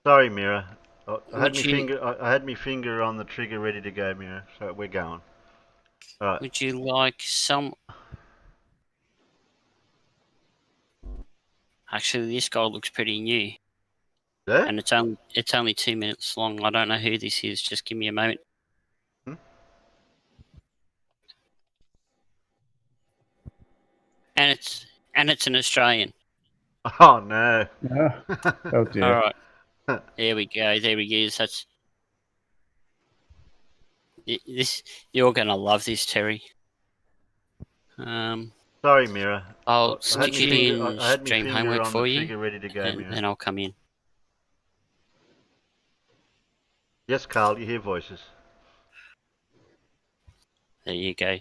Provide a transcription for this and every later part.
Sorry, Mira. I had Would me you finger. I had me finger on the trigger, ready to go, Mira. So we're going. All right. would you like some? Actually, this guy looks pretty new, Yeah? and it's only 2 minutes long. I don't know who this is. Just give me a moment. Hmm? And it's an Australian. Oh no. Oh dear. All right, there we go. There he is. That's this. You're gonna love this, Terry. Sorry, Mira. I'll I had stick me it finger. in I had me stream finger homework on the for you, trigger, ready to go, and Mira. then I'll come in. Yes, Carl. You hear voices. There you go.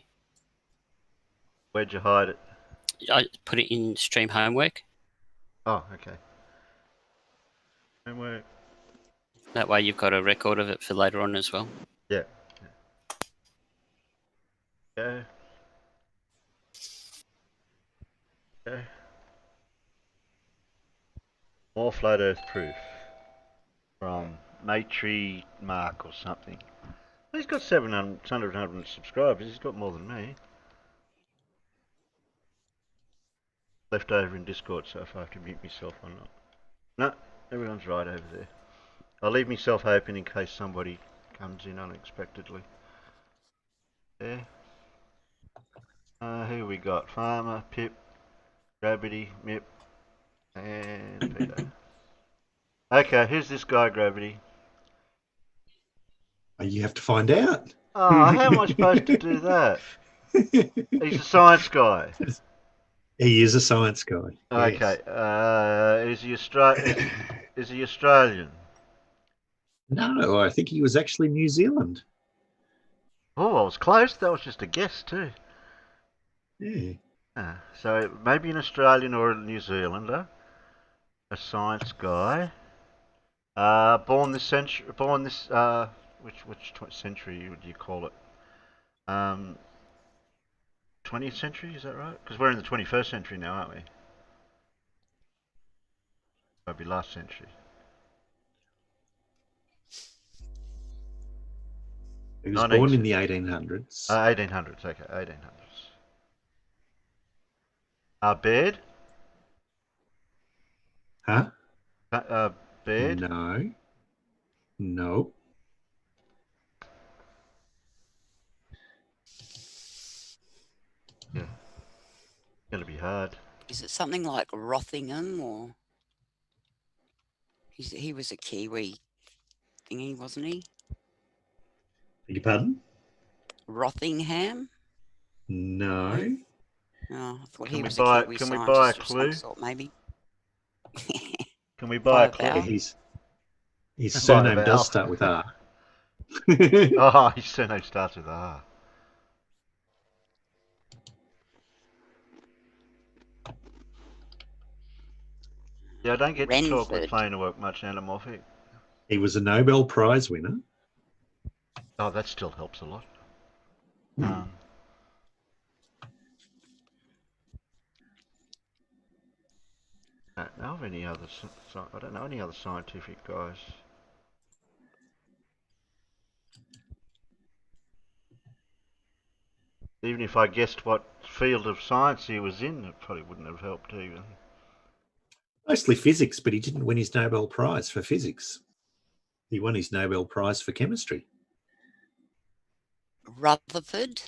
Where'd you hide it? I put it in stream homework. Oh, okay. Homework. That way you've got a record of it for later on as well. Yeah. Go. Go. More flat Earth proof from Matry Mark or something. He's got 700 subscribers. He's got more than me. Left over in Discord, so if I have to mute myself or not. No, everyone's right over there. I'll leave myself open in case somebody comes in unexpectedly. There. Who we got? Farmer, Pip, Gravity, Mip, and Peter. Okay, who's this guy, Gravity? You have to find out. Oh, how am I supposed to do that? He's a science guy. He is a science guy. Okay. Yes. Is he Australian? No, I think he was actually New Zealand. Oh, I was close. That was just a guess too. Yeah. So maybe an Australian or a New Zealander. A science guy. Born this century. Born this. Which century would you call it? 20th century, is that right? Because we're in the 21st century now, aren't we? That'd be last century. He was born in the 1800s. 1800s, okay, 1800s. Baird? Huh? Baird? No. No. Yeah. It's gonna be hard. Is it something like Rothingham, or he was a Kiwi thingy, wasn't he? Beg your pardon? Rothingham? No. Oh, I thought he was a Kiwi Can we scientist buy a of clue? some sort, maybe. Can we buy a Buy a clue? vowel? His surname vowel. does start with R. Oh, his surname starts with R. Yeah, I don't get to talk with Renford. playing to work much anamorphic. He was a Nobel Prize winner. Oh, that still helps a lot. I don't know of any other. I don't know any other scientific guys. Even if I guessed what field of science he was in, it probably wouldn't have helped even. Mostly physics, but he didn't win his Nobel Prize for physics. He won his Nobel Prize for chemistry. Rutherford?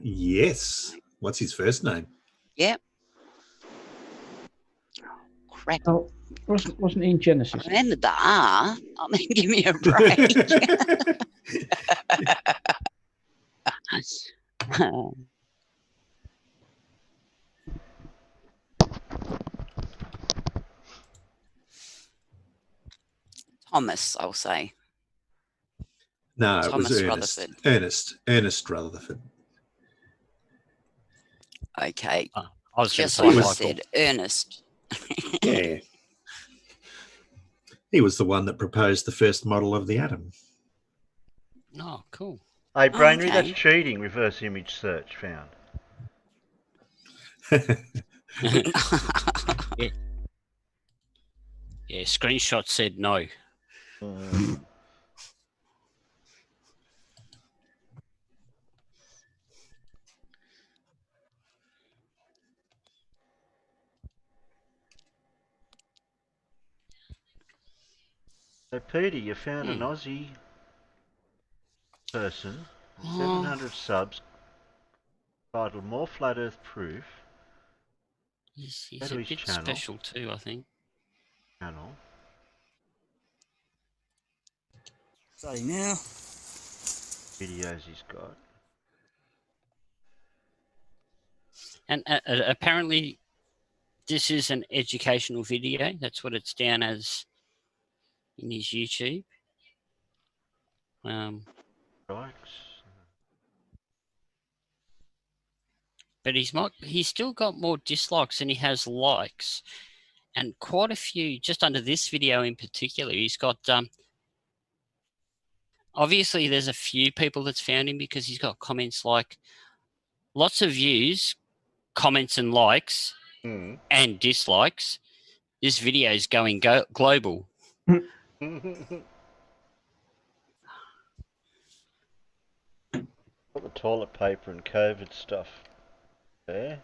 Yes. What's his first name? Yep. Crap. Oh, wasn't he in Genesis? I remembered the R. I mean, give me a break. Thomas, I'll say. No, it Thomas was Ernest. Rutherford. Ernest Rutherford. Okay. I was Just going like to I say Michael. said, Ernest. Yeah. He was the one that proposed the first model of the atom. Oh, cool. Hey, Brainry, Okay. that's cheating. Reverse image search found. Yeah, screenshot said no. Mm. So, Peter, you found an Aussie person, 700 subs, titled More Flat Earth Proof. He's Go a to his bit channel. special too, I think. Say now. Videos he's got. And apparently, this is an educational video. That's what it's down as in his YouTube. Likes. But he's still got more dislikes than he has likes, and quite a few. Just under this video in particular, he's got. Obviously, there's a few people that's found him because he's got comments like lots of views, comments and likes, and dislikes. This video is going global. Got the toilet paper and COVID stuff there.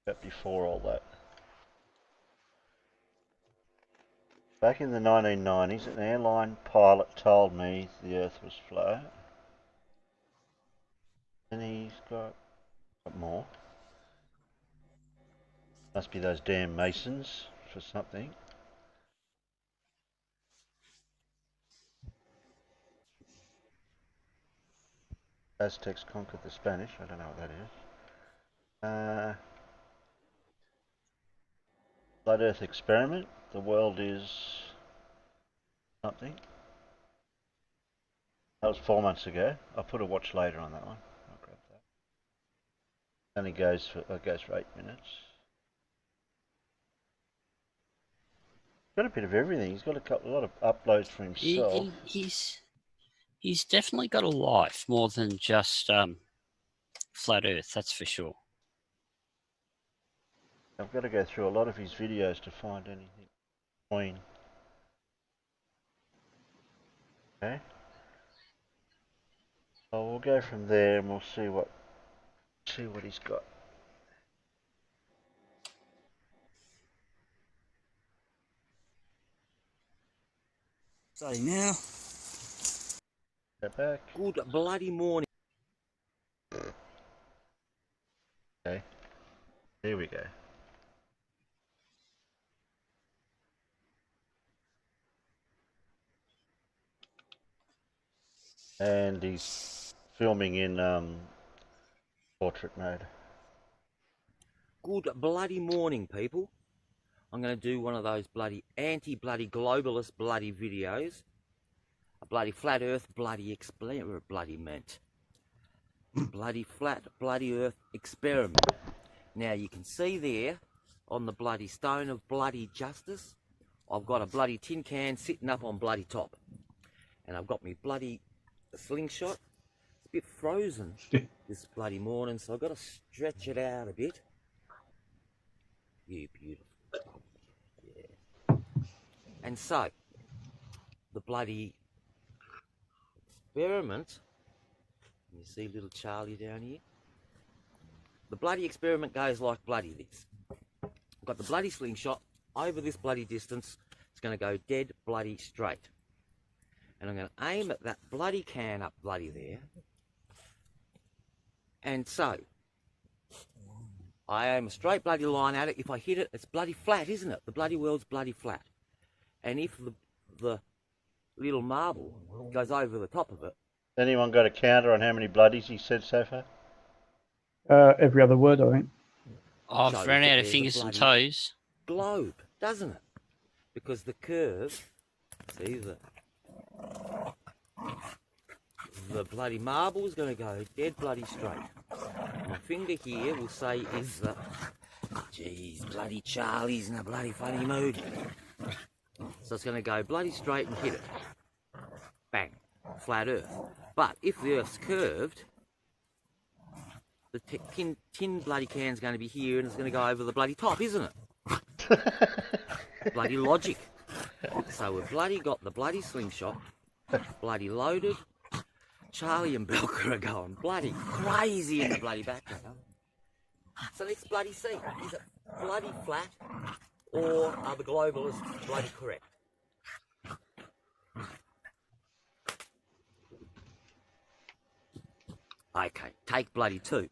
But before all that. Back in the 1990s, an airline pilot told me the Earth was flat. And he's got more. Must be those damn Masons for something. Aztecs conquered the Spanish. I don't know what that is. Flat Earth experiment. The world is something. That was 4 months ago. I'll put a watch later on that one. I'll grab that. Only goes for 8 minutes. Got a bit of everything. He's got a lot of uploads for himself. He's definitely got a life more than just flat Earth. That's for sure. I've got to go through a lot of his videos to find anything between. Okay. So we'll go from there and we'll see what he's got. Say now. Go back. Good bloody morning. Okay. Here we go. And he's filming in portrait mode. Good bloody morning, people. I'm going to do one of those bloody anti-bloody globalist bloody videos. A bloody flat earth bloody bloody meant. Bloody flat bloody earth experiment. Now you can see there on the bloody stone of bloody justice, I've got a bloody tin can sitting up on bloody top. And I've got me bloody slingshot. It's a bit frozen this bloody morning, so I've got to stretch it out a bit. You beautiful. Yeah. And so, the bloody experiment, you see little Charlie down here? The bloody experiment goes like bloody this. I've got the bloody slingshot over this bloody distance. It's going to go dead bloody straight. And I'm going to aim at that bloody can up bloody there. And so, I aim a straight bloody line at it. If I hit it, it's bloody flat, isn't it? The bloody world's bloody flat. And if the little marble goes over the top of it... Anyone got a counter on how many bloodies he said so far? Every other word, I think. I've run out of fingers and toes. Globe, doesn't it? Because the curve, see the bloody marble is going to go dead bloody straight. My finger here will say is the, geez, bloody Charlie's in a bloody funny mood. So it's going to go bloody straight and hit it. Bang, flat earth. But if the earth's curved, the tin bloody can's going to be here and it's going to go over the bloody top, isn't it? Bloody logic. So we've bloody got the bloody slingshot, bloody loaded. Charlie and Belka are going bloody crazy in the bloody background. So let's bloody see, is it bloody flat or are the globalists bloody correct? Okay, take bloody two.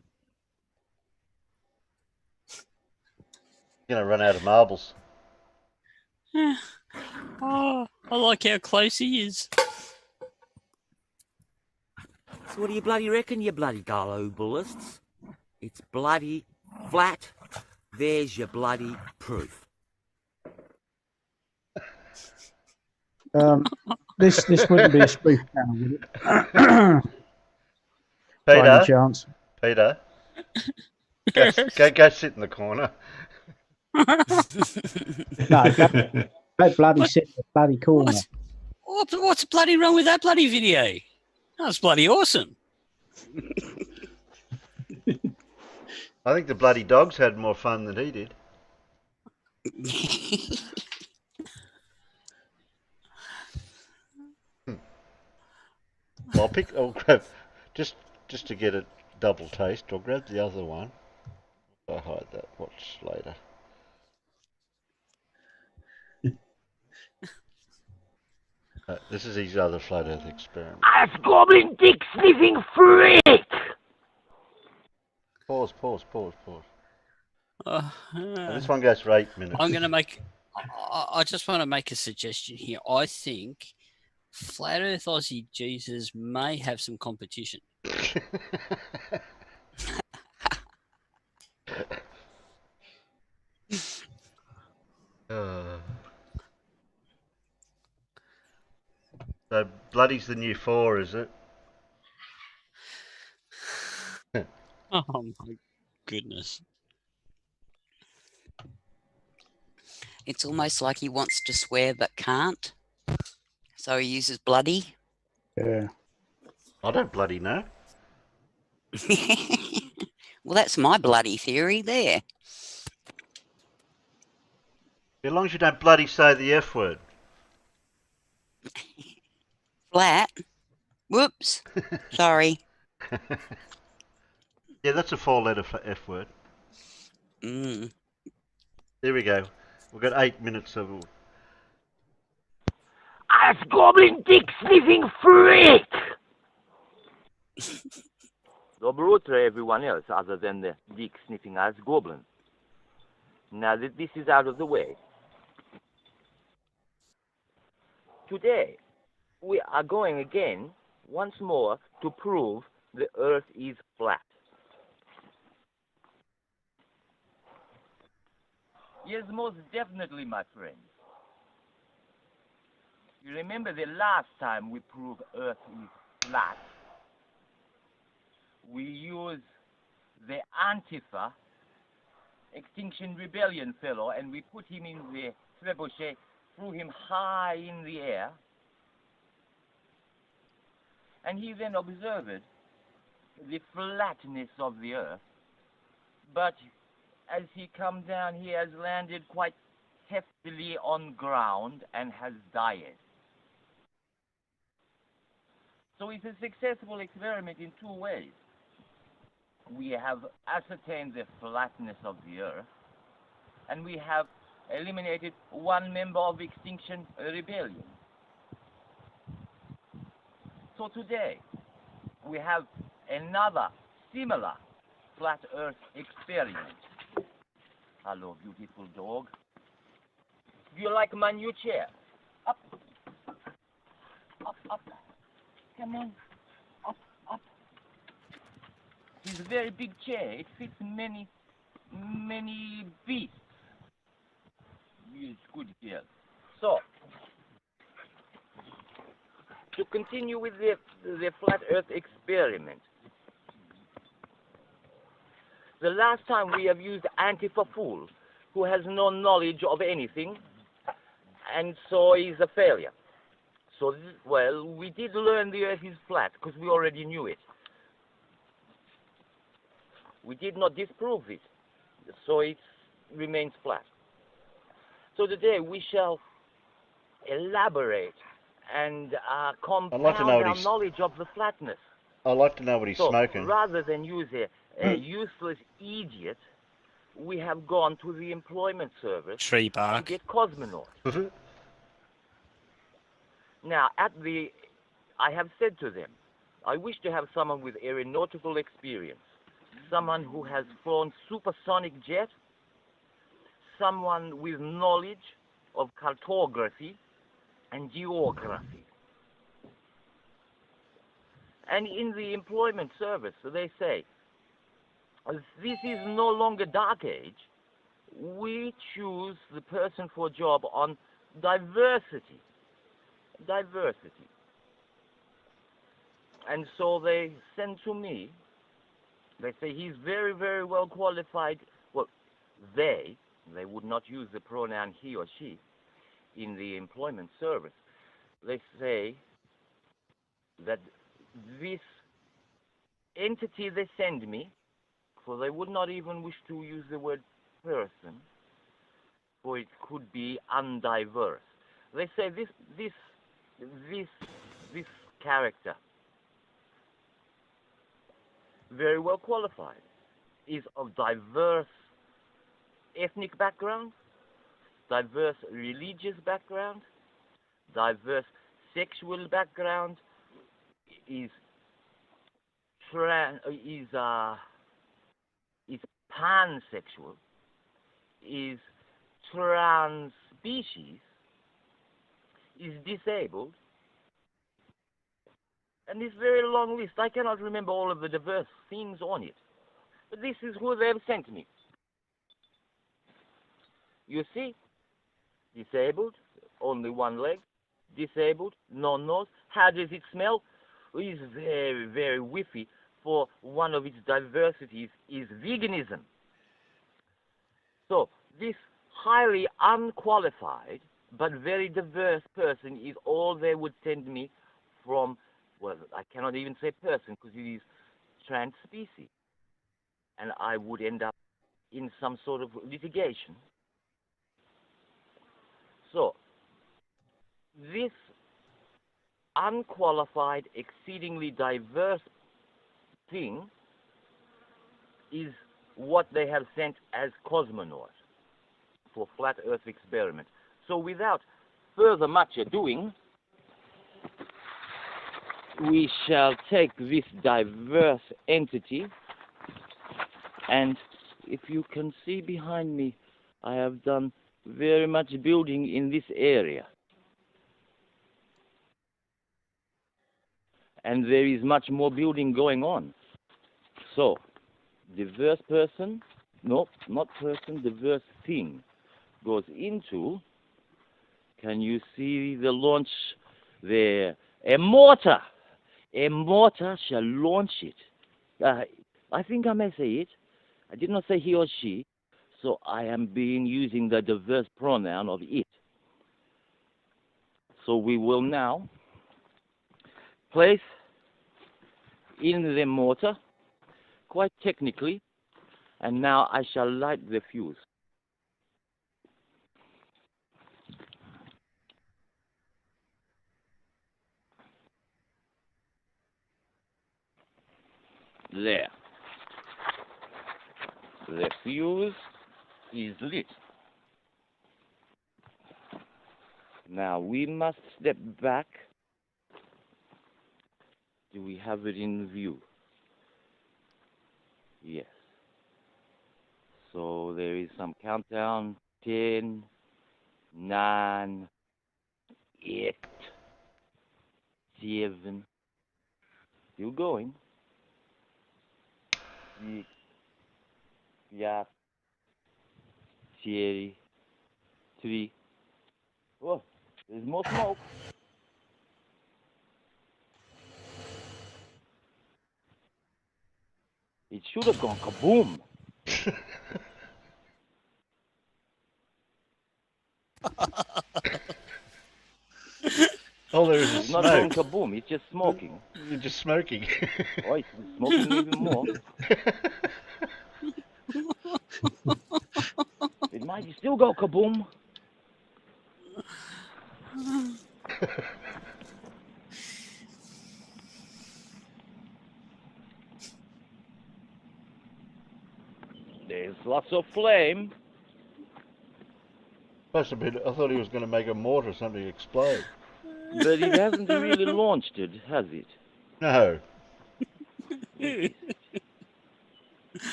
You're going to run out of marbles. Oh, I like how close he is. So what do you bloody reckon, you bloody globalists? It's bloody flat. There's your bloody proof. This wouldn't be a spoof channel, would it? By any Peter, chance? Peter, go sit in the corner. No, don't bloody sit in the bloody corner. What's bloody wrong with that bloody video? That's bloody awesome. I think the bloody dogs had more fun than he did. I'll grab just to get a double taste. I'll grab the other one. I'll hide that. Watch later. This is his other flat Earth experiment. As goblin dick sniffing freak! Pause. This one goes for 8 minutes. I'm going to make... I just want to make a suggestion here. I think Flat Earth Aussie Jesus may have some competition. So bloody's the new 4, is it? Oh my goodness. It's almost like he wants to swear but can't. So he uses bloody. Yeah. I don't bloody know. Well, that's my bloody theory there. As long as you don't bloody say the F word. Flat. Whoops. Sorry. Yeah, that's a 4-letter F word. Mm. There we go. We've got 8 minutes of... As goblin dick sniffing freak! Dobro to everyone else other than the dick sniffing ass goblin. Now that this is out of the way, today we are going again, once more, to prove the Earth is flat. Yes, most definitely, my friends. You remember the last time we proved Earth is flat? We used the Antifa Extinction Rebellion fellow, and we put him in the trebuchet, threw him high in the air, and he then observed the flatness of the Earth. But as he come down, he has landed quite heftily on ground and has died. So it's a successful experiment in two ways. We have ascertained the flatness of the Earth, and we have eliminated one member of Extinction Rebellion. So today, we have another similar flat Earth experiment. Hello, beautiful dog. Do you like my new chair? Up. Up, up. Come on. Up, up. It's a very big chair. It fits many beasts. Yes, good girl. So, to continue with the flat Earth experiment. The last time we have used Antifa Fool, who has no knowledge of anything, and so is a failure. So, well, we did learn the Earth is flat, because we already knew it. We did not disprove it, so it remains flat. So today we shall elaborate and I'd compound like to know what our he's. knowledge of the flatness. I'd like to know what he's So smoking. rather than use a useless idiot, we have gone to the employment service Tree to bark. get cosmonauts. Now, I have said to them, I wish to have someone with aeronautical experience, someone who has flown supersonic jet, someone with knowledge of cartography and geography. And in the employment service, they say, this is no longer dark age. We choose the person for a job on diversity. Diversity. And so they send to me, they say he's very, very well qualified. Well, they would not use the pronoun he or she in the employment service. They say that this entity they send me, for they would not even wish to use the word person, for it could be undiverse. They say this character, very well qualified, is of diverse ethnic background, diverse religious background, diverse sexual background, is pansexual, is trans species, is disabled, and this very long list. I cannot remember all of the diverse things on it, but this is who they have sent me. You see, disabled, only one leg, disabled, no nose. How does it smell? It's very, very whiffy, for one of its diversities is veganism. So this highly unqualified but very diverse person is all they would send me from, well, I cannot even say person because it is trans species. And I would end up in some sort of litigation. So this unqualified, exceedingly diverse thing is what they have sent as cosmonauts for flat Earth experiment. So without further much ado, we shall take this diverse entity, and if you can see behind me, I have done very much building in this area. And there is much more building going on. So, diverse person, no, not person, diverse thing goes into, can you see the launch there? A mortar shall launch it. I think I may say it. I did not say he or she, so I am using the diverse pronoun of it. So we will now place in the mortar, quite technically, and now I shall light the fuse. There. The fuse is lit. Now we must step back. Do we have it in view? Yes. So there is some countdown. 10, 9, 8, 7. Still going. 6, 5, 4, 3. Oh, there's more smoke. It should have gone kaboom. All there is It's smoke. not going kaboom, it's just smoking. You're just smoking. Oh, it's smoking even more. It might still go kaboom. There's lots of flame. That's a bit. I thought he was going to make a mortar or something explode. But it hasn't really launched it, has it? No.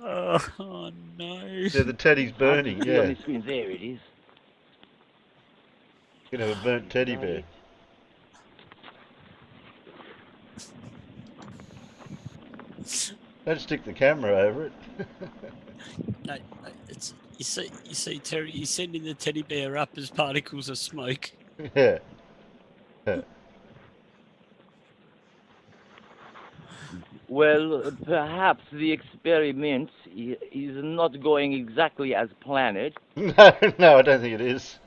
Oh no. Yeah, the teddy's burning. See on Yeah. the screen, there it is. You can have a burnt teddy Is that bear. it? Don't stick the camera over it. No, it's you see Terry. He's sending the teddy bear up as particles of smoke. Yeah. Yeah. Well, perhaps the experiment is not going exactly as planned. No, I don't think it is.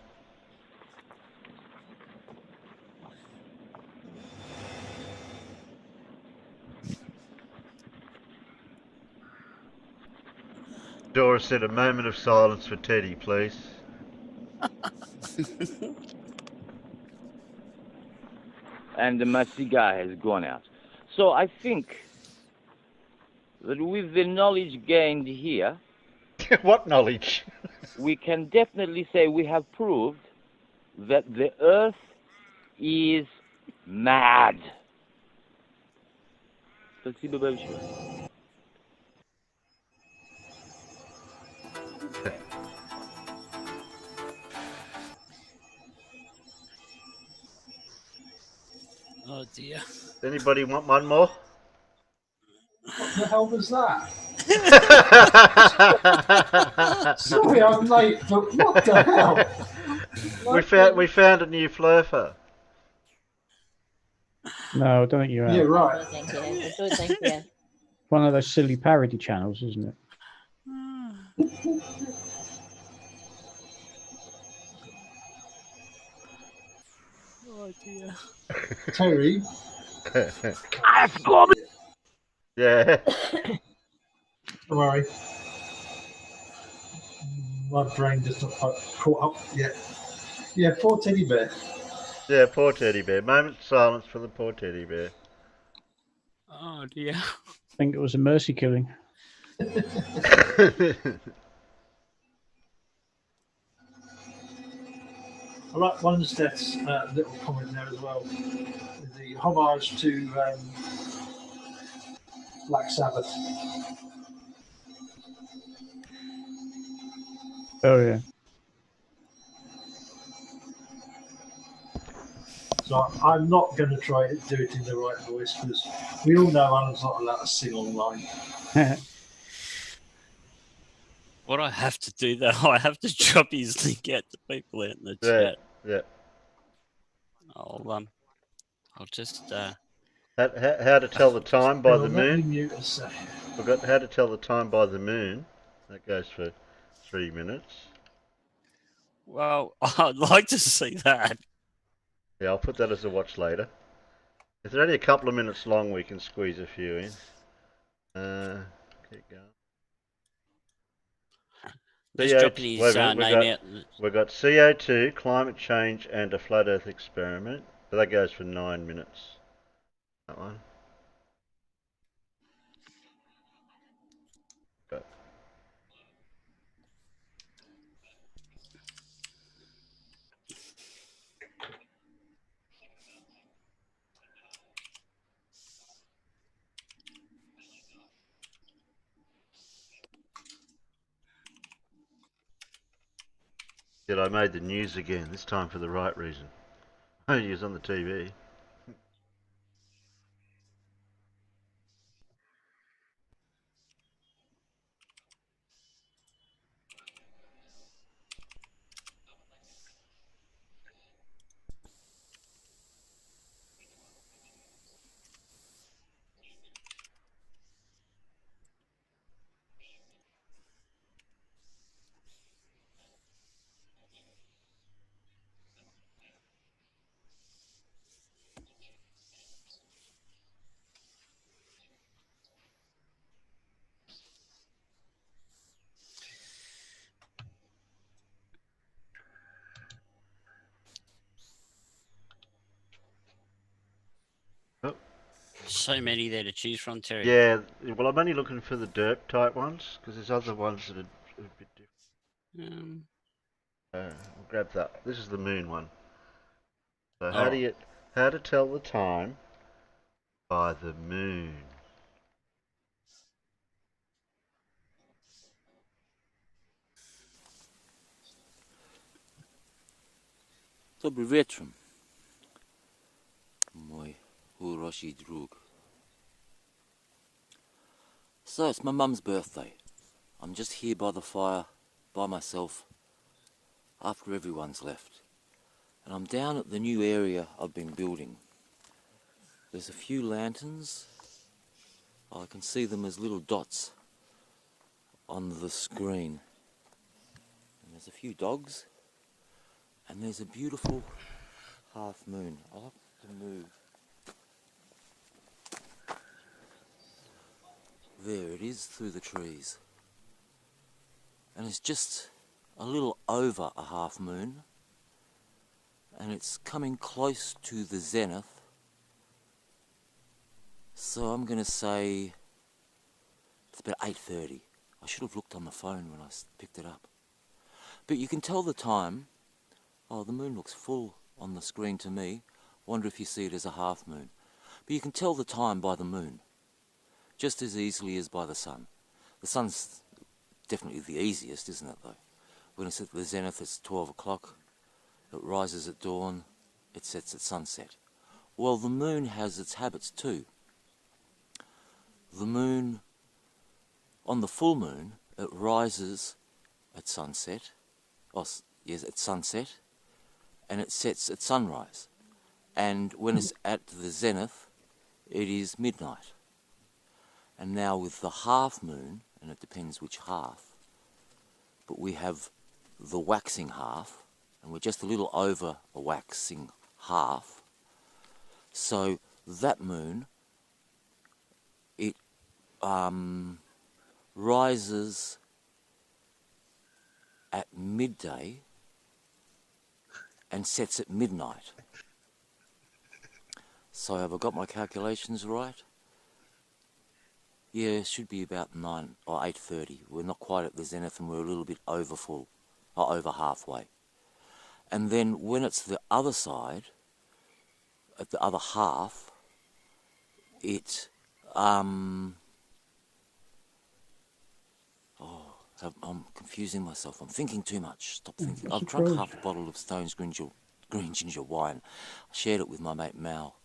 Dora said a moment of silence for Teddy, please. And my cigar has gone out. So I think that with the knowledge gained here, What knowledge? we can definitely say we have proved that the Earth is mad. Спасибо большое. Oh dear. Anybody want one more? What the hell was that? Sorry, I'm late, but what the hell? we found a new flurfer. No, I don't think you have. Yeah, right. Thank you. I don't think you. One of those silly parody channels, isn't it? Oh dear. Terry. I've got it. Yeah. Don't worry. My brain just not quite caught up yet. Yeah, poor teddy bear. Yeah, poor teddy bear. Moment of silence for the poor teddy bear. Oh dear. I think it was a mercy killing. I like one of Steph's little comment there as well. The homage to Black Sabbath. Oh yeah. So I'm not going to try to do it in the right voice because we all know Alan's not allowed to sing online. What I have to do though, I have to drop his link out to people out in the chat. Yeah. I'll just How to tell the time by the moon? Mute Forgot how to tell the time by the moon. That goes for 3 minutes. Well, I'd like to see that. Yeah, I'll put that as a watch later. If they're only a couple of minutes long, we can squeeze a few in. Keep going. Just dropping his name out. We've got CO2, climate change, and a flat Earth experiment. But that goes for 9 minutes. That one. Got. Yet I made the news again, this time for the right reason. Only was on the TV. So many there to choose from, Terry. Yeah, well, I'm only looking for the derp type ones because there's other ones that are a bit different. I'll grab that. This is the moon one. So how to tell the time by the moon? Dobry wieczór. Mój uroczy drug. So it's my mum's birthday. I'm just here by the fire, by myself, after everyone's left. And I'm down at the new area I've been building. There's a few lanterns. I can see them as little dots on the screen. And there's a few dogs. And there's a beautiful half moon. I'll have to move. There it is through the trees. And it's just a little over a half moon. And it's coming close to the zenith. So I'm going to say it's about 8:30. I should have looked on the phone when I picked it up. But you can tell the time. Oh, the moon looks full on the screen to me. Wonder if you see it as a half moon. But you can tell the time by the moon, just as easily as by the sun. The sun's definitely the easiest, isn't it, though? When it's at the zenith, it's 12 o'clock. It rises at dawn. It sets at sunset. Well, the moon has its habits too. The moon, on the full moon, it rises at sunset. Oh, yes, at sunset. And it sets at sunrise. And when it's at the zenith, it is midnight. And now with the half moon, and it depends which half, but we have the waxing half, and we're just a little over a waxing half. So that moon, it rises at midday and sets at midnight. So have I got my calculations right? Yeah, it should be about 9 or 8:30. We're not quite at the zenith and we're a little bit over full, or over halfway. And then when it's the other side, at the other half, it, I'm confusing myself. I'm thinking too much. Stop thinking. I've drunk half a bottle of Stone's green ginger wine. I shared it with my mate Mal.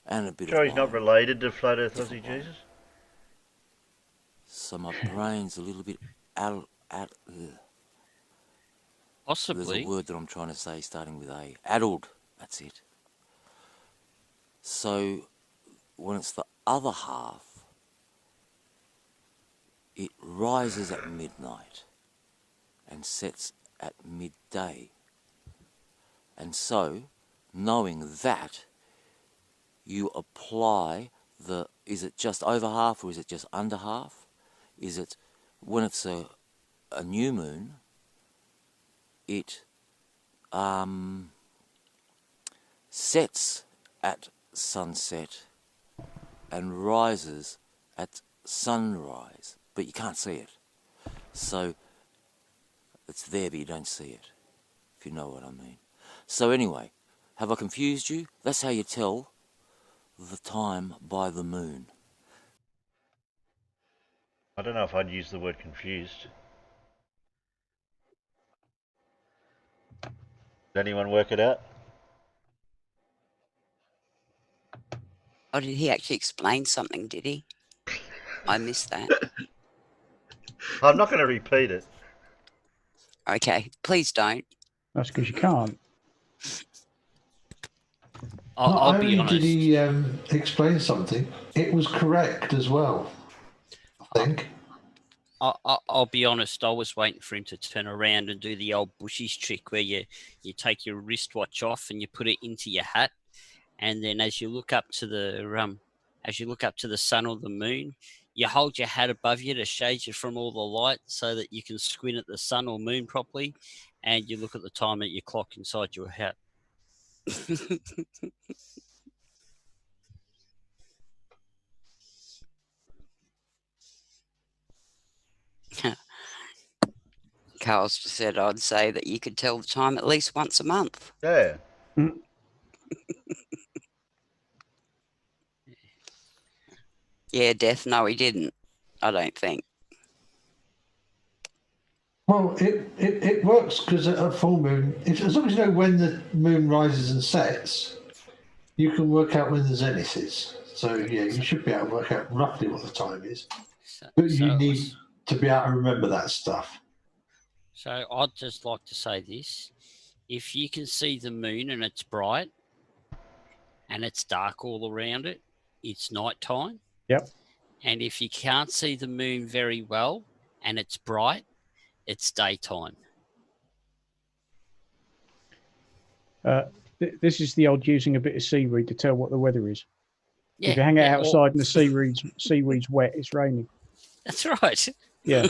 And a bit Sure of he's not wine. related to Flat Earth Ozzie Jesus? So my brain's a little bit out. Possibly. There's a word that I'm trying to say starting with A. Addled. That's it. So when it's the other half, it rises at midnight and sets at midday. And so, knowing that, you apply the, is it just over half or is it just under half? Is it, when it's a new moon, it sets at sunset and rises at sunrise, but you can't see it. So it's there, but you don't see it, if you know what I mean. So anyway, have I confused you? That's how you tell the time by the moon. I don't know if I'd use the word confused. Did anyone work it out? Oh, did he actually explain something, did he? I missed that. I'm not going to repeat it. Okay, please don't. That's because you can't. I'll be honest. Did he explain something, it was correct as well, I think. I'll be honest. I was waiting for him to turn around and do the old bushies trick where you take your wristwatch off and you put it into your hat, and then as you look up to the sun or the moon, you hold your hat above you to shade you from all the light so that you can squint at the sun or moon properly, and you look at the time at your clock inside your hat. Carl's just said I'd say that you could tell the time at least once a month. Yeah. Yeah, Death. No, he didn't. I don't think. Well, it works because at a full moon, as long as you know when the moon rises and sets, you can work out when the zenith is. So yeah, you should be able to work out roughly what the time is. But you need to be able to remember that stuff. So I'd just like to say this. If you can see the moon and it's bright and it's dark all around it, it's night time. Yep. And if you can't see the moon very well and it's bright, it's daytime. This is the old using a bit of seaweed to tell what the weather is. Yeah, if you hang it outside and the seaweed's wet, it's raining. That's right. Yeah.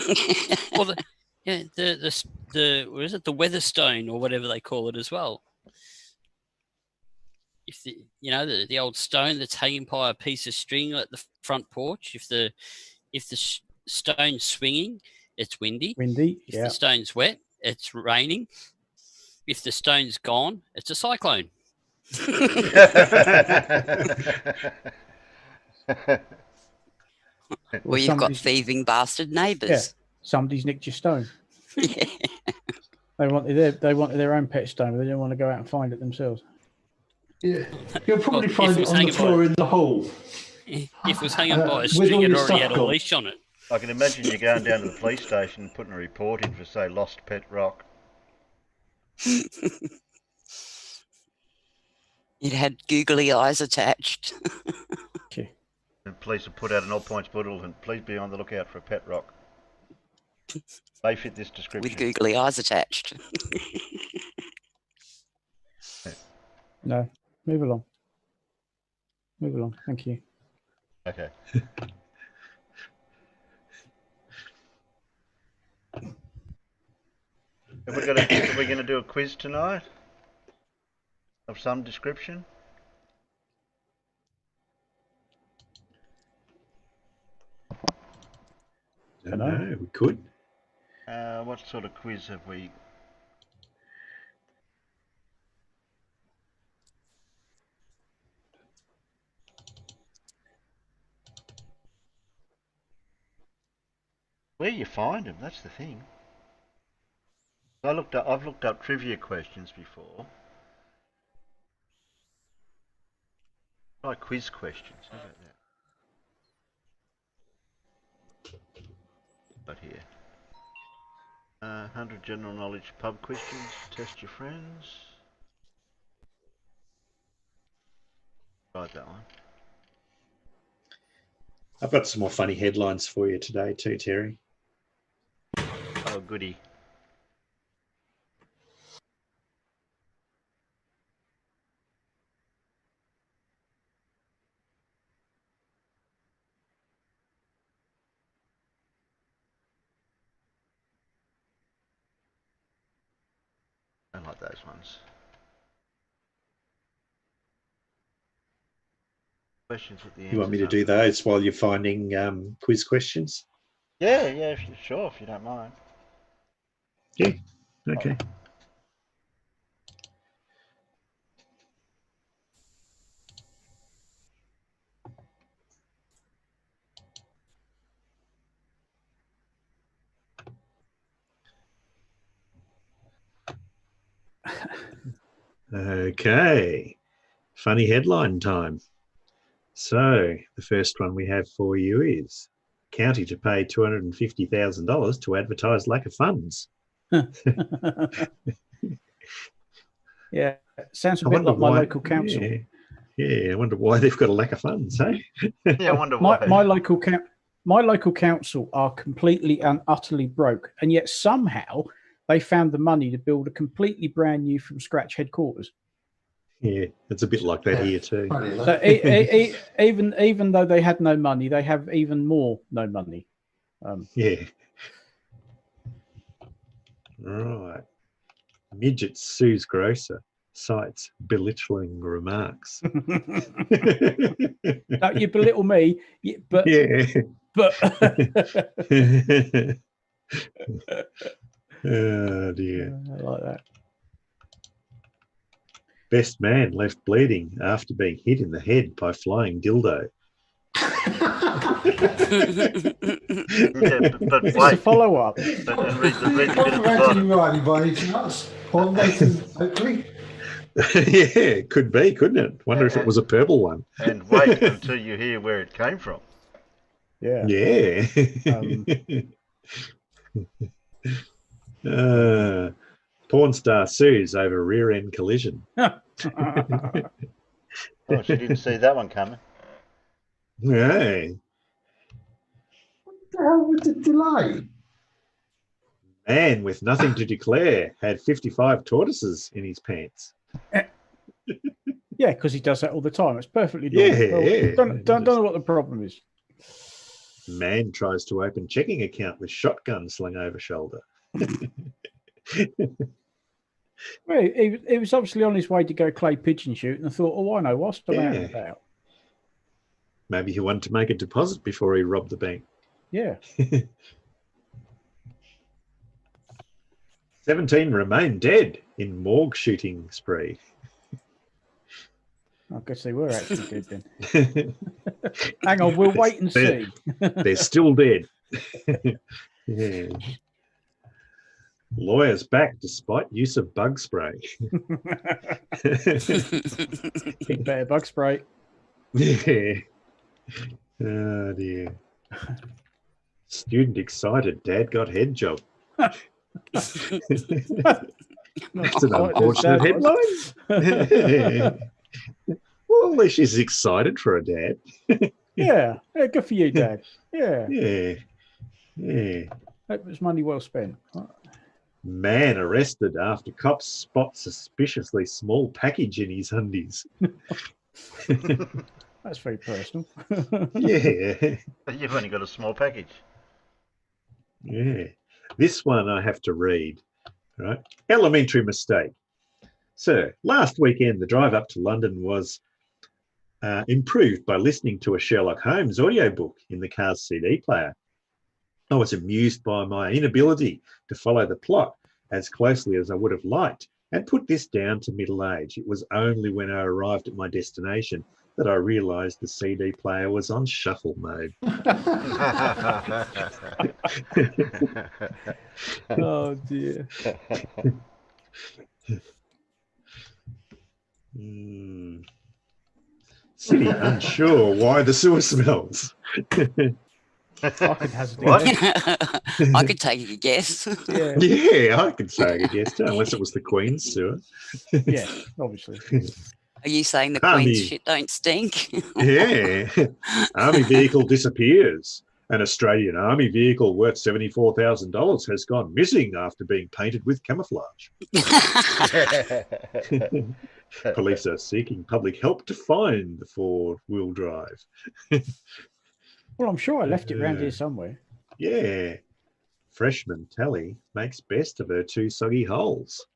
Well, what is it? The Weatherstone or whatever they call it as well. If the old stone that's hanging by a piece of string at the front porch, if the stone's swinging, it's windy. If the stone's wet, it's raining. If the stone's gone, it's a cyclone. Well, you've got thieving bastard neighbours. Yeah, somebody's nicked your stone. Yeah. They wanted their own pet stone, but they didn't want to go out and find it themselves. Yeah, you'll probably find it on the floor in the hall. If it was hanging by a string, it already had a leash on it. I can imagine you going down to the police station and putting a report in for, say, lost pet rock. It had googly eyes attached. Okay. And police have put out an all points bulletin. Please be on the lookout for a pet rock. They fit this description. With googly eyes attached. No, move along. Move along. Thank you. Okay. Are we going to do a quiz tonight of some description? I don't know. We could. What sort of quiz have we? Where you find them? That's the thing. I've looked up trivia questions before. Try quiz questions. How about that? Right here. 100 general knowledge pub questions. Test your friends. Tried that one. I've got some more funny headlines for you today too, Terry. Oh, goody. I like those ones. Questions with the answers. You want me to do those while you're finding quiz questions? Yeah, if you don't mind. Yeah, okay. Okay, funny headline time. So the first one we have for you is county to pay $250,000 to advertise lack of funds. Yeah, sounds a bit like my local council. Yeah, I wonder why they've got a lack of funds, hey? Yeah, I wonder why. My local council are completely and utterly broke, and yet somehow they found the money to build a completely brand new from scratch headquarters. Yeah, it's a bit like that here too. So even though they had no money, they have even more no money. Yeah. Right. Midget sues grocer, cites belittling remarks. Don't you belittle me, but yeah. but Oh dear. I like that. Best man left bleeding after being hit in the head by flying dildo. Yeah, but It's a wait. follow up. But read the bit at the Copyrighted bottom. Riley by any chance? Or Nathan Oakley? Yeah, could be, couldn't it? Wonder if it was a purple one. And wait until you hear where it came from. Yeah. Yeah. Porn star sues over rear end collision. Oh, she didn't see that one coming. Hey, What the hell was the delay? man with nothing to declare had 55 tortoises in his pants. Yeah, because he does that all the time. It's perfectly Yeah, normal. yeah. Don't know what the problem is. Man tries to open checking account with shotgun slung over shoulder. Well, he was obviously on his way to go clay pigeon shoot, and I thought, oh, I know what's the matter about. Maybe he wanted to make a deposit before he robbed the bank. Yeah. 17 remain dead in morgue shooting spree. I guess they were actually dead then. Hang on, we'll wait and see. They're still dead. Yeah. Lawyers back despite use of bug spray. Big bear bug spray. Yeah. Oh dear. Student excited. Dad got head job. That's an unfortunate headline. Well, at least she's excited for her dad. Yeah, good for you, Dad. Yeah, Yeah. that was money well spent. Man arrested after cops spot suspiciously small package in his undies. That's very personal. Yeah. You've only got a small package. Yeah. This one I have to read. Right. Elementary mistake. Sir, last weekend the drive up to London was improved by listening to a Sherlock Holmes audiobook in the car's CD player. I was amused by my inability to follow the plot as closely as I would have liked and put this down to middle age. It was only when I arrived at my destination that I realised the CD player was on shuffle mode. Oh, dear. City unsure why the sewer smells. I could hazard a What? guess. I could take a guess. Yeah, Yeah, I could say a guess too, unless it was the Queen's sewer. yeah, obviously. Are you saying the Army. Queen's shit don't stink? Yeah. Army vehicle disappears. An Australian Army vehicle worth $74,000 has gone missing after being painted with camouflage. Police are seeking public help to find the four-wheel drive. Well, I'm sure I left it around here somewhere. Yeah. Freshman Tally makes best of her two soggy holes.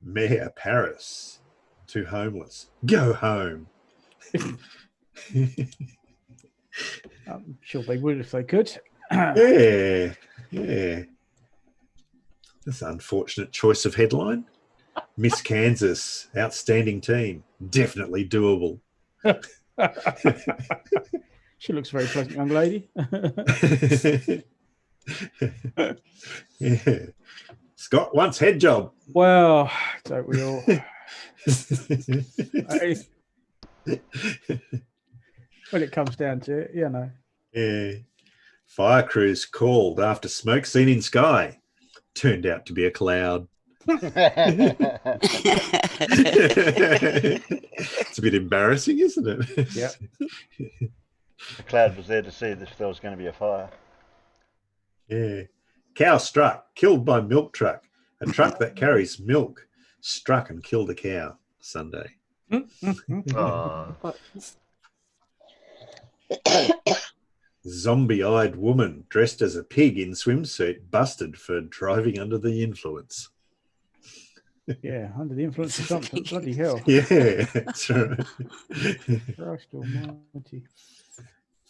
Mayor Paris to homeless. Go home. I'm sure they would if they could. Yeah. That's an unfortunate choice of headline. Miss Kansas, outstanding team. Definitely doable. She looks a very pleasant young lady. Yeah. Scott wants head job. Well, don't we all? When it comes down to it, you know. Yeah. Fire crews called after smoke seen in sky. Turned out to be a cloud. It's a bit embarrassing, isn't it? Yeah. The cloud was there to see if there was going to be a fire. Yeah. Cow struck, killed by milk truck. A truck that carries milk struck and killed a cow Sunday. Oh. Zombie-eyed woman dressed as a pig in swimsuit busted for driving under the influence. Yeah, under the influence of something. Bloody hell. Yeah, that's right. Christ almighty.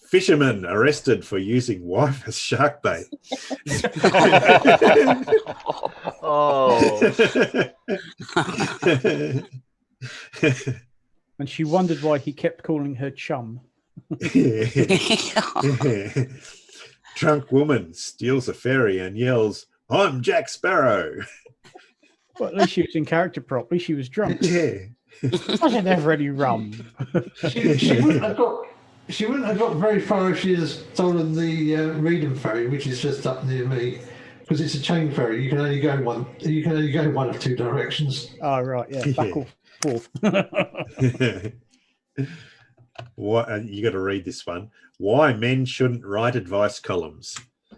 Fisherman arrested for using wife as shark bait. Oh, And she wondered why he kept calling her chum. Drunk woman steals a ferry and yells, "I'm Jack Sparrow." Well, at least she was in character properly. She was drunk. Yeah. I should never any rum. She wouldn't have got very far if she had stolen the Reedham ferry, which is just up near me, because it's a chain ferry. You can only go one. You can only go one of two directions. Oh right, yeah, back or forth. What you got to read this one? Why men shouldn't write advice columns.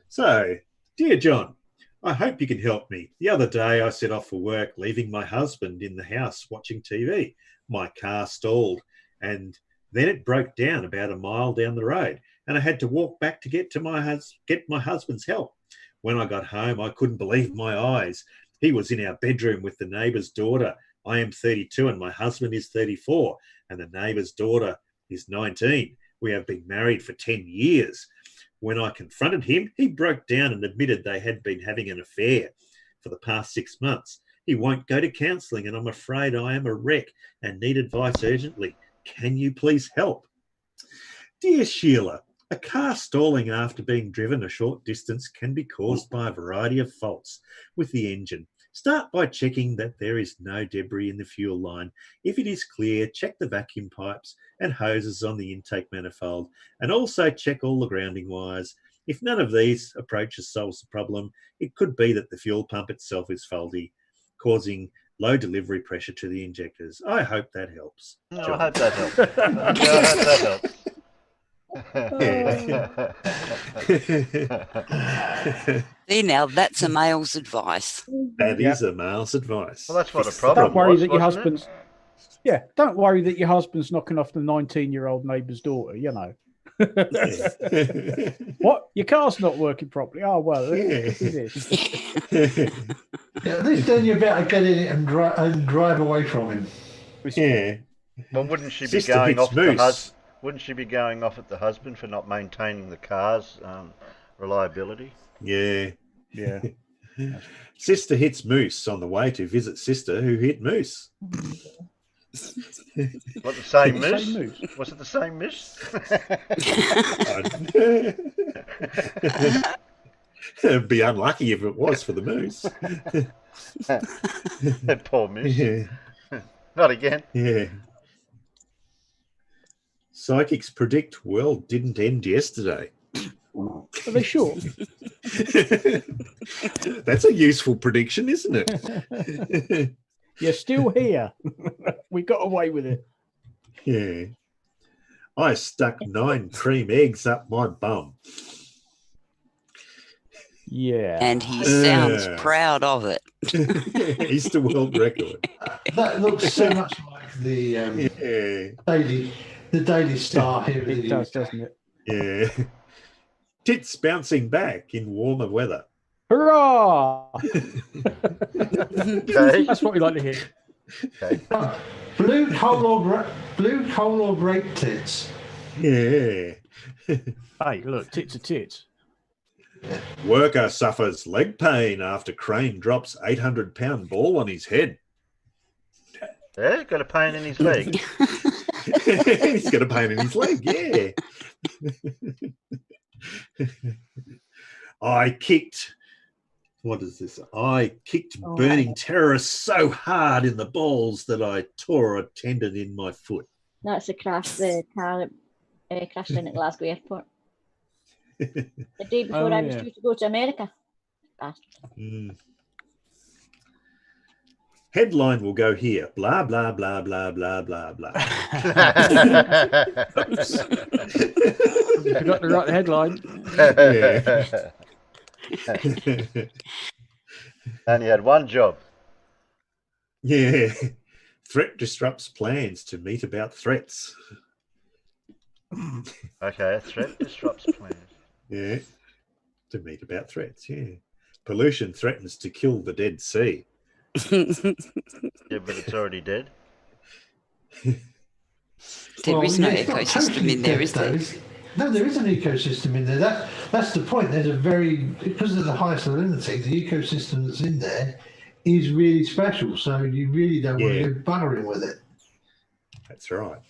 So, dear John, I hope you can help me. The other day I set off for work, leaving my husband in the house watching TV. My car stalled, and then it broke down about a mile down the road, and I had to walk back to get my husband's help. When I got home, I couldn't believe my eyes. He was in our bedroom with the neighbour's daughter. I am 32 and my husband is 34, and the neighbour's daughter is 19. We have been married for 10 years. When I confronted him, he broke down and admitted they had been having an affair for the past 6 months. He won't go to counselling, and I'm afraid I am a wreck and need advice urgently. Can you please help? Dear Sheila, a car stalling after being driven a short distance can be caused by a variety of faults with the engine. Start by checking that there is no debris in the fuel line. If it is clear, check the vacuum pipes and hoses on the intake manifold, and also check all the grounding wires. If none of these approaches solves the problem, it could be that the fuel pump itself is faulty, causing low delivery pressure to the injectors. I hope that helps. no, John. I hope that helps. I hope that helps. See, now that's a male's advice. That is a male's advice. Well, that's what a Fix problem Don't worry was, that your wasn't it? husband's. Yeah, don't worry that your husband's knocking off the 19-year-old neighbour's daughter. You know. Yeah. What? Your car's not working properly. Oh well. Let's do this. Yeah, at least then you're better get in it and drive away from him. Yeah. Well, wouldn't she be Sister going hits off at the moose. Wouldn't she be going off at the husband for not maintaining the car's reliability? Yeah. Yeah. Sister hits moose on the way to visit sister who hit moose. What, the same The moose? same moose. Was it the same moose? It'd be unlucky if it was for the moose. Poor moose. Yeah. Not again. Yeah. Psychics predict world didn't end yesterday. Are they sure? That's a useful prediction, isn't it? You're still here. We got away with it. Yeah. I stuck 9 cream eggs up my bum. Yeah. And he sounds Yeah. proud of it. He's the world record. That looks so much like the Yeah. Daily Star here in It the does, UK. doesn't it? Yeah. Tits bouncing back in warmer weather. Hurrah! Okay. That's what we like to hear. Okay. Blue coal or grape tits. Yeah. Hey, look, tits are tits. Worker suffers leg pain after crane drops 800-pound ball on his head. Yeah, got a pain in his leg. He's got a pain in his leg, yeah. I kicked burning terrorists so hard in the balls that I tore a tendon in my foot. That's the car that crashed in at Glasgow Airport. The day before I was yeah. due to go to America. Bastard. Mm. Headline will go here. Blah, blah, blah, blah, blah, blah, blah. You forgot to write the headline. And he had one job. Yeah. Threat disrupts plans to meet about threats. Okay, a threat disrupts plans. Yeah. To meet about threats, yeah. Pollution threatens to kill the Dead Sea. Yeah, but it's already dead. There is no it's not ecosystem totally in there, dead, is there? though. No, there is an ecosystem in there. That's the point. There's a because of the high salinity, the ecosystem that's in there is really special. So you really don't want to go buttering with it. That's right.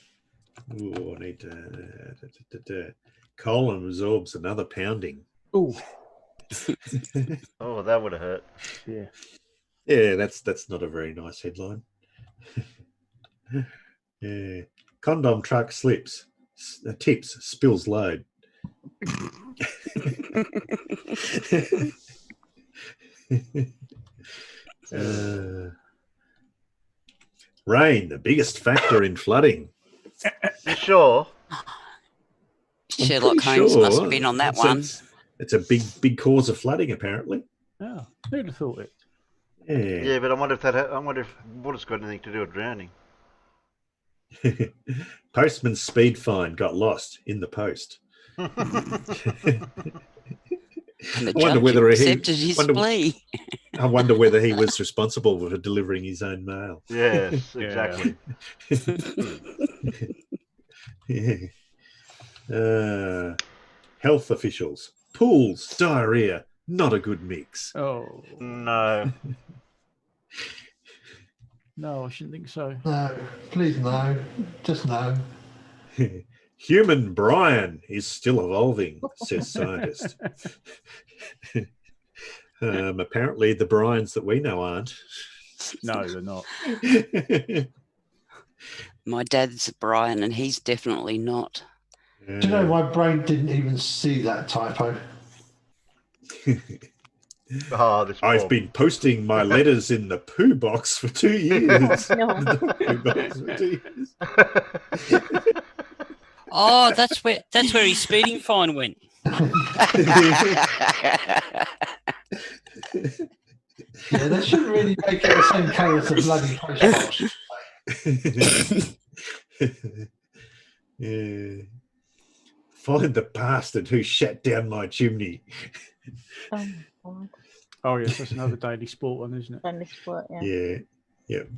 Ooh, I need to. Colon absorbs another pounding. Oh, Oh, that would have hurt. yeah. Yeah, that's not a very nice headline. Yeah. Condom truck slips. Tips, spills load. Rain, the biggest factor in flooding. You sure? Sherlock pretty Holmes sure must have been on that one. It's a big cause of flooding, apparently. Oh, who'd have thought it? Yeah, but I wonder if water's got anything to do with drowning. Postman's speed fine got lost in the post. And the I wonder judge whether accepted his plea. I wonder whether he was responsible for delivering his own mail. Yes, exactly. Health officials. Pools, diarrhea, not a good mix. Oh. No. No, I shouldn't think so. No, please no. Just no. Human Brian is still evolving, says scientist. Apparently the Brians that we know aren't. No, they're not. My dad's Brian, and he's definitely not. Do you know my brain didn't even see that typo? I've been posting my letters in the poo box for 2 years. Oh, that's where his speeding fine went. Yeah, they shouldn't really make it the same colour as the bloody postbox. Yeah. Find the bastard who shut down my chimney. Oh, God. Oh, yes, that's another Daily Sport one, isn't it? Daily Sport, yeah. Yeah. Yep.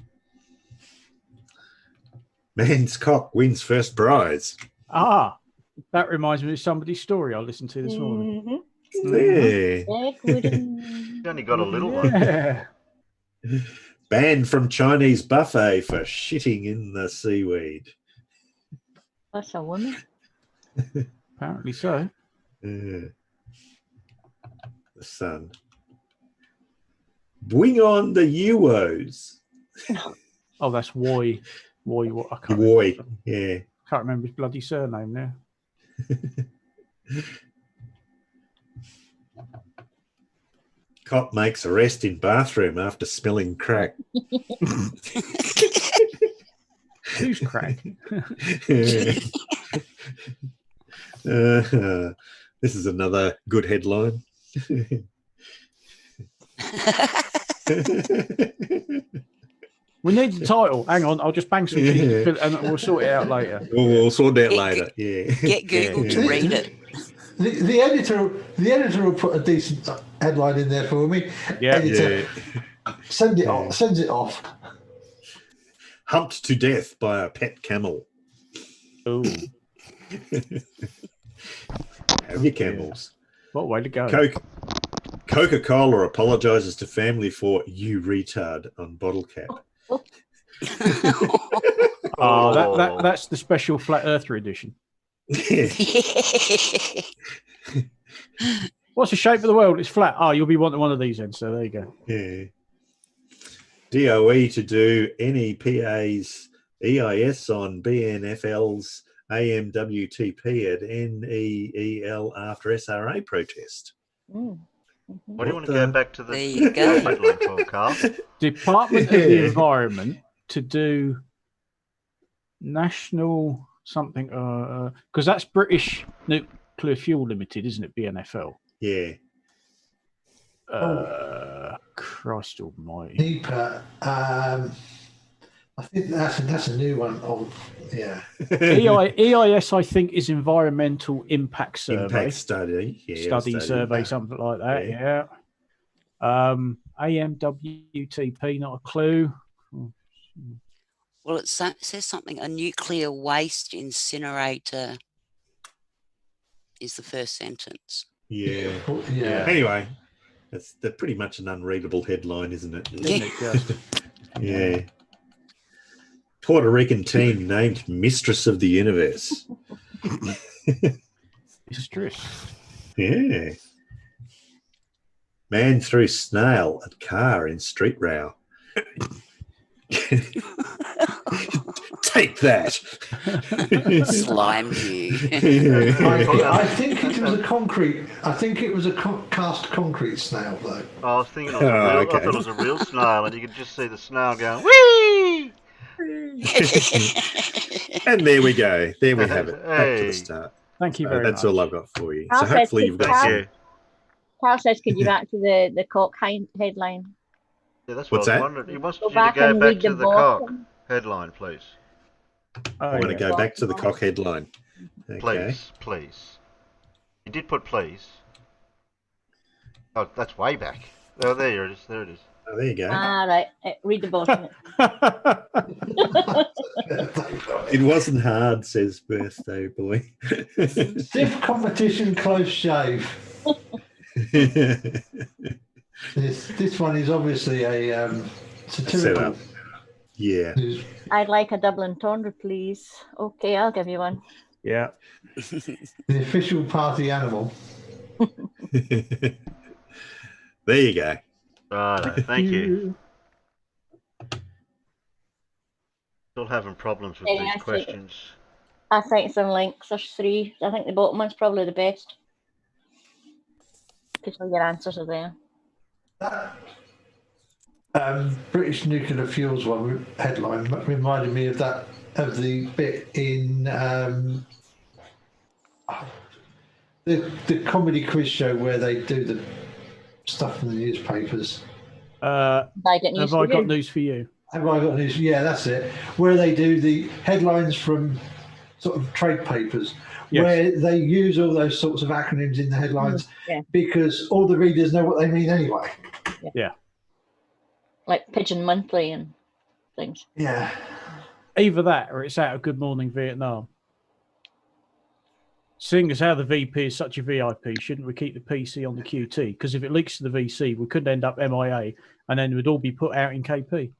Man's cock wins first prize. Ah, that reminds me of somebody's story I listened to this morning. Yeah. You only got a little one. Yeah. Banned from Chinese buffet for shitting in the seaweed. That's a woman. Apparently so. The Sun. Bring on the Uos. Oh, that's Woy. Woy, what? I can't Woy, remember. yeah. Can't remember his bloody surname now. Cop makes arrest in bathroom after smelling crack. Who's crack? This is another good headline. We need the title. Hang on, I'll just bang some and we'll sort it out later. We'll sort it out later. Yeah. Get Google to read it. The editor will put a decent headline in there for me. Yeah. Editor, send it off. Sends it off. Humped to death by a pet camel. Oh. Have your camels. What a way to go. Coca-Cola apologizes to family for "you retard" on bottle cap. Oh, that's the special Flat Earther edition. What's the shape of the world? It's flat. Oh, you'll be wanting one of these then. So there you go. Yeah. DOE to do NEPA's EIS on BNFL's AMWTP at NEEL after SRA protest. Mm. What do you want to go back to the There you go. headline for, Carl? Department of the Environment to do national something because that's British Nuclear Fuel Limited, isn't it? BNFL. Yeah. Christ Almighty. NEPA. I think that's a new one. Oh, yeah. EIS, I think, is Environmental Impact Survey. Impact study. Yeah, Study survey, something like that. Yeah. Yeah. AMWTP, not a clue. Well, it says something. A nuclear waste incinerator is the first sentence. Yeah. Yeah. Anyway, that's pretty much an unreadable headline, isn't it? Isn't it just? Yeah. Puerto Rican teen named Mistress of the Universe. Mistress. Yeah. Man threw snail at car in street row. Take that. Slime you. I think it was a concrete. I think it was a cast concrete snail, though. I was thinking it was a real, I thought it was a real snail, and you could just see the snail going, whee! And there we go. There we have it. Back to Hey. the start. Thank you very That's much. all I've got for you. I'll So hopefully say you've got Carl- some. Yeah, Carl says, could you back to the cock headline? yeah, that's What's what I that? was wondering. He wants Go you to back go and back read to the the cock bottom. headline, please. Oh, I want to yeah. go back to the cock headline. Okay. Please, please. You did put please. Oh, that's way back. Oh, there it is. There it is. Oh, there you go. Ah, right. Read the bottom. It wasn't hard, says birthday boy. Stiff competition, close shave. This one is obviously a satirical. Setup. Yeah. I'd like a double entendre, please. Okay, I'll give you one. Yeah. The official party animal. There you go. Right, thank you. Still having problems with Yeah, these I see. questions. I think some links. There's 3. I think the bottom one's probably the best. Because all your answers are there. British nuclear fuels one headline reminded me of the bit in the comedy quiz show where they do the stuff in the newspapers. Have I got news for you? Have I got news? Yeah, that's it. Where they do the headlines from sort of trade papers, Yes. where they use all those sorts of acronyms in the headlines Yeah. because all the readers know what they mean anyway. Yeah. Like Pigeon Monthly and things. Yeah. Either that or it's out of Good Morning Vietnam. Seeing as how the VP is such a VIP, shouldn't we keep the PC on the QT? Because if it leaks to the VC, we could end up MIA and then we'd all be put out in KP.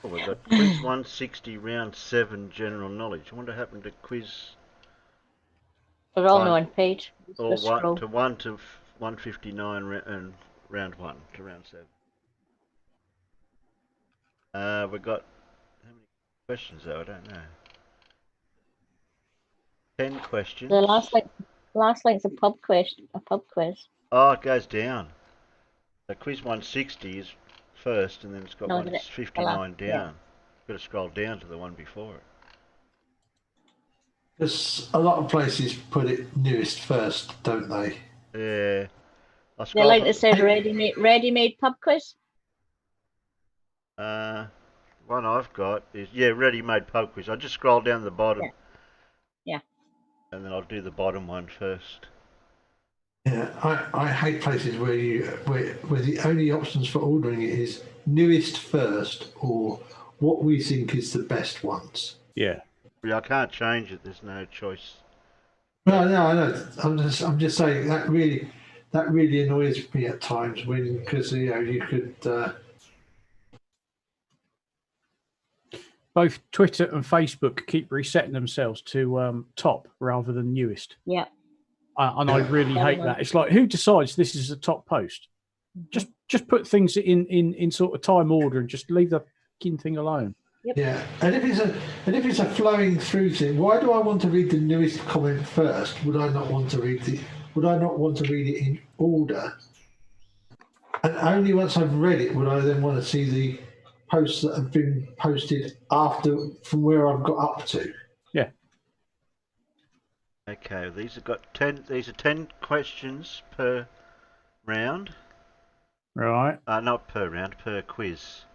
Oh, we've got quiz 160, round 7, general knowledge. I wonder what happened to quiz They're all One. on one page. or Just scroll. 1 to 159 and round 1 to round 7. We've got how many questions though? I don't know. 10 questions. The last link's a pub quiz. Oh, it goes down. So quiz 160 is first, and then it's got No, 159 down. yeah. Got to scroll down to the one before it. Because a lot of places put it newest first, don't they? Yeah. I The scrolled. link that says ready-made pub quiz. One I've got is ready-made pub quiz. I just scroll down to the bottom. Yeah. And then I'll do the bottom one first. Yeah, I hate places where the only options for ordering it is newest first or what we think is the best ones. Yeah. Yeah, I can't change it. There's no choice. No, I know. I'm just saying that really annoys me at times because you could. Both Twitter and Facebook keep resetting themselves to top rather than newest. Yeah. And I really hate that. It's like, who decides this is a top post? Just put things in sort of time order and just leave the fucking thing alone. Yep. Yeah, and if it's a flowing through thing, why do I want to read the newest comment first? Would I not want to read it in order? And only once I've read it would I then want to see the posts that have been posted after from where I've got up to. Yeah. Okay, these have got 10. These are 10 questions per round. Right. Not per round, per quiz.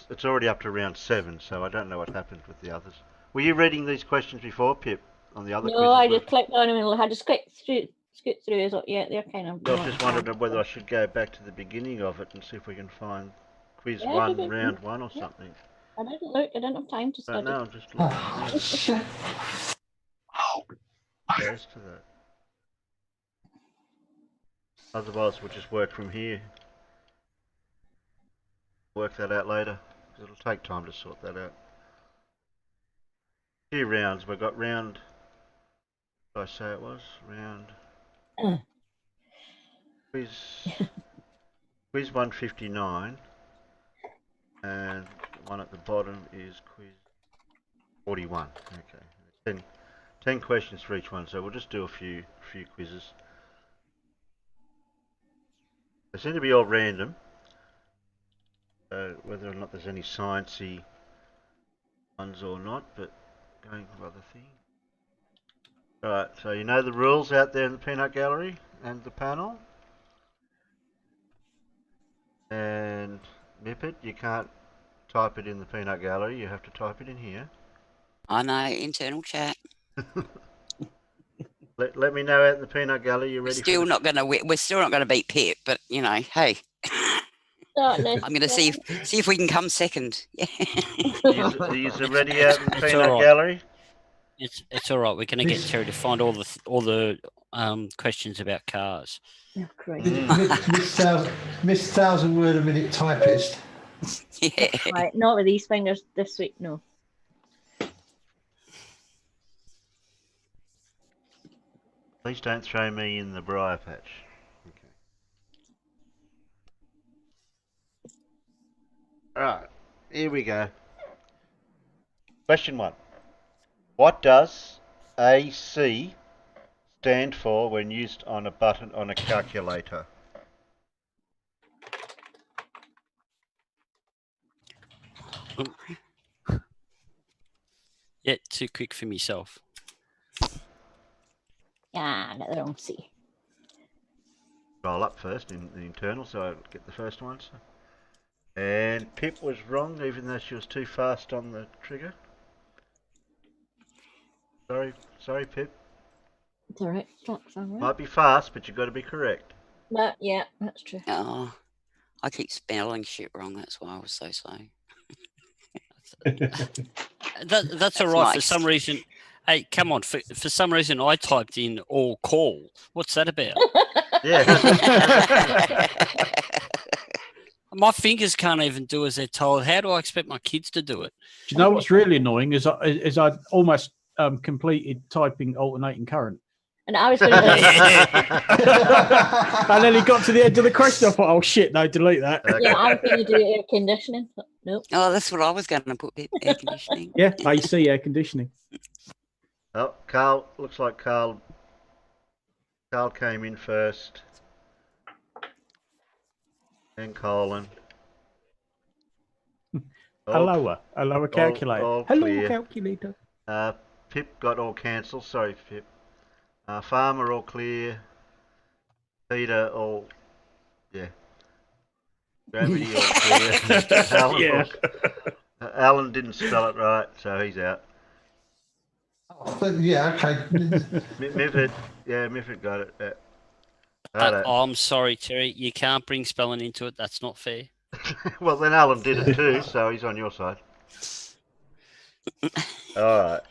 It's already up to round 7, so I don't know what happened with the others. Were you reading these questions before, Pip? on the other No, I quizzes. just clicked on them and I just scoot through. So yeah, they're kind of. I just wondered whether I should go back to the beginning of it and see if we can find quiz Yeah, one, do. round one, or Yeah. something. I didn't look. I didn't have time to study. No, I'm just looking now. Shit. Goes to that. Otherwise, we'll just work from here. Work that out later, because it'll take time to sort that out. A few rounds. We've got round. What did I say it was? Round. Quiz 159, and the one at the bottom is quiz 41. Okay, 10 questions for each one. So we'll just do a few quizzes. They seem to be all random. Whether or not there's any sciencey ones or not, but going to other things. Right, so you know the rules out there in the peanut gallery and the panel. And Nippet, you can't type it in the peanut gallery, you have to type it in here. I know, internal chat. Let me know out in the peanut gallery you're ready. We're still not gonna beat Pip, but you know, hey. I'm gonna see if we can come second. Yeah. Are you ready out in the peanut gallery? It's all right. We're going to get Terry to find all the questions about cars. Oh, great. Miss 1,000 word a minute typist. Yeah. Right, not with these fingers this week, no. Please don't throw me in the briar patch. Okay. Alright, here we go. Question 1. What does AC stand for when used on a button on a calculator? Yeah, too quick for myself. Yeah, I got the wrong C. Roll up first in the internal so I get the first one. And Pip was wrong even though she was too fast on the trigger. Sorry Pip. It's alright. That's alright. Might be fast, but you've got to be correct. But yeah, that's true. Oh, I keep spelling shit wrong. That's why I was so slow. That's all right. Nice. For some reason, hey, come on. For some reason, I typed in all call. What's that about? Yeah. My fingers can't even do as they're told. How do I expect my kids to do it? Do you know what's really annoying is I almost completed typing alternating current. And I was going to And then he got to the end of the question. I thought, oh shit, no, delete that. yeah, I was going to do air conditioning. But nope. Oh, that's what I was going to put, air conditioning. Yeah, AC, air conditioning. Oh, Carl, looks like Carl came in first. And Colin. A lower calculator. all Hello, clear. calculator. Pip got all cancelled. Sorry, Pip. Farmer all clear. Peter all, yeah. Gravity all clear. Alan, Yeah. Alan didn't spell it right, so he's out. But yeah, okay. Mifford got it. Righto. I'm sorry, Terry. You can't bring spelling into it. That's not fair. Well, then Alan did it too, so he's on your side. All right.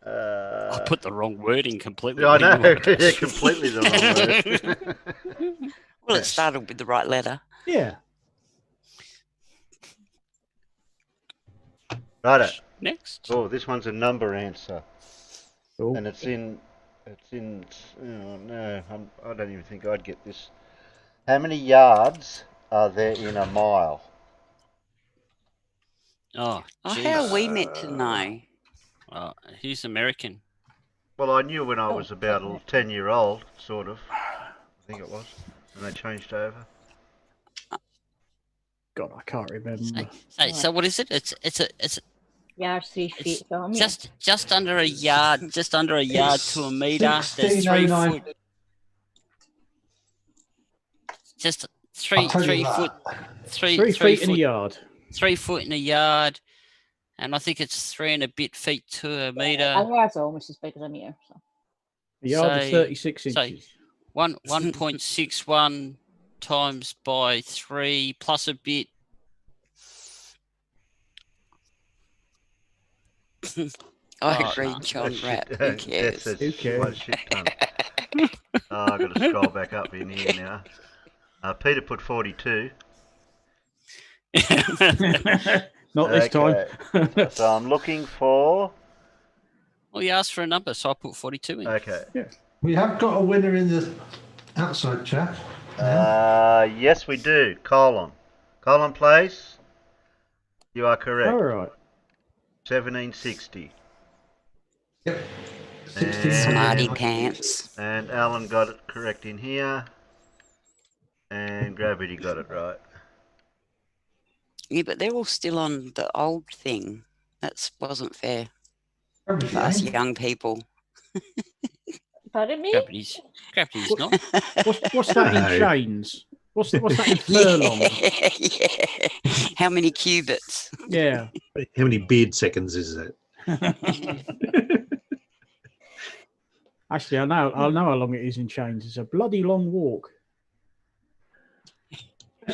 I put the wrong word in completely. Yeah, I know. Yeah, completely the wrong word. Well, it started with the right letter. Yeah. Righto. Next. Oh, this one's a number answer, Oh. and it's in. Oh no, I don't even think I'd get this. How many yards are there in a mile? Oh, Oh, geez. how are we meant to know? He's American. Well, I knew when I was about a 10-year-old, sort of. I think it was, and they changed over. God, I can't remember. So what is it? It's Yeah, 3 feet from you. just under a yard, to a meter. There's 3 1609. foot. Just 3 I'll tell you foot. that. 3 3 feet foot in a yard. 3 foot in a yard. and I think it's 3 and a bit feet to a metre. And that's almost as big as a metre. So. A yard is Say- 36 say- inches. 1.61 times by 3 plus a bit. I Oh, agree, no. John That's Rat. shit- Who Yes, cares? that's Who cares? one shit ton. I've got to scroll back up in here now. Peter put 42. Not this time. So I'm looking for. Well, you asked for a number, so I put 42 in. Okay. We have got a winner in the outside chat. Yes, we do. Colin. Colin Place. You are correct. All right. 1760. Yep. 16. Smarty pants. And Alan got it correct in here. And Gravity got it right. Yeah, but they're all still on the old thing. That wasn't fair for us young people. Pardon me? Gravity's not. What's that in No. chains? What's that in furlongs? Yeah. How many cubits? Yeah. How many beard seconds is that? Actually, I know how long it is in chains. It's a bloody long walk.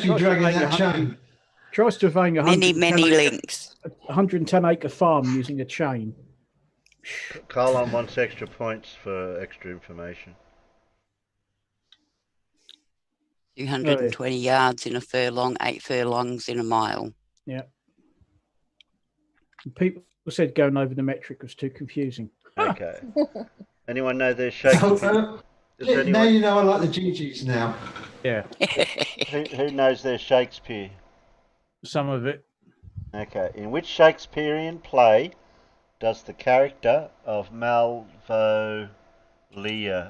You're dragging that chain. Tries to hang a Many, many links. 110 acre farm using a chain. Colin wants extra points for extra information. 220 yards in a furlong, 8 furlongs in a mile. Yeah. And people said going over the metric was too confusing. Okay. Anyone know their Shakespeare? Does Now anyone, you know I like the GGs now. Yeah. who knows their Shakespeare? Some of it. Okay. In which Shakespearean play does the character of Malvolio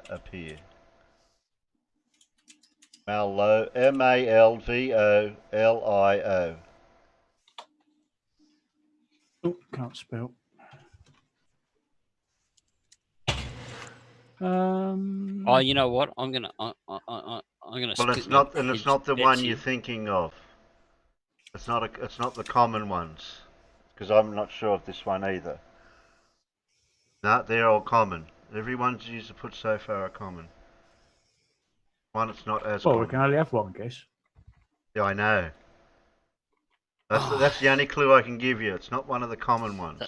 appear? Malvolio. M-A-L-V-O-L-I-O. Oh, can't spell. Oh, you know what? I'm gonna. I'm gonna. Well, split it's my not, and it's not the bets one here. you're thinking of. It's not the common ones, because I'm not sure of this one either. No, they're all common. Everyone's used to put so far are common. One that's not as Well, we common. can only have one guess. Yeah, I know. That's the only clue I can give you. It's not one of the common ones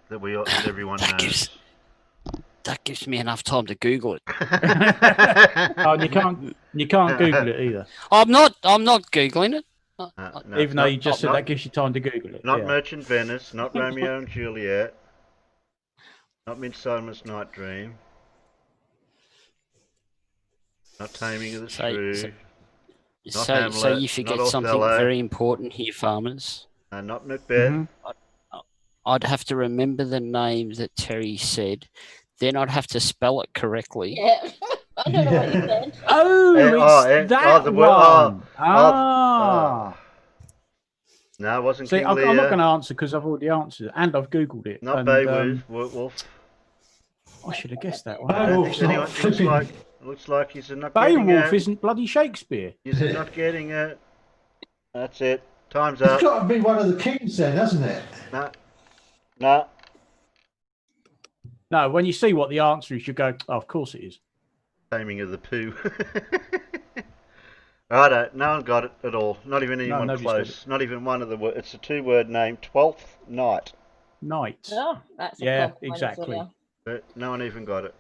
that everyone knows. That gives me enough time to Google it. Oh, and you can't Google it either. I'm not googling it. No, Even though not- you just said not- that gives you time to Google it. Not Yeah. Merchant Venice, not Romeo and Juliet, not Midsummer's Night Dream, not Taming of the Shrew, not So Hamlet, you forget not something Othello. very important here, farmers. Not Macbeth. Mhm. I'd have to remember the name that Terry said. Then I'd have to spell it correctly. Yeah. I don't know what you said. Oh, it's that the one. word- No, it wasn't See, King I'm Lear. not going to answer because I've already answered it and I've Googled it. Not and, Beowulf. I should have guessed that one. Beowulf's Anyone- not flipping. looks like he's not getting Beowulf it. isn't bloody Shakespeare. He's not getting it. That's it. Time's It's up. got to be one of the kings then, hasn't it? No. No, when you see what the answer is, you go, oh, of course it is. Taming of the Pooh. Righto, no one got it at all. Not even anyone nobody's got close. Not even one of the words. It's a two-word name. 12th Night. Night. Oh, that's a Yeah, common one as exactly. well. But no one even got it.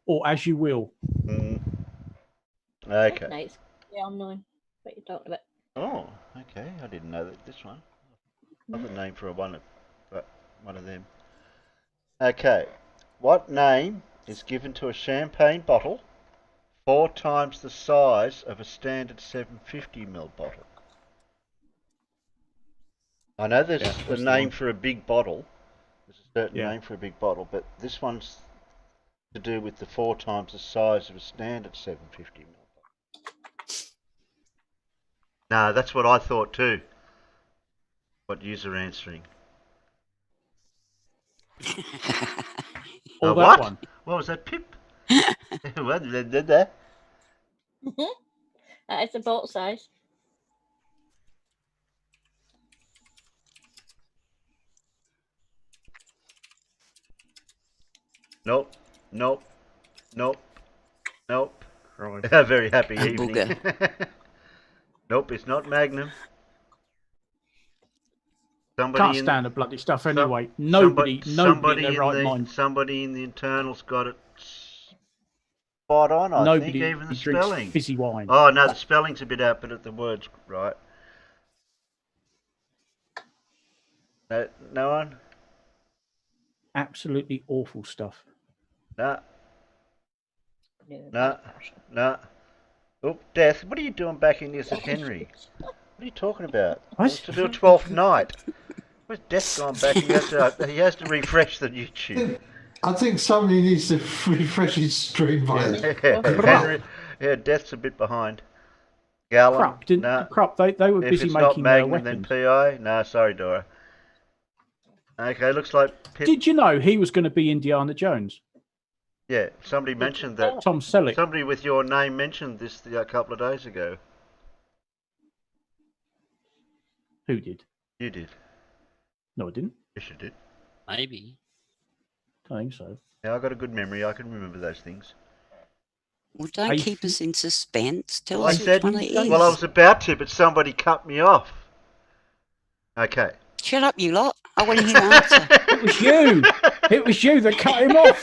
Or as you will. Okay. Nice. Yeah, I'm knowing what you're talking about. Oh, okay. I didn't know that this one. Another name for one of them. Okay. What name is given to a champagne bottle 4 times the size of a standard 750ml bottle? I know there's a what's the name one? for a big bottle. There's a certain Yeah. name for a big bottle, but this one's to do with the 4 times the size of a standard 750ml bottle. No, that's what I thought too. What user answering? Or that What? one. What was that, Pip? What did that? It's a boat size. Nope. Nope. Nope. Nope. Right. A very happy A evening. booger. Nope, it's not Magnum. Can't Somebody stand the bloody stuff some- anyway. Nobody in their right the, mind. Somebody in the internals got it spot on, I think, Nobody even the drinks spelling. fizzy wine. Oh, no, the spelling's a bit out, but the word's right. No one? Absolutely awful stuff. No, No, no, no. Oh, Death, what are you doing back in this at Henry? What are you talking about? What? It's to do a 12th night. Where's Death gone back? He has to refresh the YouTube. I think somebody needs to refresh his stream by Henry, yeah, Death's a bit behind. Gallon, Krupp, didn't no. Krupp, they were If busy it's not making Magnum, then weapons. PI. No, sorry, Dora. Okay, looks like Pip. Did you know he was going to be Indiana Jones? Yeah, somebody mentioned that. Tom Selleck. Somebody with your name mentioned this a couple of days ago. Who did? You did. No, I didn't. Yes, you did. Maybe. I think so. Yeah, I got a good memory. I can remember those things. Well, don't I keep us in suspense. Tell I us said, which one it is. well, I was about to, but somebody cut me off. Okay. Shut up, you lot. I want to hear the answer. It was you. It was you that cut him off.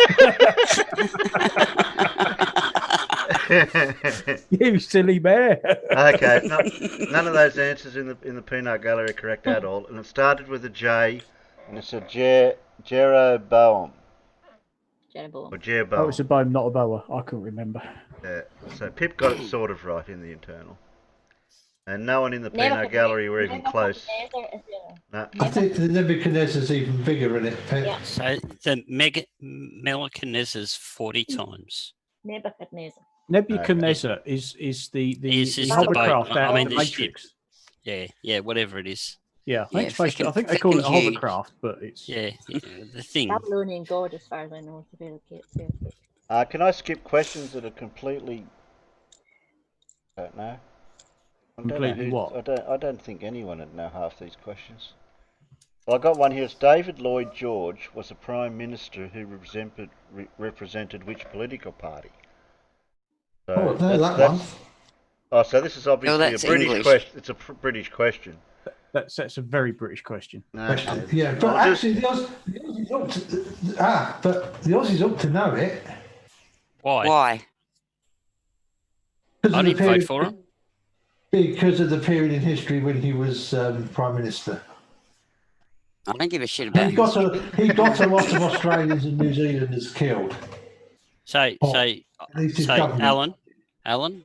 You silly bear. Okay, none of those answers in the peanut gallery are correct at all. And it started with a J, and it's a Jeroboam. Jeroboam. Or Jeroboam. Oh, it's a bone, not a boa. I couldn't remember. Yeah, so Pip got it sort of right in the internal. And no one in the peanut gallery were even close. No. I think the Nebuchadnezzar's even bigger in it. Yeah. So the Nebuchadnezzar's 40 times. Nebuchadnezzar. Nebuchadnezzar is the Is the hovercraft boat. out I of mean, the the ship. Matrix. Yeah, whatever it is. Yeah, Yeah, I think they call it a frickin' huge. hovercraft, but it's Yeah, the thing. Babylonian god, as far as I know, to be the case too. Can I skip questions that are completely... I don't know. Completely what? I don't think anyone would know half these questions. Well, I got one here. It's David Lloyd George was a prime minister who represented which political party? So Oh, no, that one. Oh, so this is obviously that's a British English. question. It's a British question. That's a very British question. Okay. Yeah, but I'll actually, the Aussies ought to, but the Aussies ought to know it. Why? Why? Because I of the didn't vote period- for him. Because of the period in history when he was prime minister. I don't give a shit about He him. got a lot of Australians and New Zealanders killed. So, least his so government. Alan,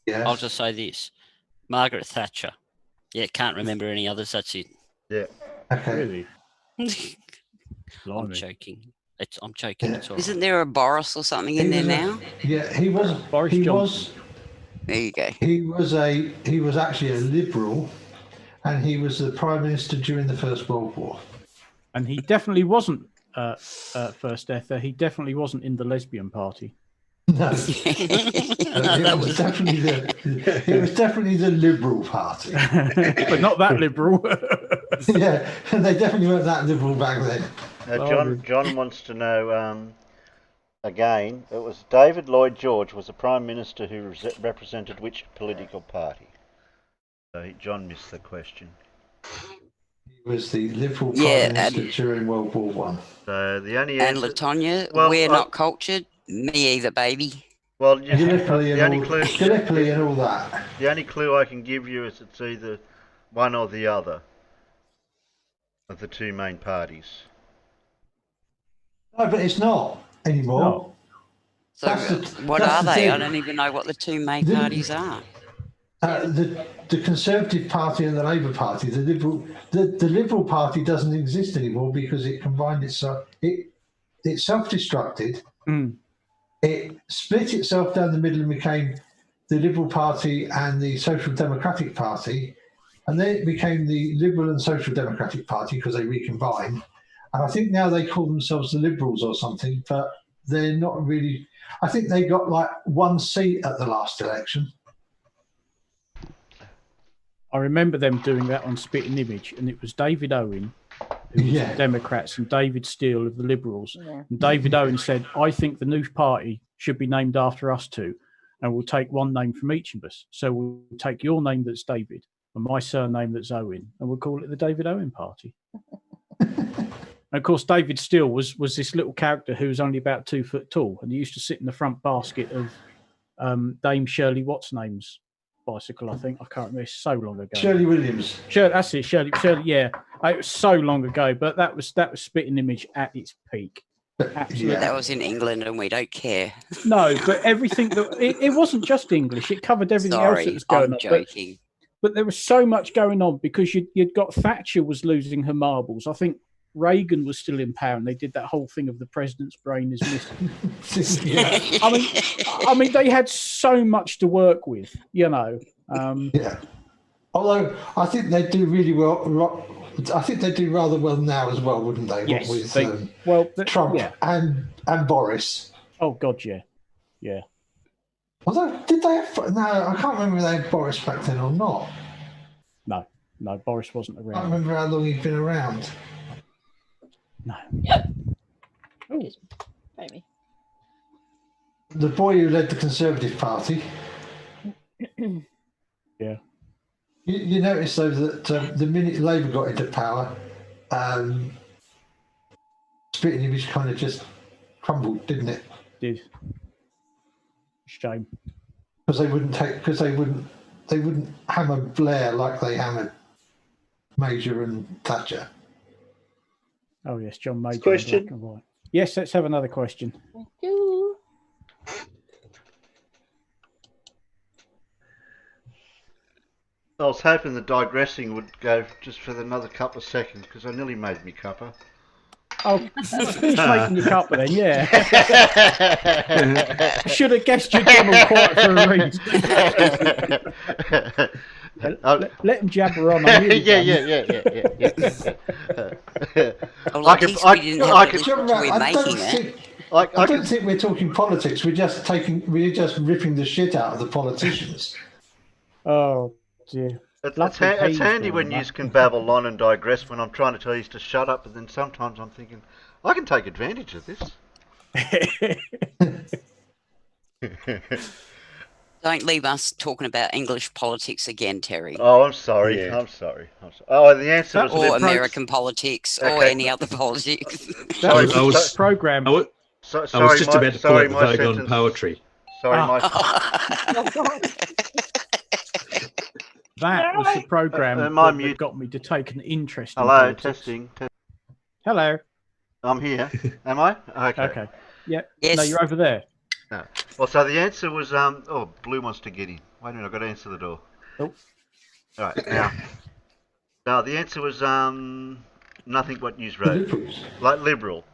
Yeah. I'll just say this. Margaret Thatcher. Yeah, can't remember any others. That's it. Yeah. Okay. Really? I'm Blimey. joking. I'm joking. Yeah. It's all Isn't right. there a Boris or something in there now? Yeah, he was. Boris he Johnson. There you go. He was actually a liberal, and he was the prime minister during the First World War. And he definitely wasn't first Ether. He definitely wasn't in the lesbian party. No, it was definitely the Liberal Party. But not that liberal. Yeah, they definitely weren't that liberal back then. John wants to know again. It was David Lloyd George was a prime minister who represented which political party? So John missed the question. He was the Liberal Prime Minister during World War One. So the only And answer, Latonia, Well, we're not cultured. Me either, baby. well, Gallipoli the only and all that. The only clue I can give you is it's either one or the other of the two main parties. No, but it's not anymore. No. So what that's are the they? thing. I don't even know what the two main parties are. The Conservative Party and the Labour Party, the Liberal Party doesn't exist anymore because it combined itself. It self-destructed. Mm. It split itself down the middle and became the Liberal Party and the Social Democratic Party, and then it became the Liberal and Social Democratic Party because they recombined. And I think now they call themselves the Liberals or something, but they're not really. I think they got like one seat at the last election. I remember them doing that on Spitting Image, and it was David Owen who was Yeah. the Democrats, and David Steele of the Liberals. Yeah. And David Owen said, I think the new party should be named after us two, and we'll take one name from each of us. So we'll take your name that's David and my surname that's Owen, and we'll call it the David Owen Party. And of course, David Steele was this little character who was only about 2 foot tall, and he used to sit in the front basket of Dame Shirley What's-Name's bicycle, I think. I can't remember. It's so long ago. Shirley Williams. That's it. Shirley. Yeah, it was so long ago, but that was Spitting Image at its peak. Absolutely. Yeah. That was in England, and we don't care. No, but everything that it wasn't just English; it covered everything else that was going I'm on. joking. But there was so much going on because you'd got Thatcher was losing her marbles. I think Reagan was still in power, and they did that whole thing of the president's brain is missing. Yeah. I mean, they had so much to work with, you know. Yeah. Although I think they do really well. I think they do rather well now as well, wouldn't they? Yes, With Trump and Boris. Oh God, yeah. Although, did they have? No, I can't remember if they had Boris back then or not. No, Boris wasn't I around. can't remember how long he'd been around. No. Oh. Me. The boy who led the Conservative Party. Yeah. You notice though that the minute Labour got into power, Spitting Image kind of just crumbled, didn't it? Did. Shame. Because they wouldn't hammer Blair like they hammered Major and Thatcher. Oh yes, John Major. Question. Black and white. Yes, let's have another question. Thank you. I was hoping the digressing would go just for another couple of seconds because I nearly made me cuppa. Oh, finish making your cup then, yeah. Should have guessed you'd gone all quiet for a reason. Let him jabber on. Yeah. Well, at least we didn't have to listen to him making it. I don't think we're talking politics. We're just ripping the shit out of the politicians. Oh dear. It's handy when you can babble on and digress when I'm trying to tell you to shut up, but then sometimes I'm thinking, I can take advantage of this. Don't leave us talking about English politics again, Terry. Oh, I'm sorry. Yeah. I'm sorry. Oh, the answer was Or American politics, or Okay. any other politics. That was I was- the program. I was just about to pull out the vote on poetry. Sorry, my That was the program my that mute. got me to take an interest in Hello, politics. testing. Hello. I'm here. Am I? Okay. Yeah. Yes. No, you're over there. No. Well, so the answer was oh, Blue wants to get in. Wait a minute, I've got to answer the door. Oh. All right, now the answer was nothing what you wrote. Like liberal.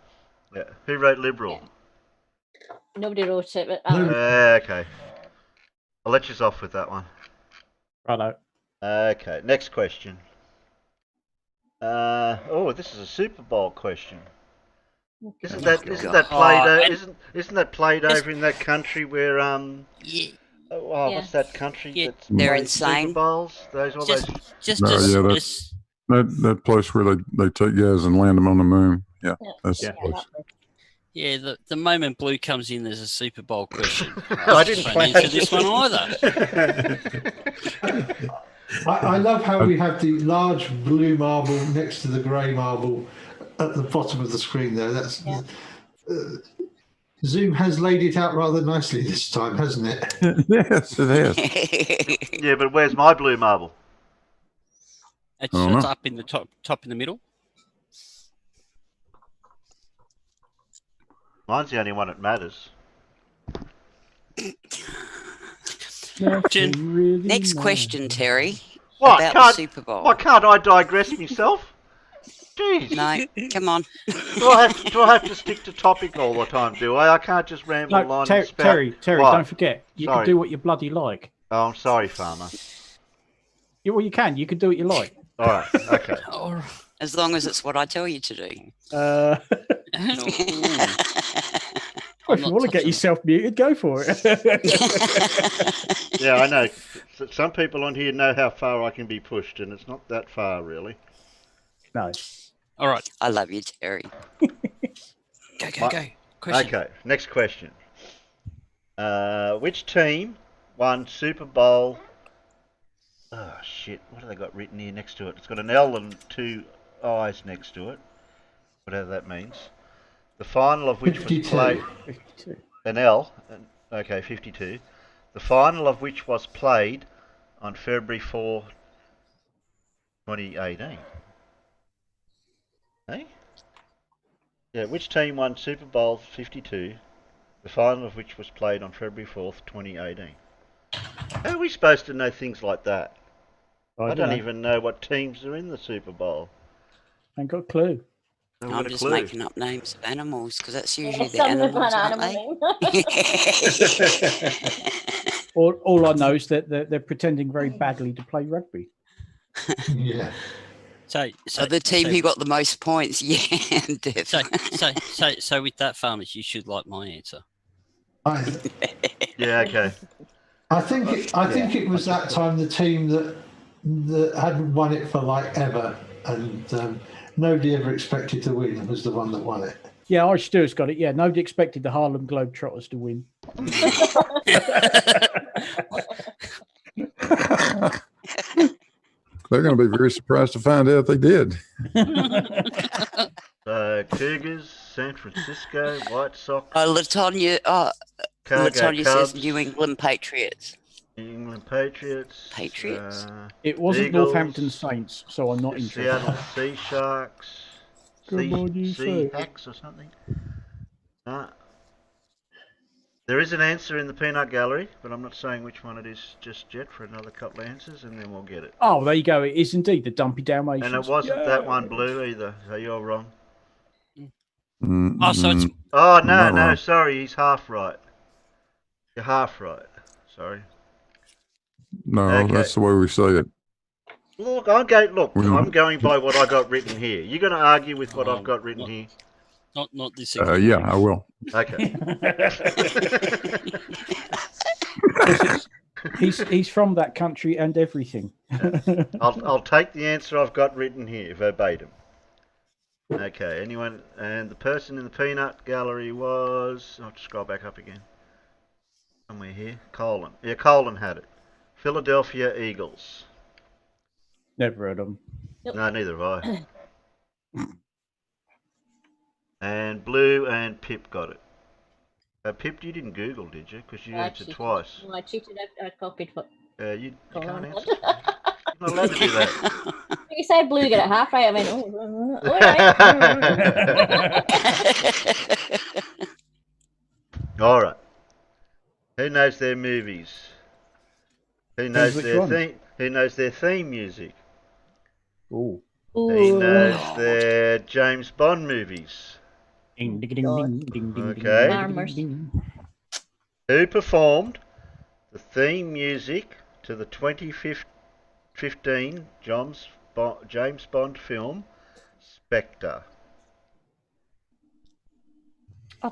Yeah. Who wrote liberal? Nobody wrote it, but Okay. I'll let you off with that one. Righto. Okay, next question. Oh, this is a Super Bowl question. Isn't that played over in that country where Yeah, what's that country? Yeah, that's they're played insane. Super Bowls. Those just No, as, yeah, as That place where they take guys and land them on the moon. Yeah, that's the place. yeah, the moment Blue comes in, there's a Super Bowl question. I didn't Don't plan answer this one either. I love how we have the large blue marble next to the grey marble at the bottom of the screen there. That's Zoom has laid it out rather nicely this time, hasn't it? Yes, it has. Yeah, but where's my blue marble? It's, I don't it's know. up in the top in the middle. Mine's the only one that matters. Jen, Next question, Terry. What? About the Can't, Super Bowl. why can't I digress myself? Jeez. No, come on. Do I have to stick to topic all the time, do I? I can't just ramble No, on and spout. Terry, What? don't forget. You Sorry. can do what you bloody like. Oh, I'm sorry, Farmer. Yeah, well, you can. You can do what you like. All right, okay. or, As long as it's what I tell you to do. If you want to get yourself muted, go for it. Yeah, I know. Some people on here know how far I can be pushed, and it's not that far, really. No. All right. I love you, Terry. Go. Question. Okay, next question. Which team won Super Bowl? Oh shit! What have they got written here next to it? It's got an L and two I's next to it. Whatever that means. The final of which 52. was played. 52. An L. Okay, 52. The final of which was played on February 4, 2018. Hey? Yeah, which team won Super Bowl 52? The final of which was played on February 4th, 2018. How are we supposed to know things like that? I don't know. even know what teams are in the Super Bowl. Ain't got a clue. I'm just making up names of animals because that's usually the Some of animals, an aren't animal they? name. All I know is that they're pretending very badly to play rugby. Yeah. So the team who got the most points, yeah, Dev. So with that, farmers, you should like my answer. Yeah, okay. I think it was that time the team that hadn't won it for like ever, and nobody ever expected to win was the one that won it. Yeah, Irish Stewart's got it. Yeah, nobody expected the Harlem Globetrotters to win. They're going to be very surprised to find out they did. Cougars, San Francisco, White Sox. Latonya Cubs, says New England Patriots. New England Patriots. Patriots? It wasn't Eagles, Northampton Saints, so I'm not interested. Seattle Sea Sharks. Come on, you Sea say. Hacks or something. There is an answer in the peanut gallery, but I'm not saying which one it is just yet for another couple of answers, and then we'll get it. Oh, there you go. It is indeed the Dumpy Dalmatians. And it wasn't that one blue either, so you're wrong. Oh, so it's... Oh, no, Not wrong. sorry, he's half right. You're half right. Sorry. No, Okay. that's the way we say it. Look, I'm going by what I got written here. You're going to argue with what I've got written here? Not this. Yeah, I will. Okay. He's from that country and everything. I'll take the answer I've got written here verbatim. Okay, anyone? And the person in the peanut gallery was... I'll just scroll back up again. Somewhere here. Colin. Yeah, Colin had it. Philadelphia Eagles. Never heard of them. No, neither have I. And Blue and Pip got it. Pip, you didn't Google, did you? Because you answered twice. No, I cheated. I copied what. You can't answer. You're not allowed to do that. You said Blue get it half right. I mean, all right. All right. Who knows their movies? Who knows their theme? Who knows their theme music? Ooh. He knows their James Bond movies. Ding, ding, ding, ding, ding, ding, Okay. ding, ding. Who performed the theme music to the 2015 James Bond film Spectre?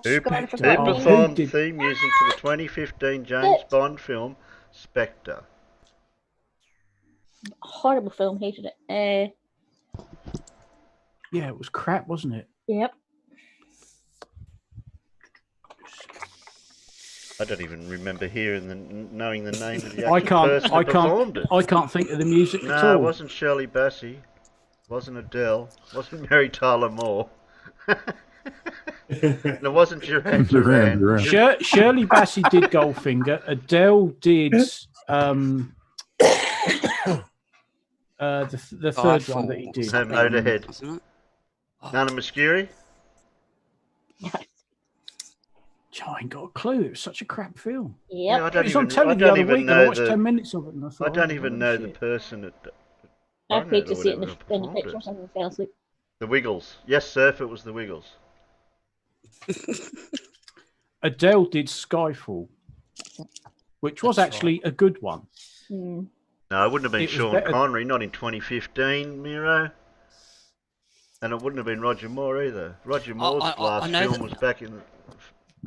Who performed the theme music to the 2015 James Bond film Spectre? Horrible film. Hated it. Yeah, it was crap, wasn't it? Yep. I don't even remember knowing the name of the actual person who performed it. I can't think of the music at all. No, it wasn't Shirley Bassey. It wasn't Adele. It wasn't Mary Tyler Moore. And it wasn't Duran Duran. Shirley Bassey did Goldfinger. Adele did the third one that he did. No, Motorhead. Nana Muscuri? I ain't got a clue. It was such a crap film. Yep. Yeah, I don't It was on even, telly I the don't other even week. know I watched 10 minutes of it and I thought, I don't oh, even know the shit. person at I paid to see it in the performed picture it. and fell asleep. The Wiggles. Yes, Surf, it was the Wiggles. Adele did Skyfall, which was actually a good one. Mm. No, it wouldn't have been It was Sean better- Connery, not in 2015, Miro. And it wouldn't have been Roger Moore either. Roger Moore's last know film was back in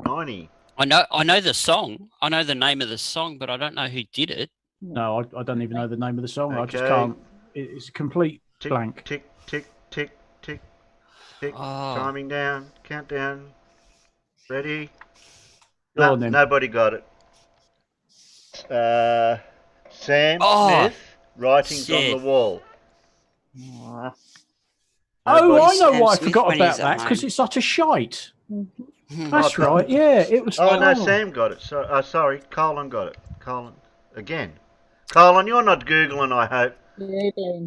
90. I know the song. I know the name of the song, but I don't know who did it. No, I don't even know the name of the song. I just Okay. can't. It's a complete Tick, blank. tick, tick, tick, tick, Tick, Oh. timing down, countdown. Ready? Go No, on then. nobody got it. Sam Oh, Smith, writings on shit. the wall. Oh, Nobody- I know Sam why I Smith forgot when about he's at that, because home. it's such a shite. Mhm. That's Oh, right, yeah. It was. Oh no, Sam got it. So, sorry, Colin got it. Colin again. Colin, you're not googling, I hope. Googling,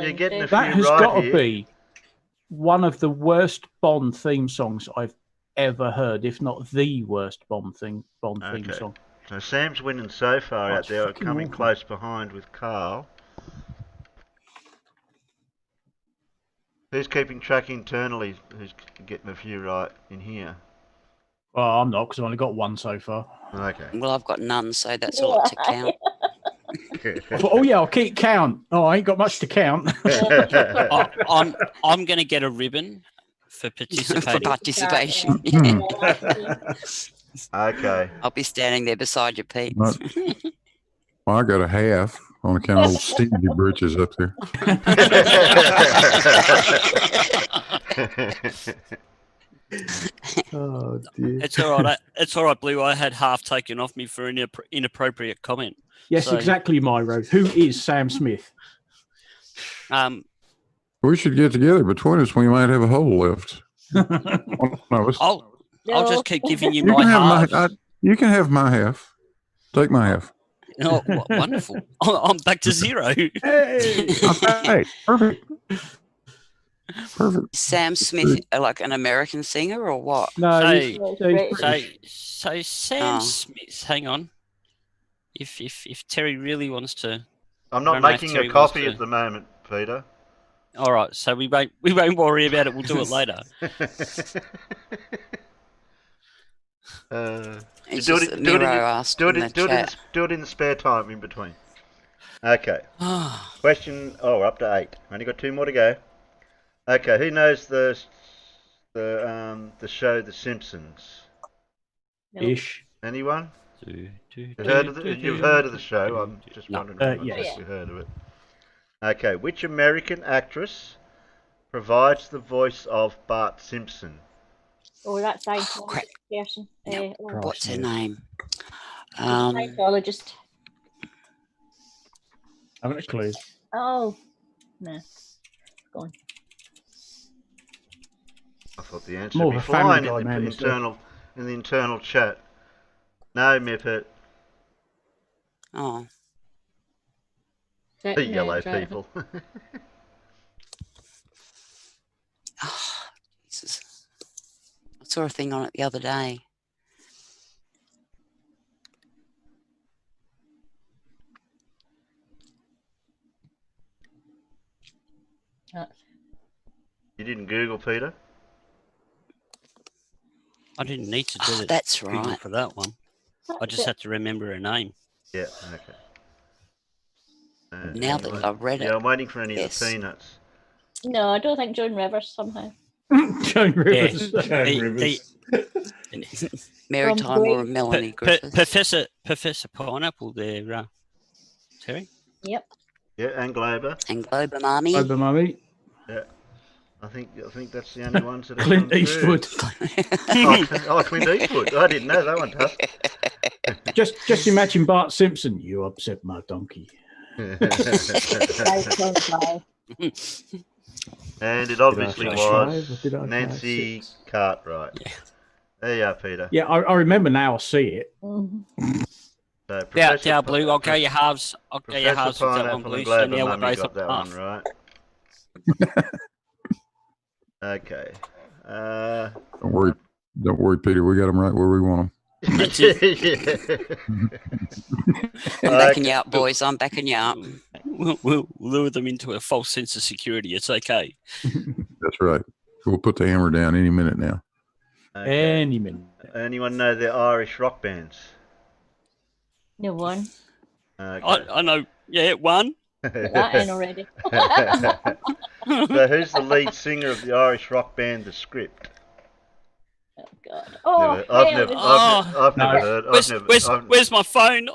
You're getting a That few has right got to here. be one of the worst Bond theme songs I've ever heard, if not the worst Bond theme Okay. song. So Sam's winning so far Oh, out it's there, fucking coming awful. close behind with Carl. Who's keeping track internally? Who's getting a few right in here? Well, I'm not, because I've only got one so far. Okay. Well, I've got none, so that's a lot to count. I thought, oh yeah, I'll keep count. Oh, I ain't got much to count. I'm going to get a ribbon for For participating. participation. Okay. I'll be standing there beside you, Pete. Right. Well, I got a half on account of old Stevie Britches up there. Oh dear. It's all right. It's all right, Blue. I had half taken off me for an inappropriate comment. Yes, So- exactly, Myro. Who is Sam Smith? We should get together between us. We might have a hole left. One of us. I'll just keep giving you You my can have half. you can have my half. Take my half. Oh, wonderful! I'm back to zero. Hey, Okay, perfect. Perfect. Sam Smith, like an American singer or what? no, So- he's British. So Sam Oh. Smith. Hang on. If Terry really wants to, I'm I not don't know if making Terry a coffee wants at the moment, Peter. all right. So we won't worry about it. We'll do it later. It's do just it- that do it in Miro your- asked do in the it in chat. the spare time in between. Okay. Question. Oh, we're up to 8. Only got 2 more to go. Okay. Who knows the show The Simpsons? Ish. Anyone? You've heard of the show. I'm just No. wondering if Yes. you heard of it. Okay. Which American actress provides the voice of Bart Simpson? Oh, that crap. Scientologist person. Yep. Oh, What's her name? Scientologist. I haven't a clue. Oh, no. Go on. I thought the answer More would be of a Family flying Guy in man the myself. internal chat. No, Mippet. Oh, The yellow people. Jesus. I saw a thing on it the other day. You didn't Google, Peter? I didn't need to do Oh, it. that's Google right. for that one. I just had to remember her name. Yeah, okay. Now that anyone- I've read Yeah, it. I'm waiting for any Yes. of the peanuts. No, I don't think Joan Rivers somehow. Joan Rivers. The- Mary From Time or Greece. Melanie P- Griffith. Professor Pineapple there, Terry. Yep. Yeah, and Glober. And Glober Marmy. Over mummy. Yeah. I think that's the only ones that have Clint come through. Eastwood. Oh, Clint Eastwood. I didn't know that one, Tuss. Just imagine Bart Simpson. You upset my donkey. And it obviously Did I was five or did I Nancy five? Cartwright. There you are, Peter. Yeah, I remember now. I see it. Mhm. So Yeah, Professor Blue. I'll go your halves. I'll go your halves Professor with that one, Pineapple Blue. and So Glober now we're Mummy both got up that half. one right. Okay. Don't worry, Peter. We got them right where we want them. That's it. I'm backing you up, boys. I'm backing you up. We'll lure them into a false sense of security. It's okay. That's right. We'll put the hammer down any minute now. Okay. Any minute. Anyone know their Irish rock bands? No one. Okay. I know. Yeah, one. Put that in already. So who's the lead singer of the Irish rock band The Script? Oh God. Oh, I've never heard. Where's my phone?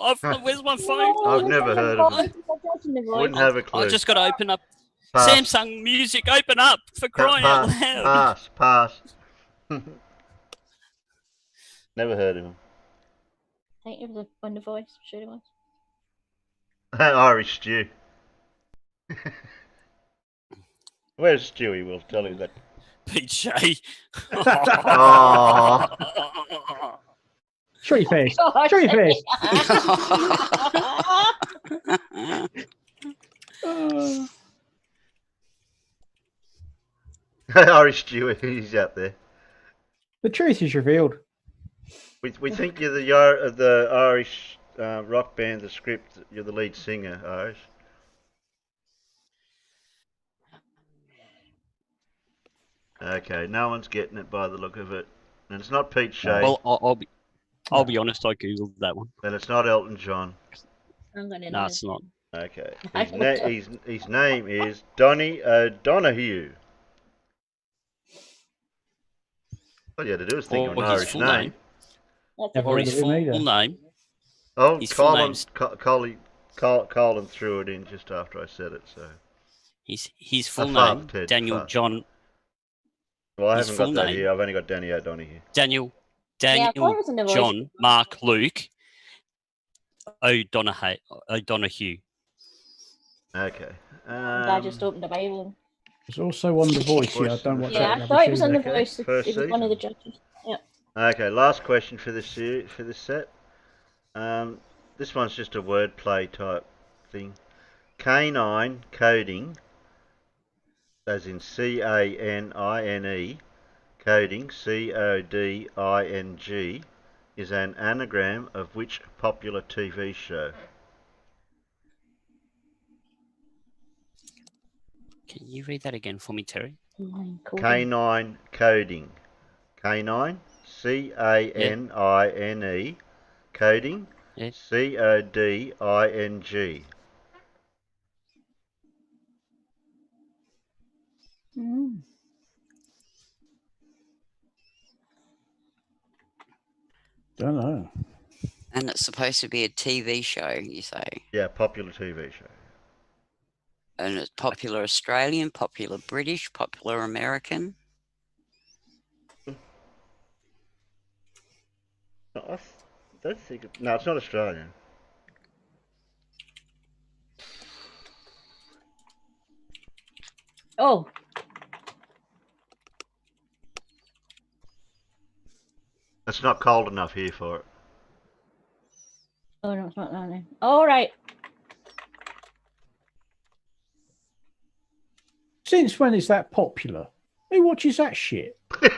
Where's my phone? I've never heard of it. Wouldn't have a clue. I just got to open up. Pass. Samsung Music, open up for crying out loud. Pass. Never heard of him. I think it was on The Voice. Sure it was. Irish stew. Where's Stewie? We'll tell him that. Pete Shea. Oh. Show your face. Show your face. Irish Stewie, he's out there. The truth is revealed. We think you're the Irish rock band, The Script. You're the lead singer, Irish. Okay, no one's getting it by the look of it, and it's not Pete Shea. Well, I'll be honest. I googled that one. And it's not Elton John. I'm gonna No, it's not. Okay, his name is Donny O'Donoghue. All you had to do is think of an Irish name. Or his full name. Oh, His full name's- Colin threw it in just after I said it, so. His full Fart, name, Ted, Daniel fart. John. Well, I his haven't got full that name- here. I've only got Danny O'Donoghue. Daniel I thought it was in The Voice. John Mark Luke O'Donoghue. Okay. I just opened the Bible. It's also on The Voice. Yeah, I don't watch Yeah, that. I thought it was on The Okay, Voice. first It was one of the judges. Yeah. Okay, last question for this set. This one's just a wordplay type thing. Canine coding, as in CANINE, coding CODING, is an anagram of which popular TV show? Can you read that again for me, Terry? Canine coding. Canine, CANINE, coding, Yeah. CODING. Mm. Don't know. And it's supposed to be a TV show, you say? Yeah, popular TV show. And it's popular Australian, popular British, popular American. I don't think no, it's not Australian. Oh. It's not cold enough here for it. Oh no, it's not that name. All right. Since when is that popular? Who watches that shit? We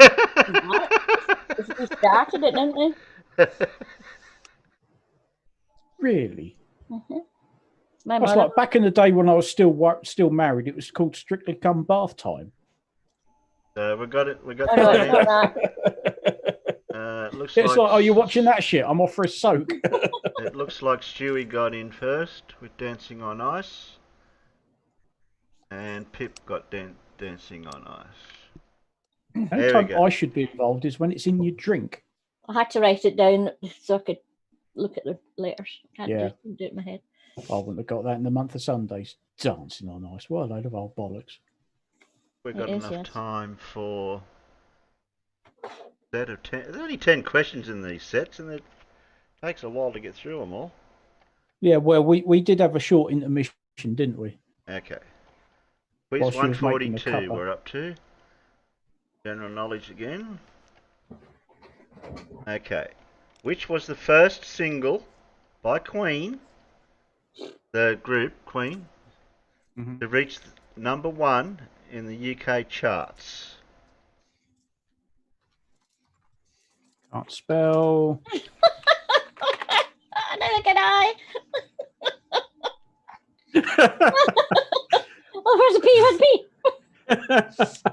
started it, didn't we? Really? Mm-hmm. My That's mother. like back in the day when I was still married. It was called Strictly Come Bath Time. We got it. We got Oh, no, that. it's not that. Looks It's like, oh, you're watching that shit. I'm off for a soak. It looks like Stewie got in first with Dancing on Ice, and Pip got Dancing on Ice. The There only we time go. I should be involved is when it's in your drink. I had to write it down so I could look at the letters. Can't Yeah. do it in my head. I wouldn't have got that in the month of Sundays. Dancing on Ice. What a load of old bollocks. We've got It is, enough yes. time for set of 10. There's only 10 questions in these sets, and it takes a while to get through them all. Yeah, well, we did have a short intermission, didn't we? Okay. Quiz While she was making the 142 cuppa. we're up to. General knowledge again. Okay. Which was the first single by Queen, the group Queen, to reach number 1 in the UK charts? Can't spell. Neither can I. Oh, where's the P? Where's the P?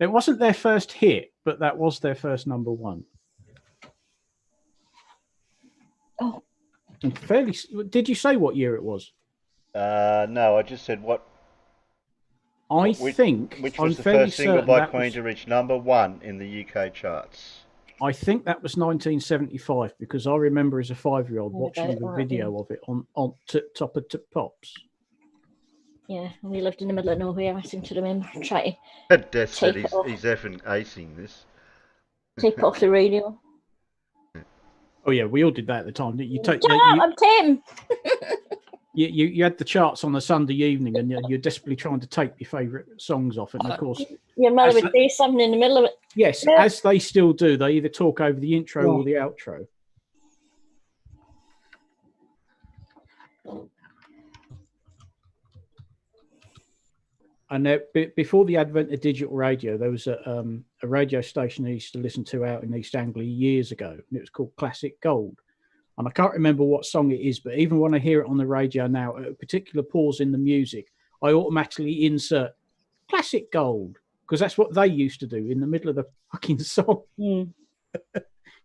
It wasn't their first hit, but that was their first number 1. Oh. And fairly. Did you say what year it was? No, I just said what. Which Which I'm was the fairly first single certain by that Queen was- to reach number 1 in the UK charts? I think that was 1975 because I remember as a 5-year-old Yeah, watching got it the right, video of it on Top of Tip Pops. Yeah, and we lived in the middle of nowhere. I seem to remember trying to Des said tape it off. he's effing acing this. Tape off the radio. Oh yeah, we all did that at the time. You take Shut up, I'm Tim. you had the charts on a Sunday evening, and you're desperately trying to take your favourite songs off it. And of course, your mother would say something in the middle of it. Yes, Yeah. as they still do. They either talk over the intro or the outro. And before the advent of digital radio, there was a radio station I used to listen to out in East Anglia years ago, and it was called Classic Gold. And I can't remember what song it is, but even when I hear it on the radio now, at a particular pause in the music, I automatically insert Classic Gold, because that's what they used to do in the middle of the fucking song.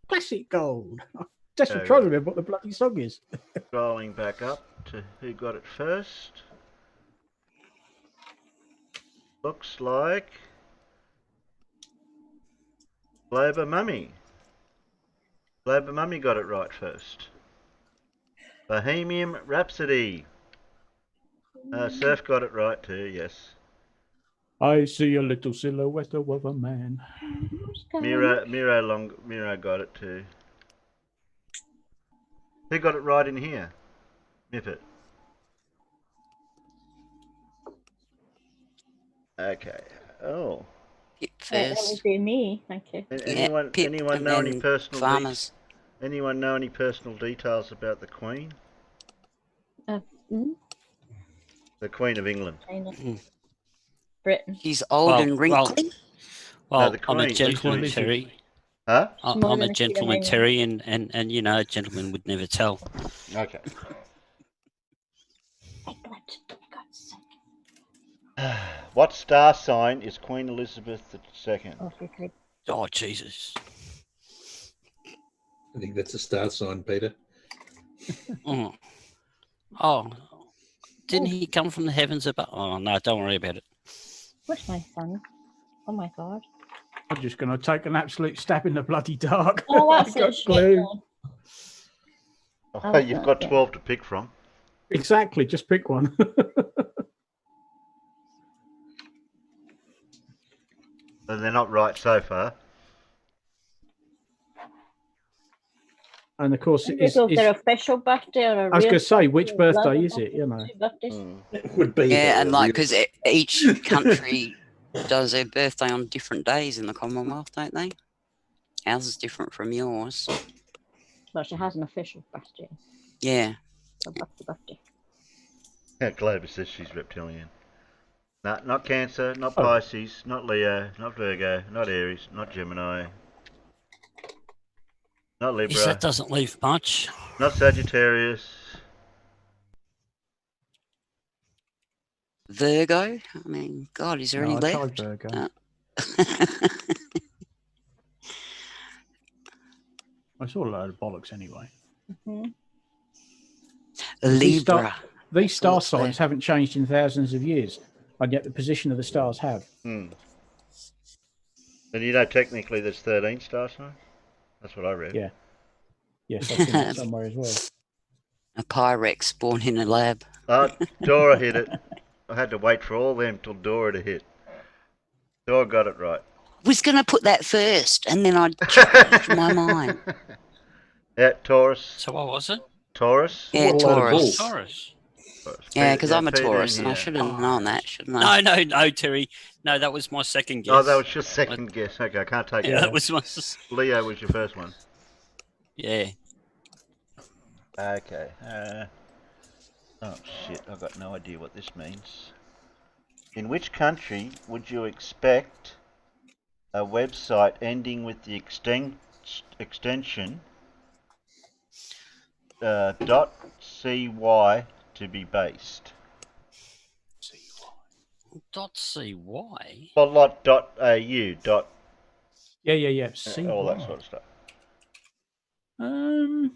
Classic Gold. I'm desperately trying to remember what the bloody song is. Scrolling back up to who got it first. Looks like Global Mummy. Global Mummy got it right first. Bohemian Rhapsody. Surf got it right too, yes. I see a little silhouette of a man. Miro got it too. Who got it right in here? Nippet. Okay. Oh. That would be me. Thank you. Anyone know any personal Anyone know any personal details about the Queen? The Queen of England. Britain. She's old and wrinkly. Well, No, I'm a gentleman, Terry. Huh? I'm a gentleman, Terry, and you know, a gentleman would never tell. Okay. What star sign is Queen Elizabeth II? Oh, Jesus. I think that's a star sign, Peter. Oh, didn't he come from the heavens above? Oh, no, don't worry about it. Where's my son? Oh, my God. I'm just going to take an absolute stab in the bloody dark. Oh, that's I've got clue. Oh, you've got 12 to pick from. Exactly, just pick one. And they're not right so far. And of course, is their official birthday or a I was real going to say, which birthday birthday is it? You know, It would be. Yeah, and like because each country does their birthday on different days in the Commonwealth, don't they? Ours is different from yours. Well, she has an official birthday. Yeah. So that's the birthday. Yeah, Globus says she's reptilian. No, not Cancer, not Pisces, not Leo, not Virgo, not Aries, not Gemini, not Libra. Yes, that doesn't leave much. Not Sagittarius. Virgo? I mean, God, is there any I left? tried Virgo. I saw a load of bollocks anyway. Libra. These star signs haven't changed in thousands of years, and yet the position of the stars have. And you know, technically, there's 13 star signs. That's what I read. Yeah. Yes, I've seen that somewhere as well. A Pyrex born in a lab. Dora hit it. I had to wait for all them till Dora to hit. Dora got it right. Was going to put that first, and then I changed my mind. Yeah, Taurus. So what was it? Taurus? Yeah, Taurus. Taurus. Yeah, because I'm a Taurus, and I should have known that, shouldn't I? No, Terry. No, that was my second guess. Oh, that was your second guess. Okay, I can't take it. Yeah, that was my... Leo was your first one. Yeah. Okay. Oh, shit. I've got no idea what this means. In which country would you expect a website ending with the extension .cy to be based? .cy? Well, not .au. Yeah. All that sort of stuff. Oh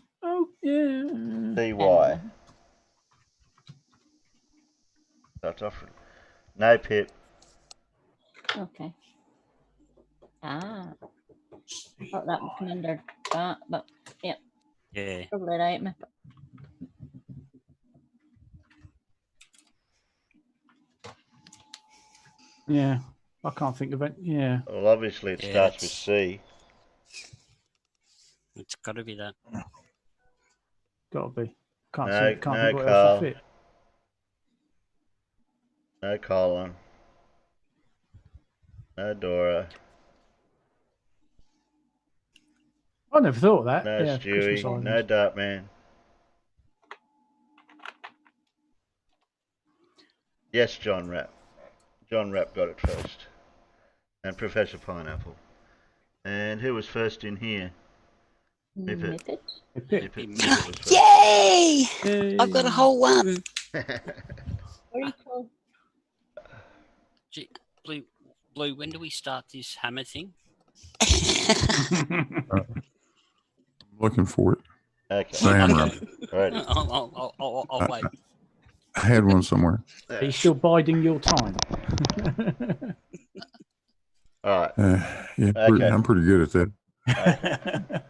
yeah. CY. That's off. No, Pip. Okay. I thought that would come under that, but yeah. Yeah. Probably right. Yeah, I can't think of it. Yeah. Well, obviously it Yeah, starts with it's- C. It's got to be that. Got to be. Can't No, think no, what else Carl. would fit. No Colin. No Dora. I never thought of that. No Yeah, Christmas Stewie. Island. No Dartman. Yes, John Rapp. John Rapp got it first. And Professor Pineapple. And who was first in here? Nippet. Nippet. Nippet was first. Yay! Yay. I've got a whole one. Very cool. Gee, Blue, when do we start this hammer thing? Looking for it. Okay. Hammer. Right. I'll wait. I had one somewhere. Are you still biding your time? All right. Yeah, Okay. I'm pretty good at that.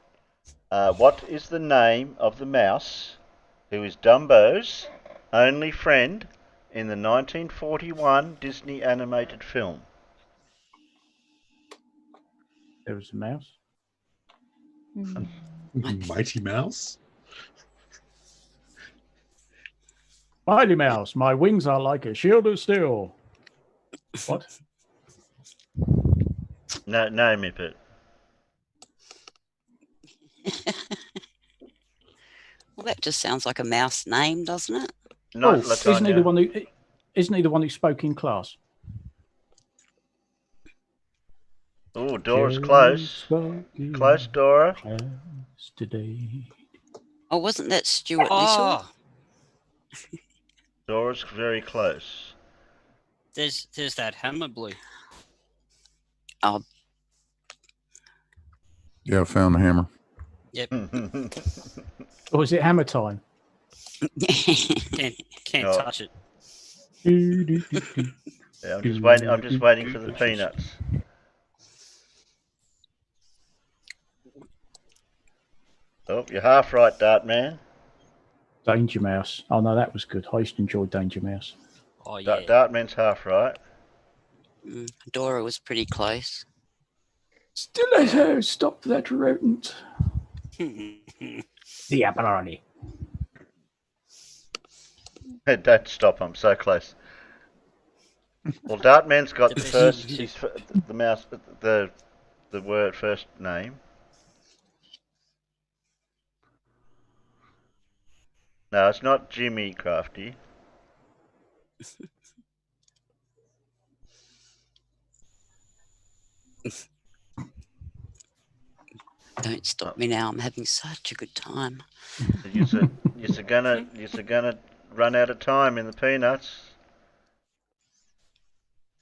What is the name of the mouse who is Dumbo's only friend in the 1941 Disney animated film? There was a mouse. Mighty Mouse? Mighty Mouse, my wings are like a shield of steel. What? No, Mippet. Well, that just sounds like a mouse name, doesn't it? Not isn't he the one who? Isn't he the one who spoke in class? Oh, Dora's close. Close, Dora. Today. Oh, wasn't that Stuart Little? Dora's very close. There's that hammer, Blue. Oh, Yeah, I found the hammer. Yep. Or is it hammer time? Can't No. touch it. Yeah, I'm just waiting for the peanuts. Oh, you're half right, Dart Man. Danger Mouse. Oh no, that was good. I used to enjoy Danger Mouse. Oh yeah. Dart Man's half right. Dora was pretty close. Stiletto, stop that rodent. The Abalone. Hey, don't stop! I'm so close. Well, Dart Man's got the first. The mouse. The word first name. No, it's not Jimmy Crafty. Don't stop me now. I'm having such a good time. You're gonna run out of time in the peanuts.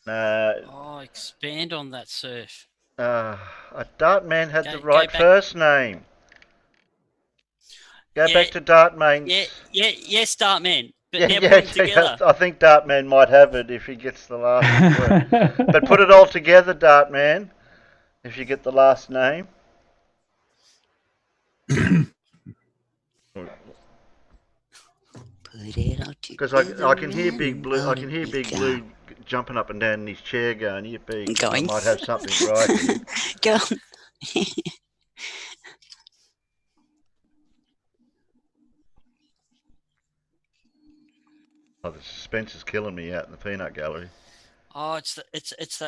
Oh, expand on that, Surf. Dart Man had the Go right back. first name. Go back to Dart Man. Yes, Dartman. But Yeah, now put them together. I think Dartman might have it if he gets the last word. But put it all together, Dartman, if you get the last name. Because I can hear Big Blue. I can hear Big Blue jumping up and down in his chair, going, "Yippee! I might have something right here." Go. Oh, the suspense is killing me out in the peanut gallery. Oh, it's that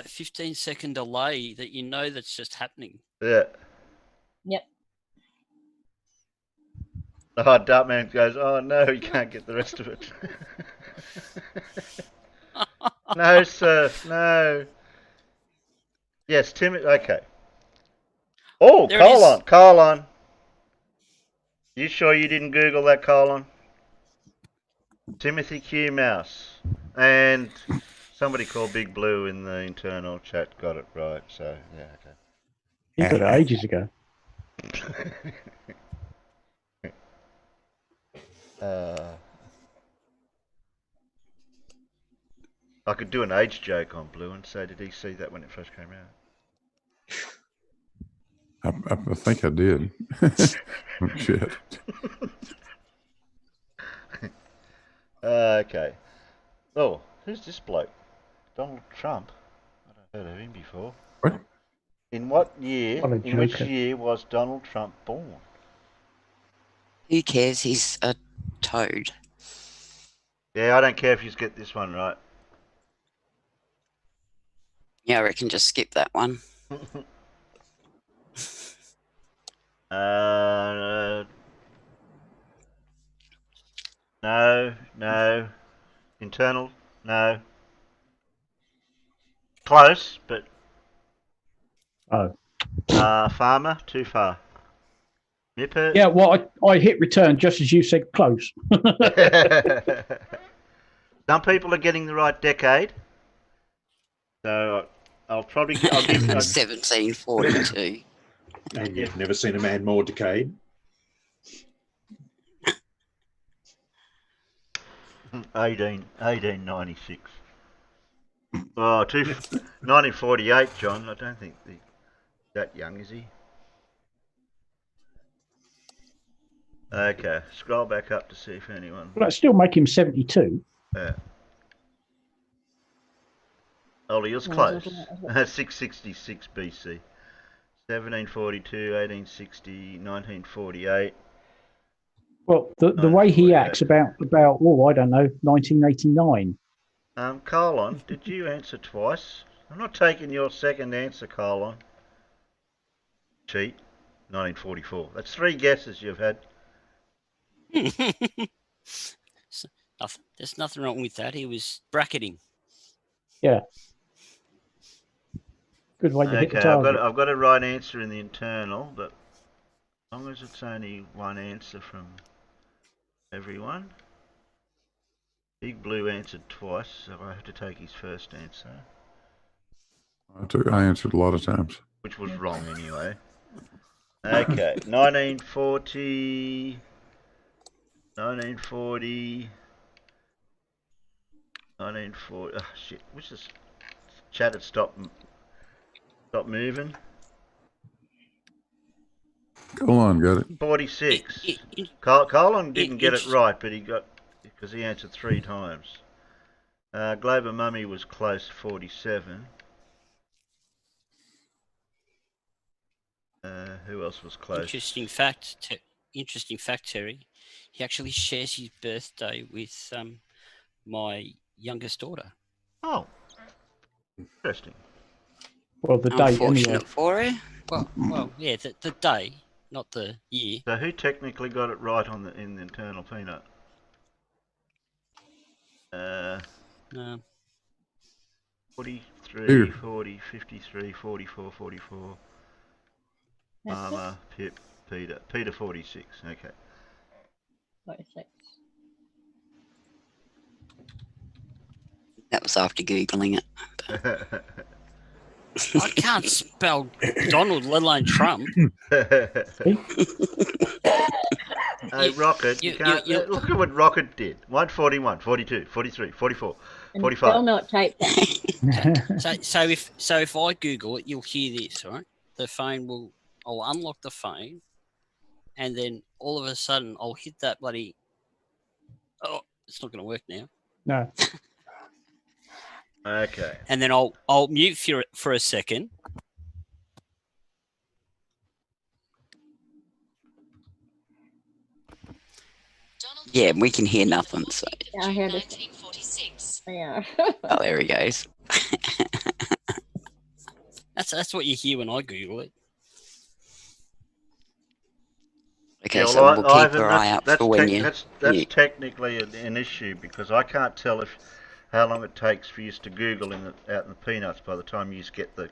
15-second delay that you know that's just happening. Yeah. Yep. Oh, Dartman goes, "Oh no, he can't get the rest of it." No, Surf, no. Yes, Tim. Okay. Oh, There it is. colon. You sure you didn't Google that, colon? Timothy Q Mouse. And somebody called Big Blue in the internal chat got it right, so yeah, okay. He got it ages ago. I could do an age joke on Blue and say, did he see that when it first came out? I think I did. Oh, shit. Okay. Oh, who's this bloke? Donald Trump. Heard of him before. What? In what year? What a In which joker. year was Donald Trump born? Who cares? He's a toad. Yeah, I don't care if you get this one right. Yeah, I reckon just skip that one. No. Internal? No. Close, but Oh. farmer? Too far. Nipper? Yeah, well, I hit return just as you said close. Some people are getting the right decade. So I'll give 1742. And you've never seen a man more decayed. 1896. Oh, 1948, John. I don't think that young, is he? Okay, scroll back up to see if anyone. Well, that still make him 72. Yeah. Oh, he was close. 666 BC. 1742, 1860, 1948. Well, the way he acts about oh, I don't know, 1989. Colin, did you answer twice? I'm not taking your second answer, Colin. Cheat. 1944. That's 3 guesses you've had. There's nothing wrong with that. He was bracketing. Yeah. Good way to hit the target. I've got a right answer in the internal, but as long as it's only one answer from everyone. Big Blue answered twice, so I have to take his first answer. I answered a lot of times. Which was wrong anyway. Okay, 1940. Oh shit, which is chat had stopped moving. Go on, got it. 46. Colin didn't get it right, but he got, because he answered 3 times. Global Mummy was close, 47. Who else was close? Interesting fact, Terry. He actually shares his birthday with my youngest daughter. Oh, interesting. Well, the date anyway. For her. Well, yeah, the day, not the year. So who technically got it right in the internal peanut? No. 43, 40, 53, 44, 44. Mama, Pip, Peter. Peter 46, okay. 46. That was after Googling it. I can't spell Donald, let alone Trump. Hey, Rocket, you can't. Look at what Rocket did. 141, 42, 43, 44, 45. Still not typed it. So if I Google it, you'll hear this, right? The phone I'll unlock the phone, and then all of a sudden I'll hit that bloody. Oh, it's not going to work now. No. Okay. And then I'll mute for a second. Yeah, we can hear nothing. So. Yeah, I heard it. Yeah. Oh, there he goes. That's what you hear when I Google it. Okay, yeah, so well, we'll keep our eye out for when you. That's technically an issue, because I can't tell how long it takes for you to Google out in the peanuts by the time you get the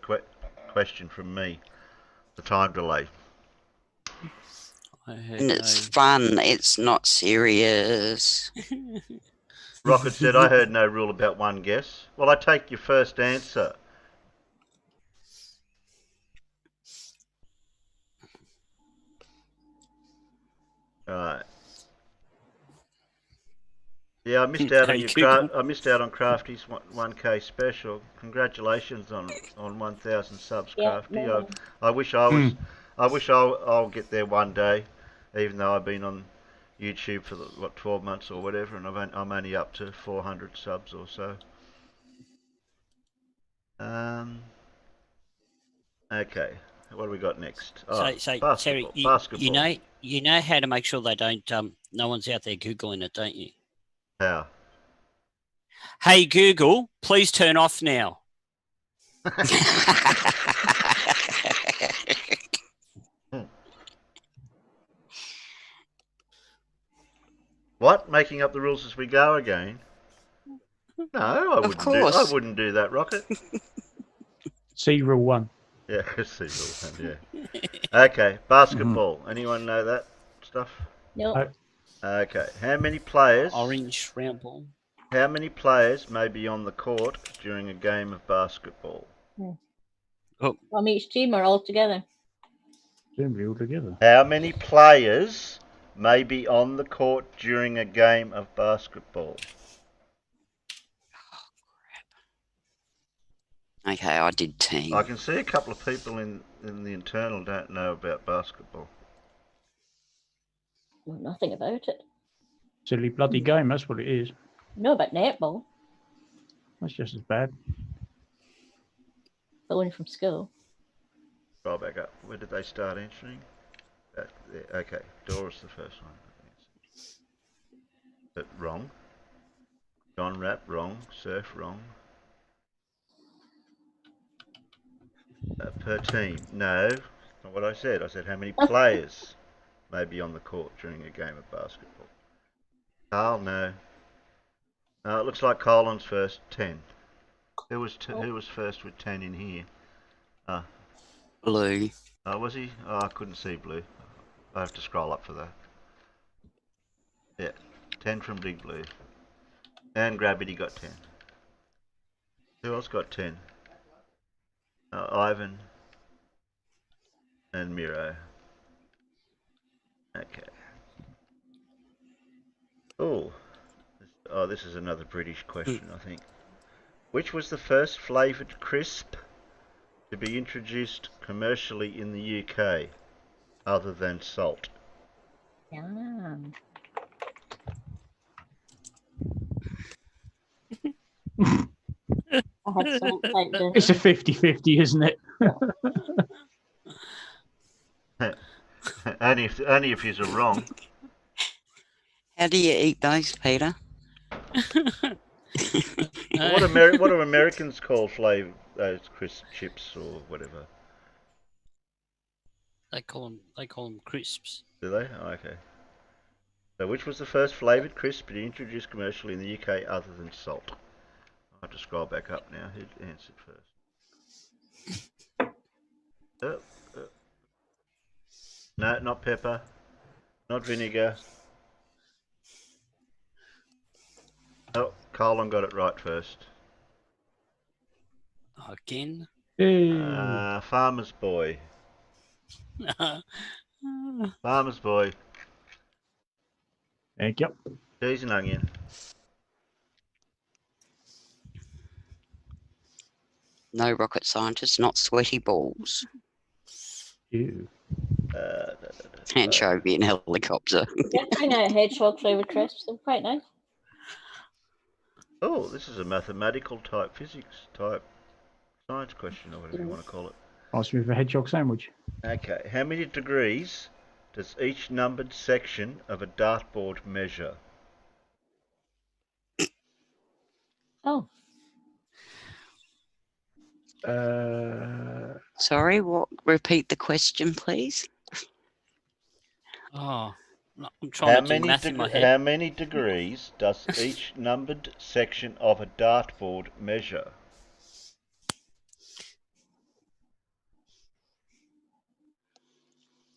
question from me. The time delay. And it's fun. It's not serious. Rocket said, I heard no rule about one guess. Well, I take your first answer. Right. Yeah, I missed out on Crafty's 1K special. Congratulations on 1,000 subs, Crafty. Yeah, I wish I'll get there one day, even though I've been on YouTube for 12 months or whatever, and I'm only up to 400 subs or so. Okay. What do we got next? So, basketball. Terry, Basketball. you know how to make sure they don't. No one's out there googling it, don't you? How? Hey Google, please turn off now. What? Making up the rules as we go again? No, I Of wouldn't course. I wouldn't do that, Rocket. See rule 1. Yeah, see rule 1. Yeah. Okay, basketball. Anyone know that stuff? Nope. Okay. How many players? Orange round ball. How many players may be on the court during a game of basketball? From each team or all together? Generally all together. How many players may be on the court during a game of basketball? Okay, I did team. I can see a couple of people in the internal don't know about basketball. Well, nothing about it. Silly bloody game, that's what it is. Know about netball. That's just as bad. Going from school. Scroll back up. Where did they start entering? Okay, Dora's the first one. But wrong. John Rapp, wrong. Surf, wrong. Per team. No, not what I said. I said how many players may be on the court during a game of basketball. Carl, no. It looks like Colin's first. 10. Who was first with 10 in here? Blue. Was he? I couldn't see blue. I have to scroll up for that. Yeah, 10 from Big Blue. And Gravity got 10. Who else got 10? Ivan and Miro. Okay. This is another British question, I think. Which was the first flavoured crisp to be introduced commercially in the UK, other than salt? Yum. I had salt typed in. It's a 50-50, isn't it? only if you're wrong. How do you eat those, Peter? What do Americans call those crisp chips or whatever? They call them crisps. Do they? Oh, okay. So which was the first flavoured crisp to be introduced commercially in the UK other than salt? I have to scroll back up now. Who answered first? No, not pepper. Not vinegar. Oh, Colin got it right first. Again? Farmer's Boy. Farmer's Boy. Thank you. Cheese and onion. No rocket scientist, not sweaty balls. Ew. Anchovy and helicopter. Yeah, trying out hedgehog flavoured crisps. They're quite nice. Oh, this is a mathematical type, physics type, science question, or whatever you want to call it. Ask me for a hedgehog sandwich. Okay, how many degrees does each numbered section of a dartboard measure? Oh. Sorry, what? Repeat the question, please. Oh, I'm trying to do math in my head. How many degrees does each numbered section of a dartboard measure?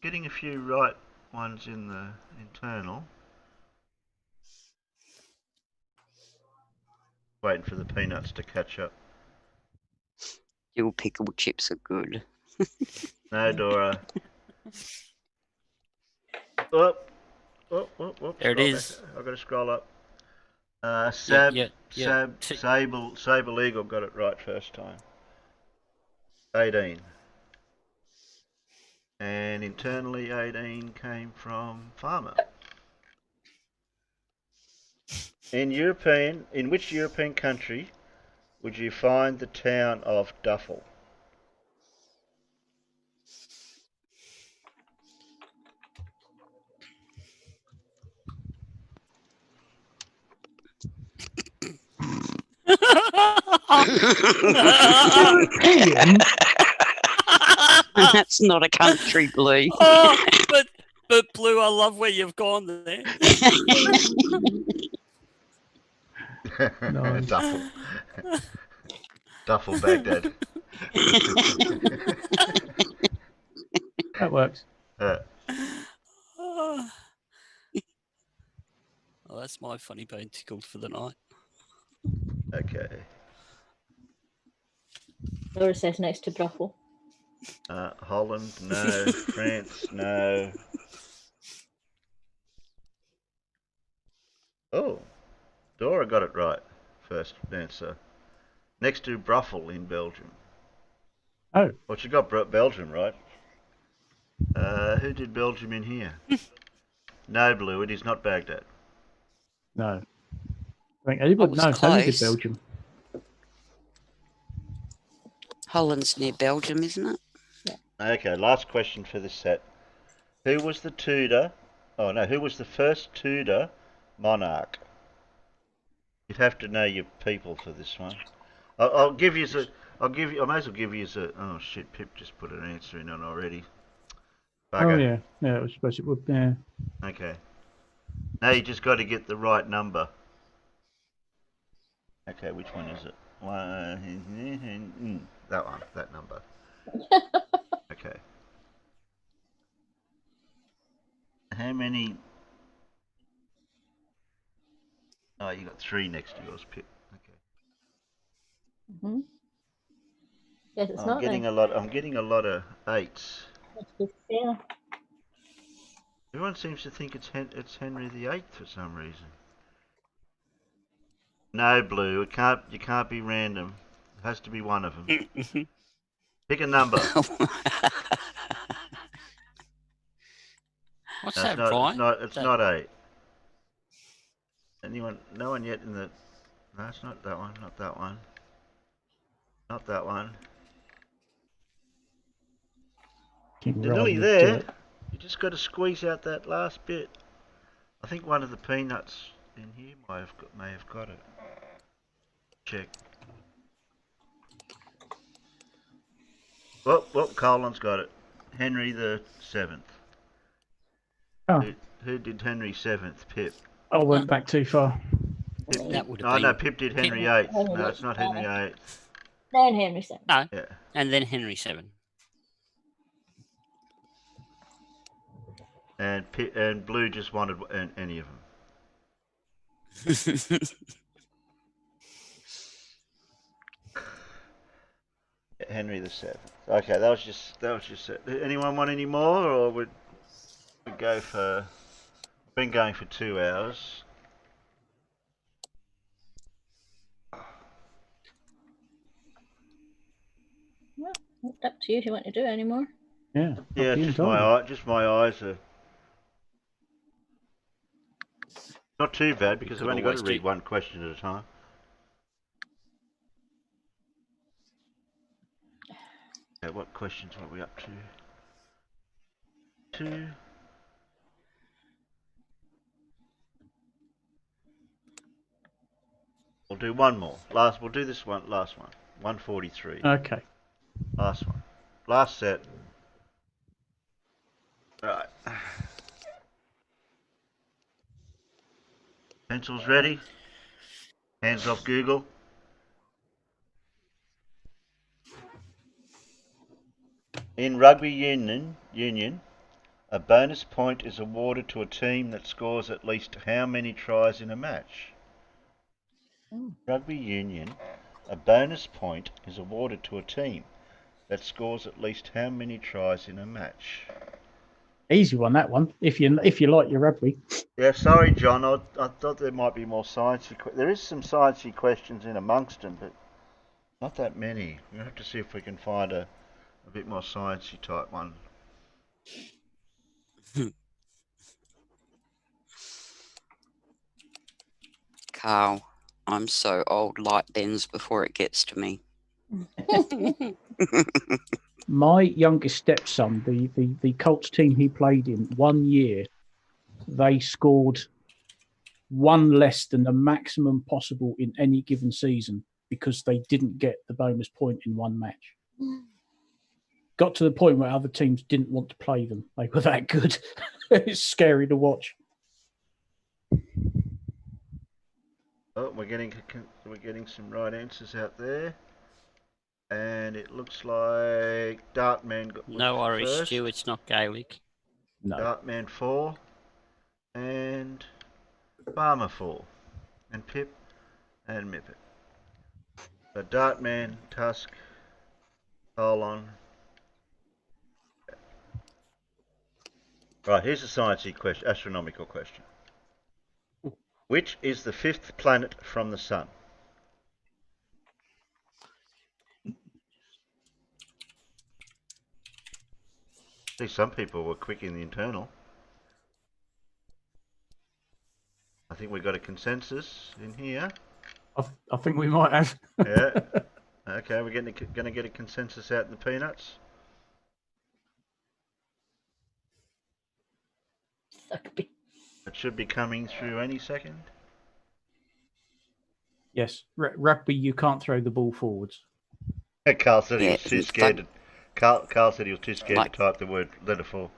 Getting a few right ones in the internal. Waiting for the peanuts to catch up. Your pickled chips are good. No, Dora. Oh, there it is. I've got to scroll up. Sable Eagle got it right first time. 18. And internally 18 came from Farmer. In which European country would you find the town of Duffel? That's not a country, Blue. Oh, but Blue, I love where you've gone there. Nice. Duffel. Duffel, Baghdad. That works. Oh, that's my funny bone tickled for the night. Okay. Laura says next to Bruffle. Holland, no. France, no. Oh, Dora got it right. First answer. Next to Bruffel in Belgium. Oh. Well, she got Belgium right. Who did Belgium in here? No, Blue, it is not Baghdad. No. I think anybody, no, only did Belgium. Holland's near Belgium, isn't it? Okay, last question for this set. Who was the Tudor? Oh no, who was the first Tudor monarch? You'd have to know your people for this one. I'll give you a. I may as well give you a. Oh shit, Pip just put an answer in on already. Bugger. Oh yeah, yeah. I suppose it would. Yeah. Okay. Now you just got to get the right number. Okay, which one is it? That one, that number. Okay. How many? Oh, you got 3 next to yours, Pip. Okay. Mm-hmm. Yes, it's I'm not getting then. a lot. I'm getting a lot of 8s. Yeah. Everyone seems to think it's Henry VIII for some reason. No, Blue. It can't. You can't be random. It has to be one of them. Pick a number. What's No, that, Brian? Brian? It's not 8. Anyone? No one yet in the. No, it's not that one. Not that one. Not that one. You're nearly there. You just got to squeeze out that last bit. I think one of the peanuts in here may have got it. Check. Well, Colin's got it. Henry the 7th. Oh. Who did Henry 7th? Pip. I went back too far. That would have been. No, Pip did Henry 8th. No, it's not Henry 8th. Then Henry 7th. No. Yeah. And then Henry 7. And Blue just wanted any of them. Henry the 7th. Okay, that was just it. Anyone want any more, or would we go for? We've been going for 2 hours. Well, it's up to you if you want to do it anymore. Yeah. Yeah, just my eyes are not too bad because I've only got to read one question at a time. Okay, what questions are we up to? 2. We'll do one more. We'll do this one. Last one. 143. Okay. Last one. Last set. Right. Pencils ready? Hands off Google. In rugby union, a bonus point is awarded to a team that scores at least how many tries in a match? Rugby union, a bonus point is awarded to a team that scores at least how many tries in a match? Easy one, that one. If you like your rugby. Yeah, sorry, John. I thought there might be more sciencey. There is some sciencey questions in amongst them, but not that many. We'll have to see if we can find a bit more sciencey type one. Carl, I'm so old, light bends before it gets to me. My youngest stepson, the Colts team he played in, 1 year, they scored one less than the maximum possible in any given season because they didn't get the bonus point in one match. Got to the point where other teams didn't want to play them. They were that good. It's scary to watch. Oh, we're getting some right answers out there, and it looks like Dartman got No Irish first. stew, it's not Gaelic. No. Dartman 4, and Farmer 4, and Pip, and Mippet. So Dartman, Tusk, Colon. Right, here's a sciencey question, astronomical question. Which is the 5th planet from the Sun? See, some people were quick in the internal. I think we got a consensus in here. I think we might have. Yeah. Okay, we're going to get a consensus out in the peanuts. It should be coming through any second. Yes, rugby, you can't throw the ball forwards. Carl said he was too scared. Carl said he was too scared to type the word letter 4.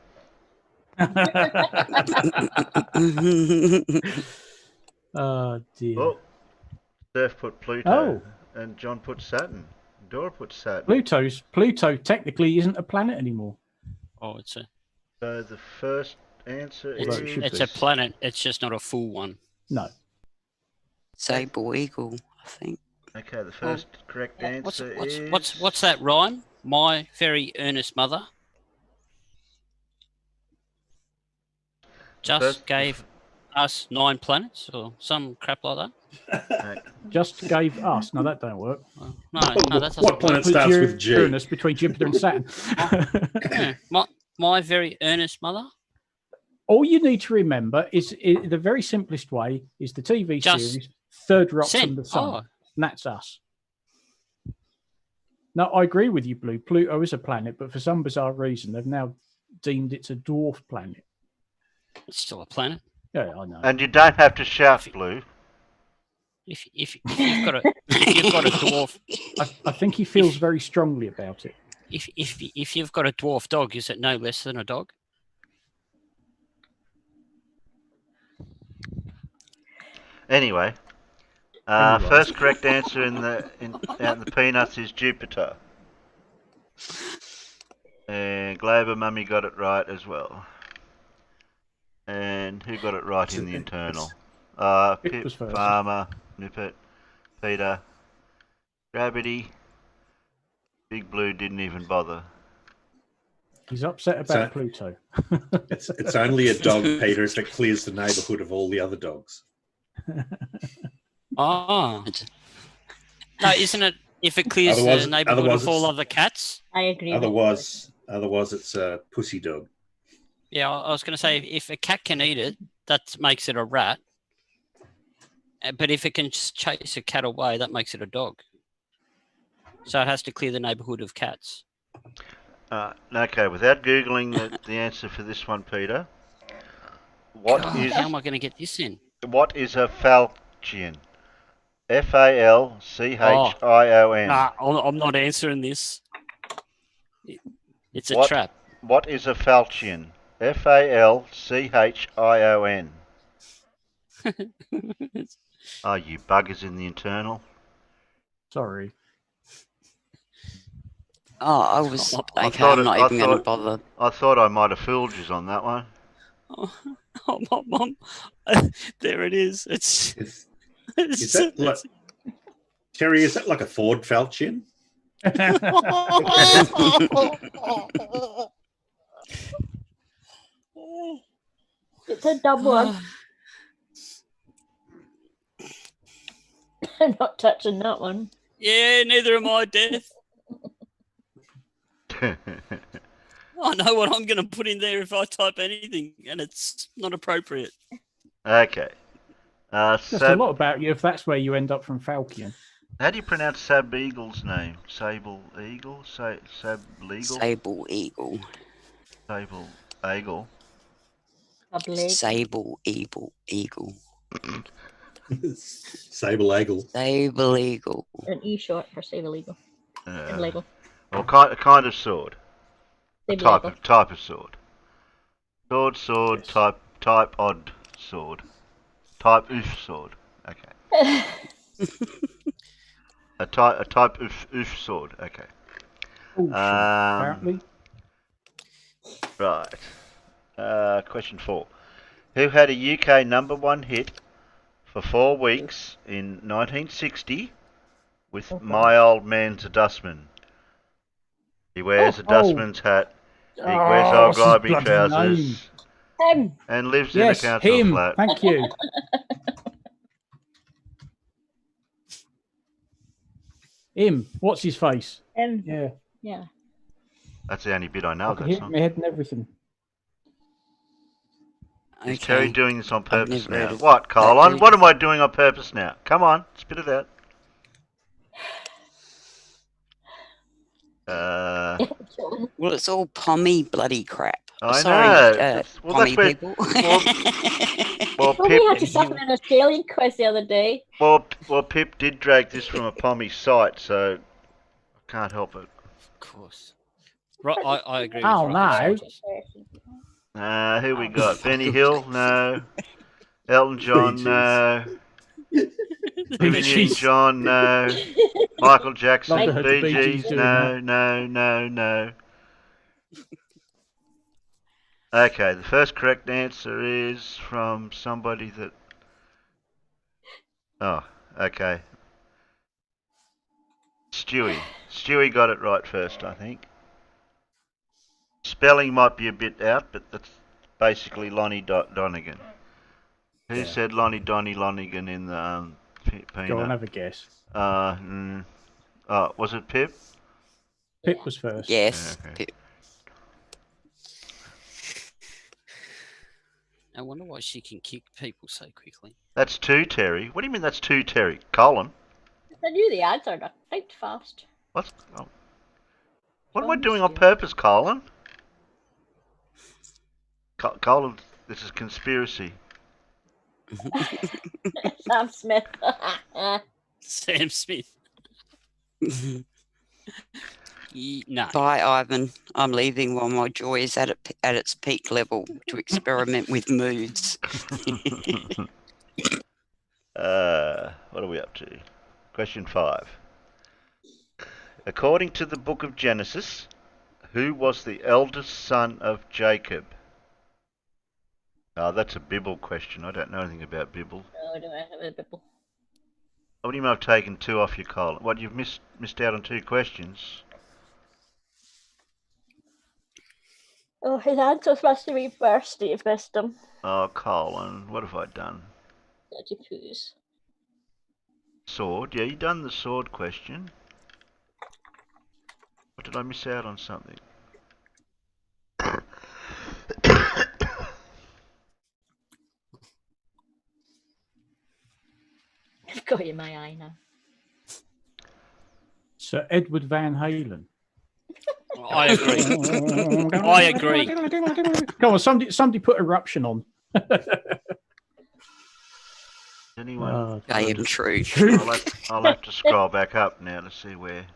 Oh dear. Oh, Surf put Pluto, and John put Saturn. Dora put Saturn. Pluto technically isn't a planet anymore. Oh, it's a. So the first answer it's a planet. It's just not a full one. No. Sable eagle, I think. Okay, the first correct answer is... What's that rhyme? My very earnest mother just gave us 9 planets or some crap like that. Just gave us. No, that don't work. No, that's what planet starts with G? Uranus between Jupiter and Saturn. Yeah, my very earnest mother. All you need to remember is the very simplest way is the TV series Third Rock from the Sun. Oh. And that's us. No, I agree with you, Blue. Pluto is a planet, but for some bizarre reason, they've now deemed it's a dwarf planet. It's still a planet. Yeah, I know. And you don't have to shout, Blue. If you've got a dwarf, I think he feels very strongly about it. If you've got a dwarf dog, is it no less than a dog? Anyway, first correct answer out in the peanuts is Jupiter. And Glober Mummy got it right as well. And who got it right in the internal? Pip, Farmer, Nippet, Peter, Gravity. Big Blue didn't even bother. He's upset about Pluto. It's only a dog, Peter, if it clears the neighbourhood of all the other dogs. Oh. No, isn't it if it clears the neighbourhood of all other cats? I agree. Otherwise it's a pussy dog. Yeah, I was going to say, if a cat can eat it, that makes it a rat. But if it can just chase a cat away, that makes it a dog. So it has to clear the neighbourhood of cats. Okay, without Googling the answer for this one, Peter, how am I going to get this in? What is a falchion? Falchion. Nah, I'm not answering this. It's a trap. What is a falchion? Falchion. Oh, you buggers in the internal. Sorry. Oh, I was... Okay, I'm not even going to bother. I thought I might have fooled you on that one. Oh, Mum. There it is. Is that like... Terry, is that like a Ford falchion? It's a double one. I'm not touching that one. Yeah, neither am I, Death. I know what I'm going to put in there if I type anything, and it's not appropriate. Okay. That's a lot about you if that's where you end up from Falcon. How do you pronounce Sab Eagle's name? Sable Eagle? Sab Legal? Sable Eagle. Sable Eagle. Sable Eagle. Sable Eagle. Sable Eagle. An E short for Sable Eagle. Legal. Well, kind of sword. Sable Type of sword. Sword, Yes. type odd sword. Type oof sword. Okay. a type oof sword. Okay. Apparently. Right. Question 4. Who had a UK #1 hit for 4 weeks in 1960 with My Old Man's a Dustman? He wears a dustman's hat. He wears old what's his globby bloody trousers. Him. And lives Yes, in a council him. flat. Thank you. Him. What's his face? Him. Yeah. Yeah. That's the only bit I know I of could that hit song. my head and everything. Is Terry doing this on purpose never heard now? of What, that Colin? dude. What am I doing on purpose now? Come on, spit it out. Well, it's all pommy bloody crap. I Sorry, know. Well, pommy that's people. Well, We had to suck an Australian quiz the other day. Well, Pip did drag this from a pommy site, so I can't help it. Of course. Right, I agree with Oh, Rocky no. Soldiers. Who we got? Benny Hill? No. Elton John? No. Olivia Newton-John? No. Michael Jackson? Bee Gees? No. Okay, the first correct answer is from somebody that... Oh, okay. Stewie. Stewie got it right first, I think. Spelling might be a bit out, but that's basically Lonnie Donegan. Who said Lonnie Lonigan in the peanut? Go on, have a guess. Was it Pip? Pip was first. Yes, Okay. Pip. I wonder why she can kick people so quickly. That's 2, Terry. What do you mean that's 2, Terry? Colin? I knew the answer. I typed fast. What am I doing on purpose, Colin? Colin, this is conspiracy. Sam Smith. Sam Smith. No. Bye, Ivan. I'm leaving while my joy is at its peak level to experiment with moods. What are we up to? Question 5. According to the book of Genesis, who was the eldest son of Jacob? Oh, that's a Bible question. I don't know anything about Bible. No, do I have a Bible? What do you mean I've taken 2 off your column? What, you've missed out on 2 questions? Oh, his answers must have been first. You've missed them. Oh, Colin, what have I done? Dirty poos. Sword? Yeah, you done the sword question. Or did I miss out on something? I've got you in my eye now. Sir Edward Van Halen. I agree. I agree. Come on, somebody put Eruption on. Anyone? I am true. I'll have to scroll back up now to see where.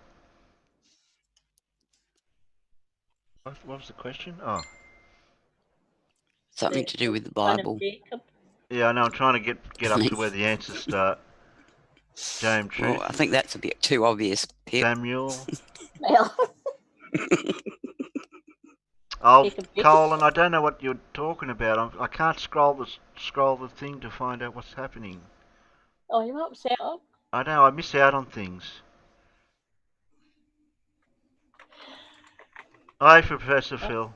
What was the question? Oh. Something to do with the Bible. Yeah, I know. I'm trying to get up to where the answers start. James, Well, I think that's a bit too obvious, Pip. Samuel. Well. Oh, Colin, I don't know what you're talking about. I can't scroll the thing to find out what's happening. Oh, you're upset. I know. I miss out on things. Hi, Professor Phil.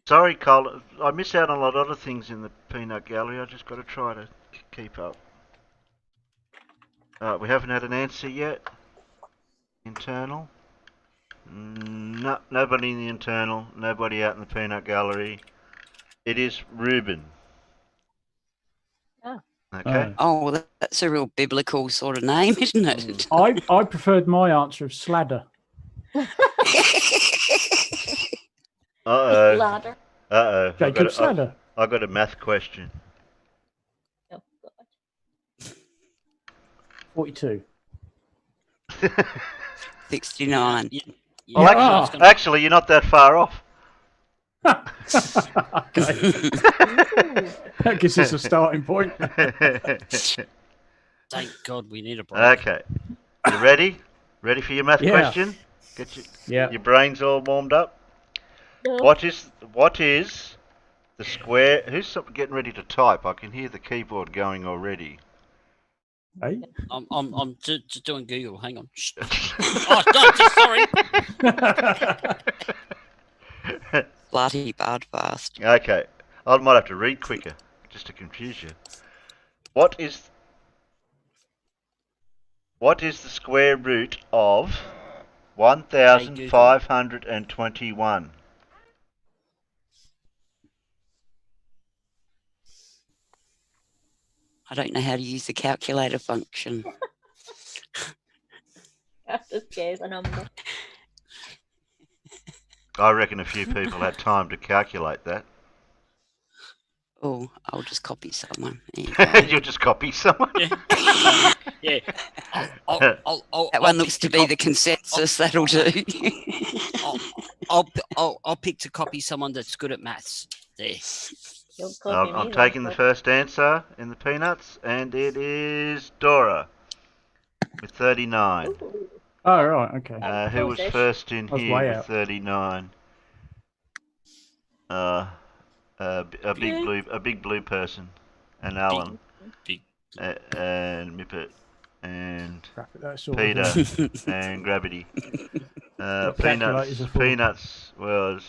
Sorry, Colin. I miss out on a lot of other things in the peanut gallery. I just got to try to keep up. We haven't had an answer yet. Internal. No, nobody in the internal. Nobody out in the peanut gallery. It is Reuben. Oh. Okay. Oh, well, that's a real biblical sort of name, isn't it? I preferred my answer of Sladder. Uh-oh. Ladder. Uh-oh. Jacob Sladder. I got a math question. Oh, God. 42. 69. Well, actually, you're not that far off. Okay. That gives us a starting point. Thank God we need a break. Okay. You ready? Ready for your math question? Get your brains all warmed up? No. What is the square... Who's getting ready to type? I can hear the keyboard going already. Hey? I'm just doing Google. Hang on. Oh, no, sorry. Bloody bad fast. Okay. I might have to read quicker, just to confuse you. What is the square root of 1,521? I don't know how to use the calculator function. That just scares a number. I reckon a few people had time to calculate that. Oh, I'll just copy someone. You'll just copy someone? Yeah. That one looks to be the consensus. That'll do. I'll pick to copy someone that's good at maths. There. I'm taking the first answer in the peanuts, and it is Dora with 39. Oh, right, okay. Who was first in was here way with out. 39? A big blue person, and Alan, and Mippet, and Peter, and Gravity. Peanuts was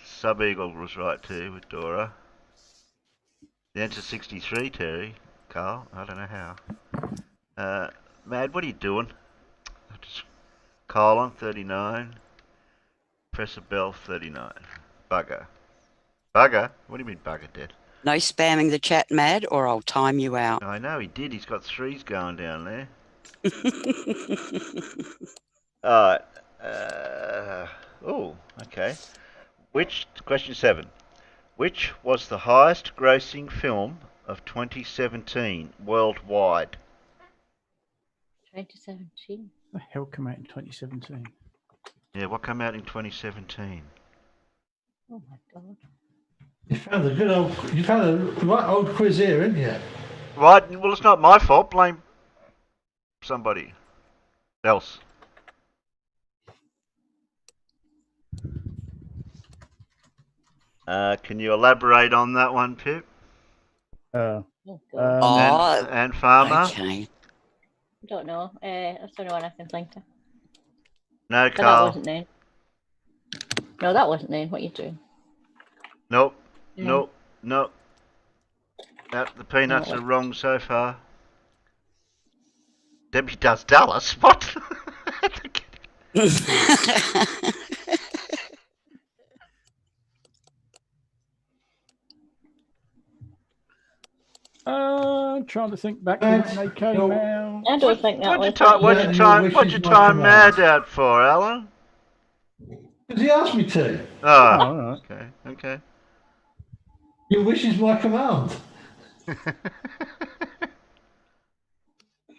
Sub Eagle was right too with Dora. The answer's 63, Terry. Carl, I don't know how. Mad, what are you doing? Colin, 39. Press a bell, 39. Bugger. Bugger? What do you mean bugger, Dad? No spamming the chat, Mad, or I'll time you out. I know he did. He's got threes going down there. Alright. Okay. Question 7. Which was the highest grossing film of 2017 worldwide? 2017. What the hell came out in 2017? Yeah, what came out in 2017? Oh my God. You found a right old quiz here, haven't you? Right, well, it's not my fault. Blame somebody else. Can you elaborate on that one, Pip? Oh, and Farmer? Okay. I don't know. That's the only one I can think of. No, But Carl. that wasn't Nain. No, that wasn't Nain. What are you doing? Nope. No. Nope. The peanuts are wrong so far. Debbie Does Dallas? What? Trying to think back when they came out. I don't think that was. What'd you time Mad out for, Alan? Because he asked me to. Oh, okay. Your wish is my command.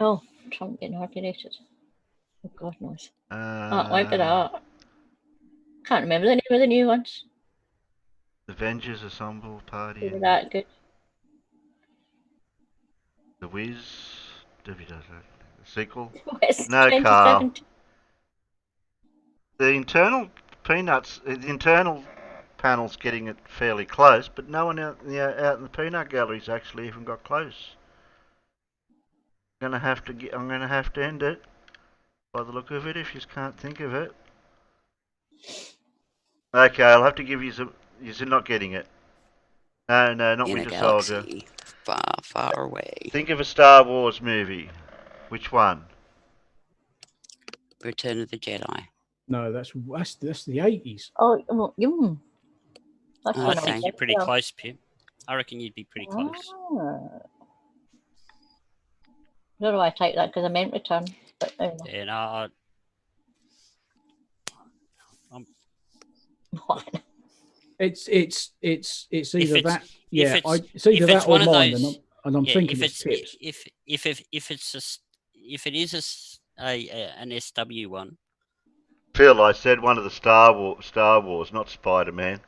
Oh, Trump getting articulated. Oh, God knows. Wipe it out. Can't remember the name of the new ones. Avengers Ensemble Party. They were that good. The Wiz. Debbie Does That. The sequel. It's No, Carl. 2017. The internal peanuts, the internal panel's getting it fairly close, but no one out in the peanut galleries actually even got close. I'm gonna have to end it by the look of it if you just can't think of it. Okay, I'll have to give you some. You're not getting it. No, not In Winter a Soldier. galaxy far, far away. Think of a Star Wars movie. Which one? Return of the Jedi. No, that's the 80s. Oh, That's Oh, one okay. I You're pretty close, Pip. I reckon you'd be pretty close. Ah. Don't know why I typed that because I meant return. But Yeah, no, It's either that. Yeah, it's if either it's that or one of mine, those, and I'm yeah, thinking if it's it's Pip's. if it is an SW one. Phil, I said one of the Star Wars, not Spider-Man.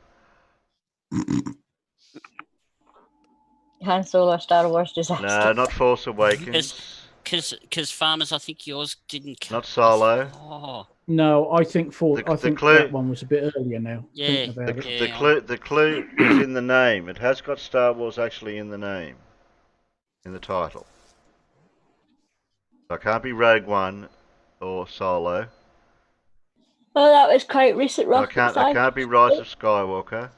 Han Solo, Star Wars disaster. No, not Force Awakens. Because Farmers, I think yours didn't. Not Solo. Oh. No, I think that one was a bit earlier now. Yeah, the clue is in the name. It has got Star Wars actually in the name, in the title. So it can't be Rogue One or Solo. Oh, that was quite recent. It can't be Rise of Skywalker.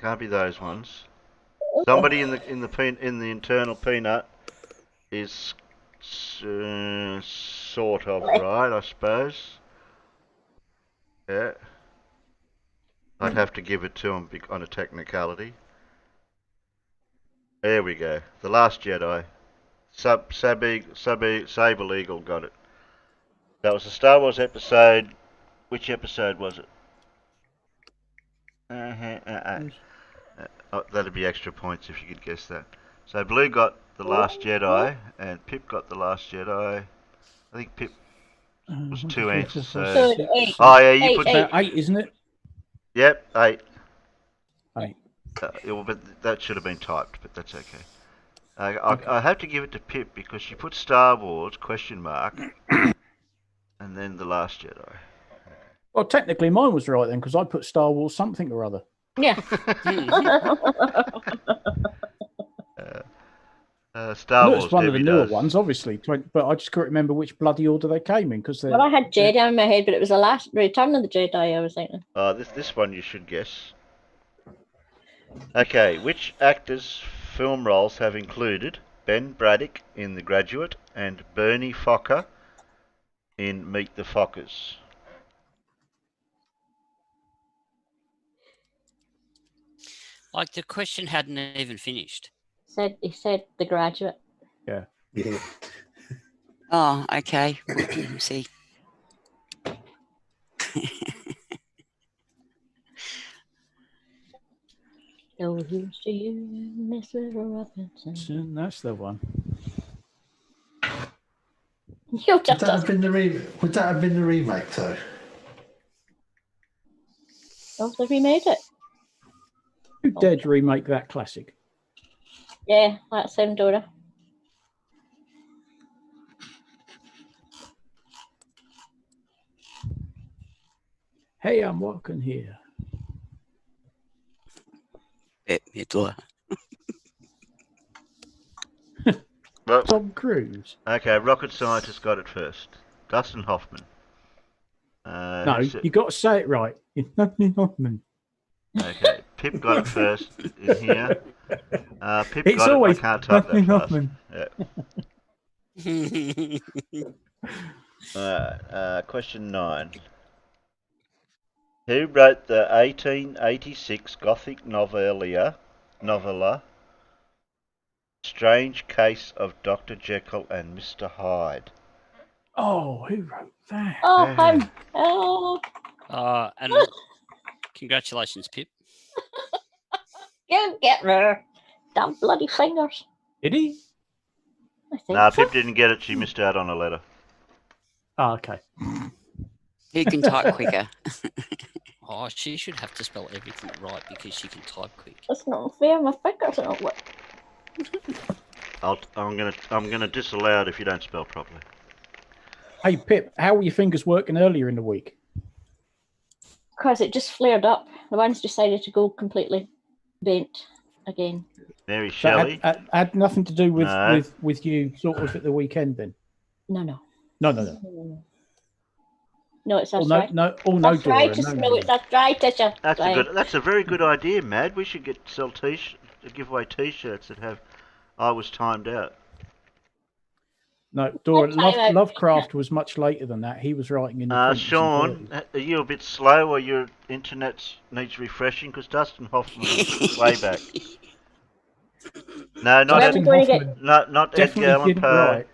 Can't be those ones. Somebody in the internal peanut is sort of right, I suppose. Yeah. I'd have to give it to him on a technicality. There we go. The Last Jedi. Sable Eagle got it. That was a Star Wars episode. Which episode was it? That'd be extra points if you could guess that. So Blue got The Last Jedi, and Pip got The Last Jedi. I think Pip was 2 answers. So eight. Oh yeah, you put eight, isn't it? Yep, 8. 8. But that should have been typed, but that's okay. I have to give it to Pip because she put Star Wars ? And then The Last Jedi. Well, technically mine was right then because I put Star Wars something or other. Yeah. Star Wars. It's one of the newer ones, obviously, but I just couldn't remember which bloody order they came in because. Well, I had Jedi in my head, but it was the last Return of the Jedi. I was thinking. This one you should guess. Okay, which actors' film roles have included Ben Braddock in The Graduate and Bernie Fokker in Meet the Fockers? Like the question hadn't even finished. He said The Graduate. Yeah. Oh, okay. Let's see. Oh, here's to you, Miss Little Robinson. That's the one. Would that have been the remake though? Oh, they remade it. Who dared remake that classic? Yeah, that's him, Dora. Hey, I'm walking here. Hitler. Tom Cruise. Okay, rocket scientist got it first. Dustin Hoffman. No, you got to say it right. It's Dustin Hoffman. Okay, Pip got it first in here. Pip It's got always it. I can't type Dustin that fast. Yeah. Question 9. Who wrote the 1886 Gothic novella Strange Case of Dr. Jekyll and Mr. Hyde? Oh, who wrote that? Oh, him. Oh. And congratulations, Pip. You get there. Damn bloody fingers. Did he? I think Nah, so. Pip didn't get it. She missed out on a letter. Oh, okay. Who can type quicker? Oh, she should have to spell everything right because she can type quick. That's not fair. My fingers are not working. I'm gonna disallow it if you don't spell properly. Hey, Pip, how were your fingers working earlier in the week? Because it just flared up. The ones decided to go completely bent again. Mary So Shelley. had nothing to do with, No. with you sort of at the weekend then? No. No. No, it's Oh, arthritis. no, Dora. Arthritis. No. No, it's arthritis. That's a very good idea, Mad. We should give away T-shirts that have "I was timed out." No, Dora, Time out. Lovecraft was much later than that. He was writing in the 20s and Sean, 30s. are you a bit slow or your internet needs refreshing? Because Dustin Hoffman is way back. No, not Dustin Hoffman not Edgar definitely Allan didn't Poe. write.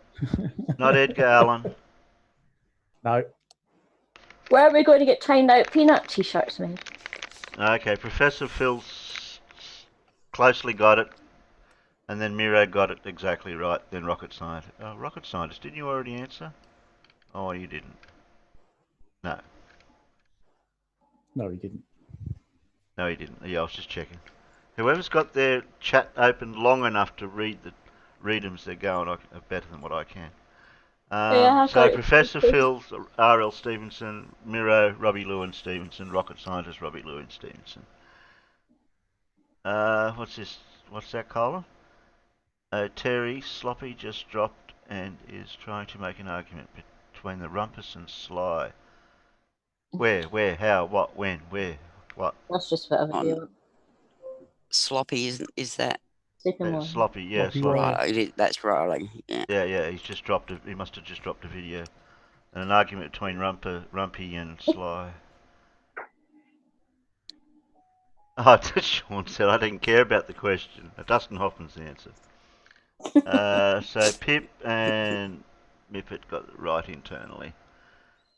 Not Edgar Allan. No. Where are we going to get timed out peanut t-shirts made? Okay, Professor Phil closely got it, and then Miro got it exactly right. Then Rocket Scientist. Oh, Rocket Scientist, didn't you already answer? Oh, you didn't. No. No, he didn't. No, he didn't. Yeah, I was just checking. Whoever's got their chat open long enough to read them as they're going are better than what I can. So Professor Phil's R.L. Stevenson, Miro, Robbie Lewin Stevenson, Rocket Scientist, Robbie Lewin Stevenson. What's this? What's that, Colin? Terry, Sloppy just dropped and is trying to make an argument between the Rumpus and Sly. Where, how, what, when, where, what? That's just for other people. Sloppy, is that? Sloppy, yeah, Sloppy. Right, that's right. Yeah. Yeah. He's just dropped a. He must have just dropped a video, and an argument between Rumpy and Sly. Oh, Sean said I didn't care about the question. Dustin Hoffman's the answer. So Pip and Mippet got it right internally.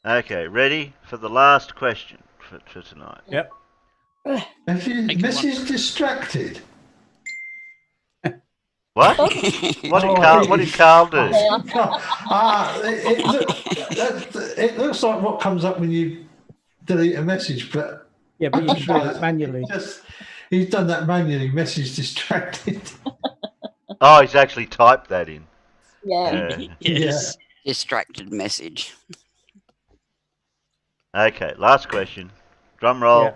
Okay, ready for the last question for tonight. Yep. Mrs. Distracted. What? What did Carl do? It looks like what comes up when you delete a message, but yeah, but you can do that manually. He's done that manually. Message distracted. Oh, he's actually typed that in. Yeah. Yes. Distracted message. Okay, last question. Drum roll.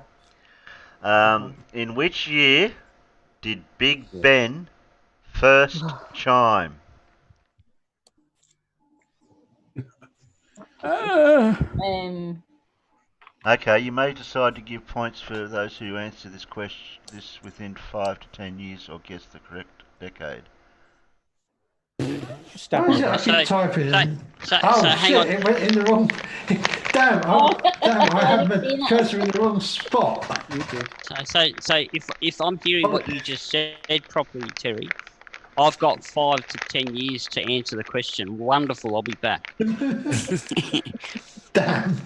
Yeah. In which year did Big Ben first chime? Okay, you may decide to give points for those who answer this question within 5 to 10 years or guess the correct decade. I keep typing. So hang on. It went in the wrong. Damn! I had my cursor in the wrong spot. You did. So if I'm hearing what you just said properly, Terry, I've got 5 to 10 years to answer the question. Wonderful, I'll be back. Damn.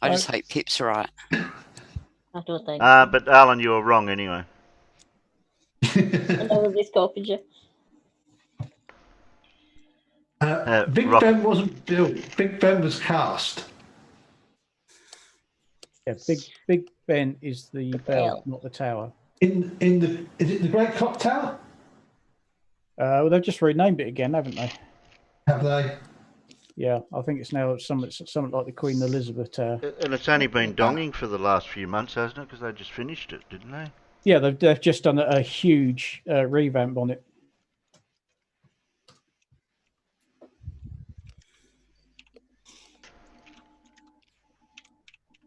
I just hope Pip's right. I don't think. But Alan, you were wrong anyway. I know this copied you. Big Ben wasn't built. Big Ben was cast. Yeah, Big Ben is the bell, not the tower. Is it the Great Clock Tower? Well, they've just renamed it again, haven't they? Have they? Yeah, I think it's now something like the Queen Elizabeth Tower. And it's only been donging for the last few months, hasn't it? Because they just finished it, didn't they? Yeah, they've just done a huge revamp on it.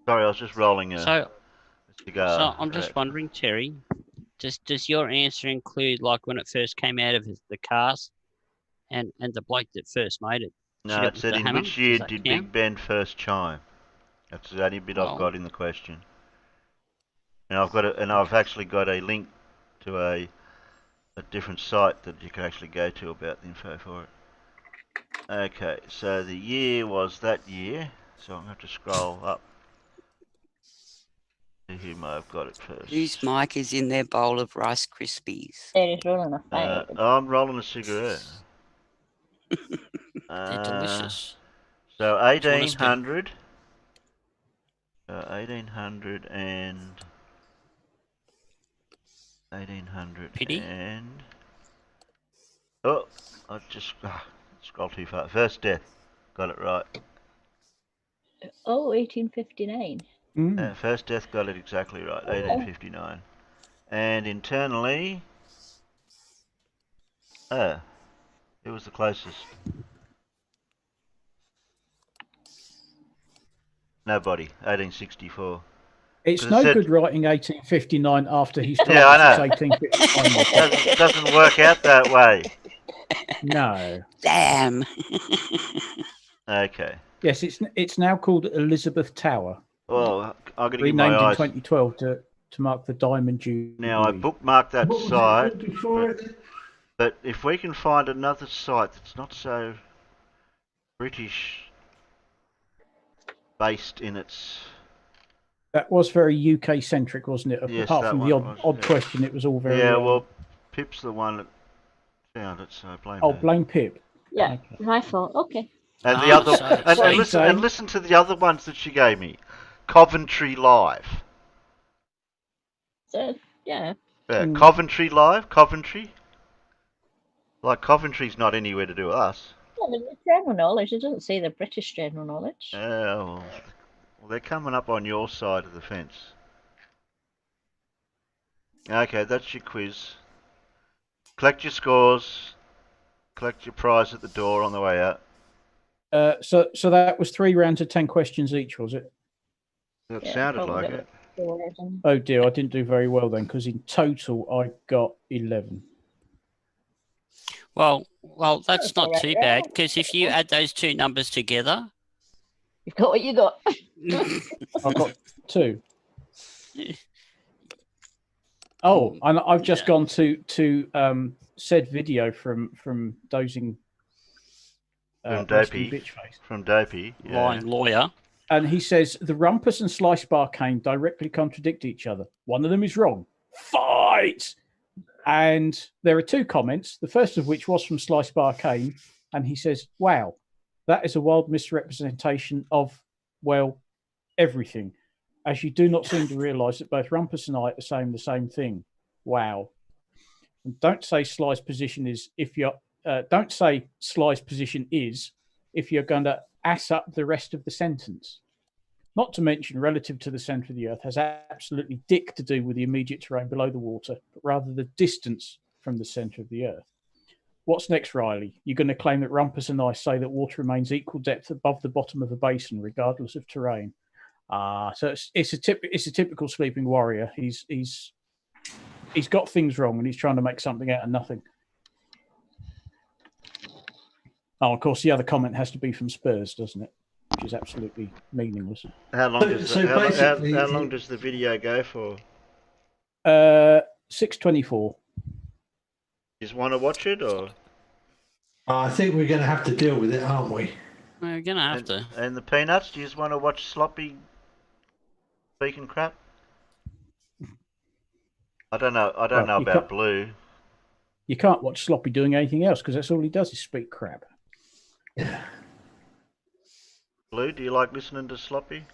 Sorry, I was just rolling a cigar. So I'm just wondering, Terry, does your answer include like when it first came out of the cast and the bloke that first made it? No, it said in which year did Big Ben first chime? That's the only bit I've got in the question. And I've actually got a link to a different site that you can actually go to about the info for it. Okay, so the year was that year. So I'm going to have to scroll up. See who may have got it first. Whose mic is in their bowl of Rice Krispies? Terry's rolling a fag. I'm rolling a cigarette. They're delicious. So 1800. 1800 and 1800 Pity? and oh, I just scrolled too far. First death, got it right. Oh, 1859. First death, got it exactly right. 1859, and internally, it was the closest. Nobody. 1864. It's no good writing 1859 after he's told I us know. it's 1859. Doesn't work out that way. No. Damn. Okay. Yes, it's now called Elizabeth Tower. Well, I'm going to give my Renamed in eyes. 2012 to mark the Diamond Jubilee. Now, I bookmarked that What was it site, called before it? but if we can find another site that's not so British based in its... That was very UK centric, wasn't it? Yes, Apart that from the one odd, was, odd yeah. question, it was all very. Yeah, well, Pip's the one that found it, so blame her. blame Pip. Yeah, Okay. my fault. Okay. And the other, so- and listen to the other ones that she gave me. Coventry Live. So, yeah. Yeah, Coventry Live, Coventry. Like Coventry's not anywhere to do with us. Well, the general knowledge, it doesn't say the British general knowledge. Well, they're coming up on your side of the fence. Okay, that's your quiz. Collect your scores. Collect your prize at the door on the way out. So that was 3 rounds of 10 questions each, was it? That Yeah, sounded probably like got it. Oh dear, I didn't do very well then, because in total I got 11. Well, that's That's not all right, too yeah. bad, because if you add those two numbers together, You've got what you got. I got 2. Oh, and I've just gone to said video from Dozing From Rescue Dopey. Bitchface. From Dopey. Yeah. lying lawyer. And he says the rumpus and slice bar cane directly contradict each other. One of them is wrong. Fight! And there are 2 comments, the first of which was from Slice Bar Cane, and he says, wow, that is a wild misrepresentation of, well, everything, as you do not seem to realise that both Rumpus and I are saying the same thing. Wow. And don't say Sly's position is if you're don't say Sly's position is if you're going to ass up the rest of the sentence. Not to mention, relative to the centre of the Earth has absolutely dick to do with the immediate terrain below the water, but rather the distance from the centre of the Earth. What's next, Riley? You're going to claim that Rumpus and I say that water remains equal depth above the bottom of a basin, regardless of terrain. So it's a typical sleeping warrior. He's got things wrong, and he's trying to make something out of nothing. Oh, of course, the other comment has to be from Spurs, doesn't it? Which is absolutely meaningless. How long does how long does the video go for? 6:24. You just want to watch it, or? I think we're going to have to deal with it, aren't we? We're going to have to. And the peanuts? Do you just want to watch sloppy speaking crap? I don't know. I don't know about Blue. You can't watch Sloppy doing anything else because that's all he does is speak crap. Yeah. Blue, do you like listening to Sloppy?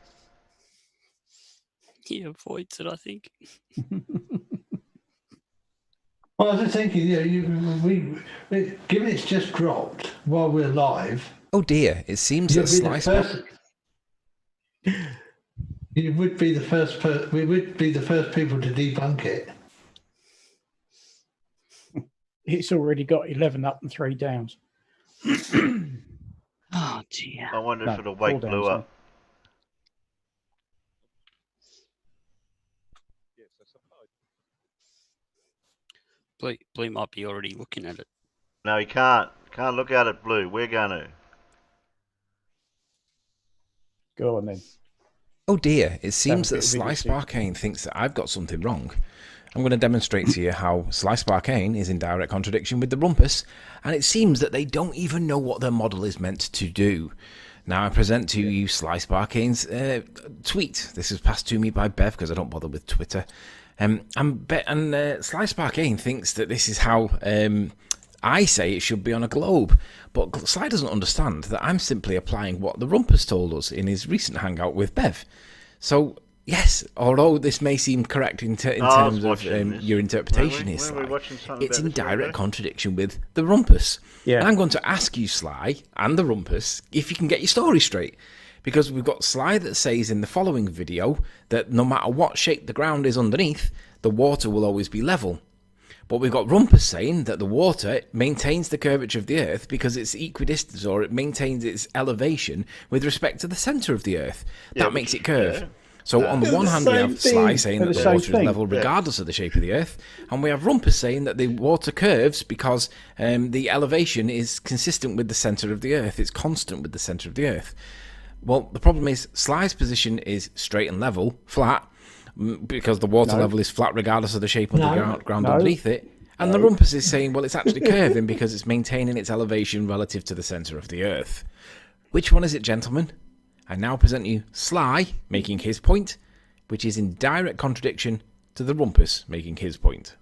He avoids it, I think. Well, I was just thinking, given it's just dropped while we're live. Oh dear! It seems that Slice. You would be the first. We would be the first people to debunk it. It's already got 11 up and 3 downs. Oh dear! I wonder if it'll wake Blue up. Blue might be already looking at it. No, he can't. Can't look at it, Blue. We're going to. Go on then. Oh dear, it seems that Slice Barcane thinks that I've got something wrong. I'm going to demonstrate to you how Slice Barcane is in direct contradiction with the Rumpus, and it seems that they don't even know what their model is meant to do. Now I present to you Slice Barcane's tweet. This is passed to me by Bev because I don't bother with Twitter. And Slice Barcane thinks that this is how I say it should be on a globe. But Sly doesn't understand that I'm simply applying what the Rumpus told us in his recent hangout with Bev. So, yes, although this may seem correct in terms of your interpretation here, Sly, it's in direct contradiction with the Rumpus. Yeah. And I'm going to ask you, Sly, and the Rumpus, if you can get your story straight. Because we've got Sly that says in the following video that no matter what shape the ground is underneath, the water will always be level. But we've got Rumpus saying that the water maintains the curvature of the Earth because it's equidistant, or it maintains its elevation with respect to the centre of the Earth. That makes it curve. Yeah. So on the one hand, we have Sly saying They're that the the water same is thing. level regardless of the shape of the Earth, and we have Rumpus saying that the water curves because the elevation is consistent with the centre of the Earth. It's constant with the centre of the Earth. Well, the problem is Sly's position is straight and level, flat, because the water level is flat regardless of the shape of the ground underneath it. And the Rumpus is saying, well, it's actually curving because it's maintaining its elevation relative to the centre of the Earth. Which one is it, gentlemen? I now present you Sly making his point, which is in direct contradiction to the Rumpus making his point.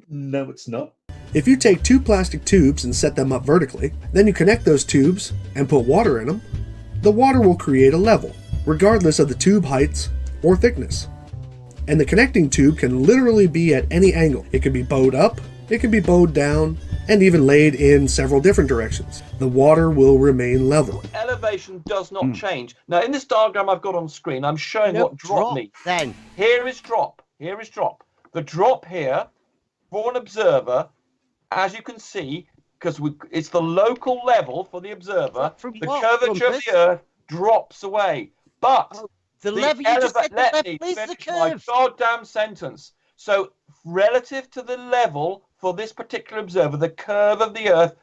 No, it's not. If you take two plastic tubes and set them up vertically, then you connect those tubes and put water in them, the water will create a level, regardless of the tube heights or thickness. And the connecting tube can literally be at any angle. It can be bowed up, it can be bowed down, and even laid in several different directions. The water will remain level. Elevation does not change. Now, in this diagram I've got on screen, I'm showing what drop means. Then here is drop. Here is drop. The drop here for an observer, as you can see, because it's the local level for the observer, the curvature of the Earth drops away. But the level you just said, the level is the curve. My goddamn sentence. So relative to the level for this particular observer, the curve of the Earth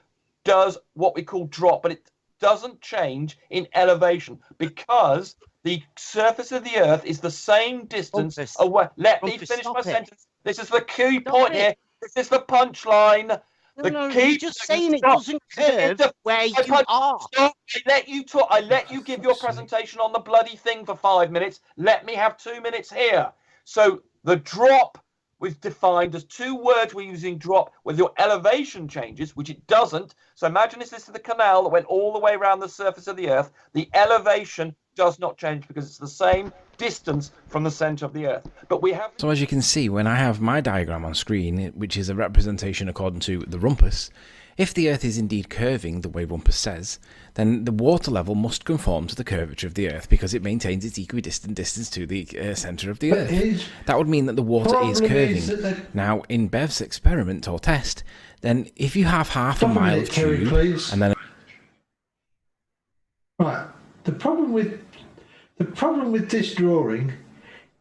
does what we call drop, but it doesn't change in elevation because the surface of the Earth is the same distance away. Let me finish my sentence. This is the key point here. This is the punchline. No, you're just saying it doesn't curve where you are. Stop. I let you give your presentation on the bloody thing for 5 minutes. Let me have 2 minutes here. So the drop was defined as two words we're using drop with your elevation changes, which it doesn't. So imagine this is the canal that went all the way around the surface of the Earth. The elevation does not change because it's the same distance from the center of the Earth. But we have... So as you can see, when I have my diagram on screen, which is a representation according to the Rumpus, if the Earth is indeed curving the way Rumpus says, then the water level must conform to the curvature of the Earth because it maintains its equidistant distance to the centre of the Earth. That would mean that the water is curving. Now, in Bev's experiment or test, then if you have half a mile of tube and then... Right. The problem with this drawing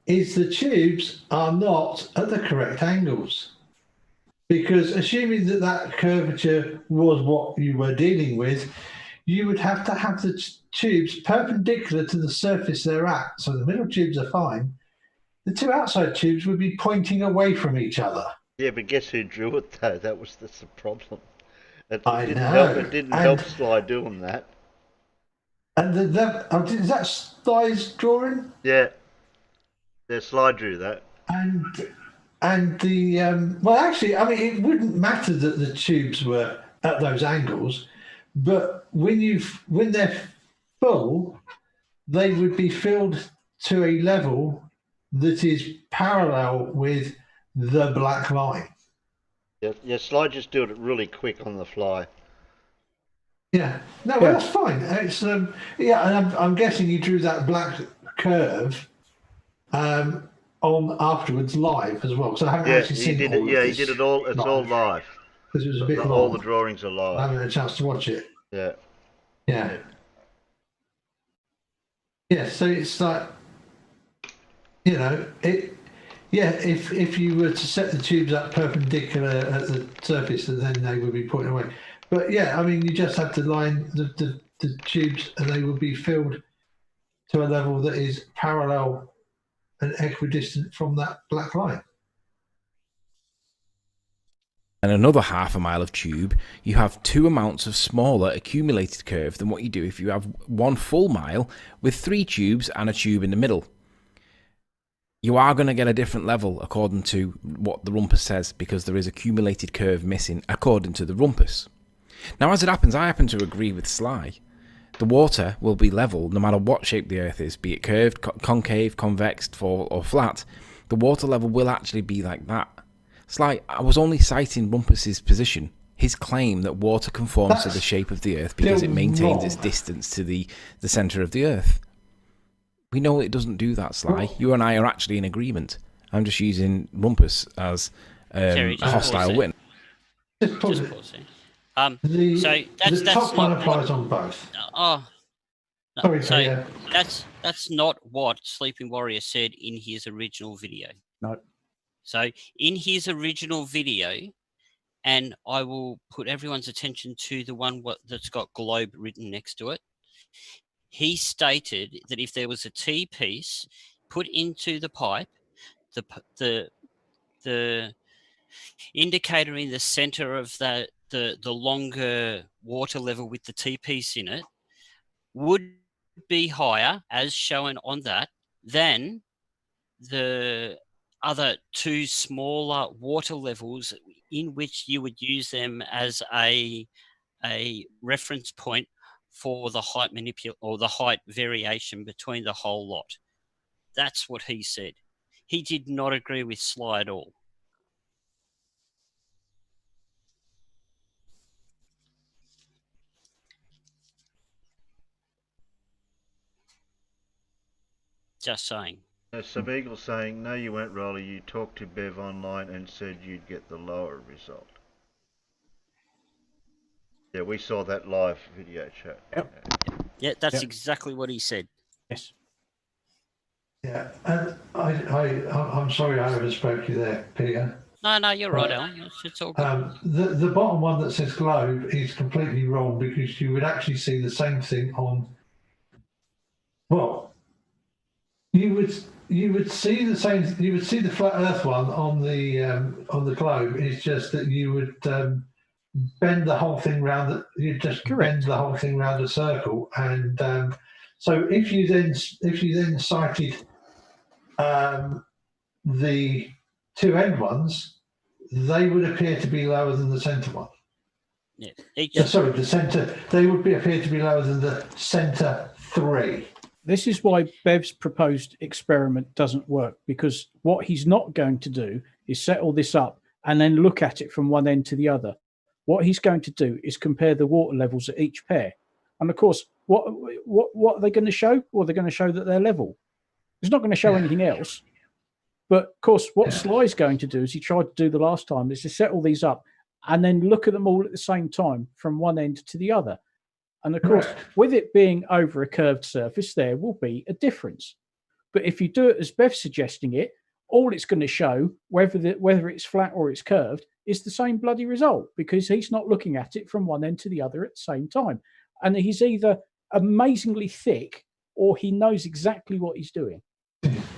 is the tubes are not at the correct angles. Because assuming that that curvature was what you were dealing with, you would have to have the tubes perpendicular to the surface they're at. So the middle tubes are fine. The two outside tubes would be pointing away from each other. Yeah, but guess who drew it though? That was the problem. It didn't help Sly doing that. And is that Sly's drawing? Yeah. Yeah, Sly drew that. And the well, actually, I mean, it wouldn't matter that the tubes were at those angles, but when they're full, they would be filled to a level that is parallel with the black line. Yeah, Sly just did it really quick on the fly. Yeah, no, well, that's fine. It's yeah, and I'm guessing you drew that black curve on afterwards live as well. So I haven't actually seen it. Yeah, he did it all. It's all live. Because it was a bit long. All the drawings are live. I haven't had a chance to watch it. Yeah. Yeah. Yeah. So it's like, you know, it. Yeah, if you were to set the tubes up perpendicular at the surface, then they would be pointing away. But yeah, I mean, you just have to line the tubes, and they will be filled to a level that is parallel and equidistant from that black line. And another half a mile of tube, you have two amounts of smaller accumulated curve than what you do if you have one full mile with 3 tubes and a tube in the middle. You are going to get a different level according to what the Rumpus says because there is accumulated curve missing according to the Rumpus. Now, as it happens, I happen to agree with Sly. The water will be level no matter what shape the Earth is, be it curved, concave, convex, or flat. The water level will actually be like that. Sly, I was only citing Rumpus's position, his claim that water conforms to the shape of the Earth because it maintains its distance to the centre of the Earth. We know it doesn't do that, Sly. You and I are actually in agreement. I'm just using Rumpus as a hostile witness. The top one applies on both. Oh, no, sorry, so that's That's not what Sleeping Warrior said in his original video. No. So in his original video, and I will put everyone's attention to the one that's got globe written next to it, he stated that if there was a T-piece put into the pipe, the indicator in the center of the longer water level with the T-piece in it would be higher, as shown on that, than the other two smaller water levels in which you would use them as a reference point for the height or the height variation between the whole lot. That's what he said. He did not agree with Sly at all. Just saying. Beagle's saying, no, you weren't, Rolly. You talked to Bev online and said you'd get the lower result. Yeah, we saw that live video chat. Yep. Yeah, that's exactly what he said. Yes. Yeah, and I'm sorry I overspoke you there, Peter. No, you're right, Alan. It's all good. The bottom one that says globe is completely wrong, because you would actually see the same thing on. Well, you would see the same. You would see the flat Earth one on the globe. It's just that you would bend the whole thing round. You just bend the whole thing round a circle, and so if you then cited the two end ones, they would appear to be lower than the centre one. Yeah. Sorry, the centre. They would appear to be lower than the centre three. This is why Bev's proposed experiment doesn't work, because what he's not going to do is set all this up and then look at it from one end to the other. What he's going to do is compare the water levels at each pair. And of course, what are they going to show? Well, they're going to show that they're level. It's not going to show anything else. But of course, what Sly's going to do, as he tried to do the last time, is to set all these up and then look at them all at the same time from one end to the other. And of course, with it being over a curved surface, there will be a difference. But if you do it as Bev's suggesting it, all it's going to show, whether it's flat or it's curved, is the same bloody result, because he's not looking at it from one end to the other at the same time. And he's either amazingly thick or he knows exactly what he's doing.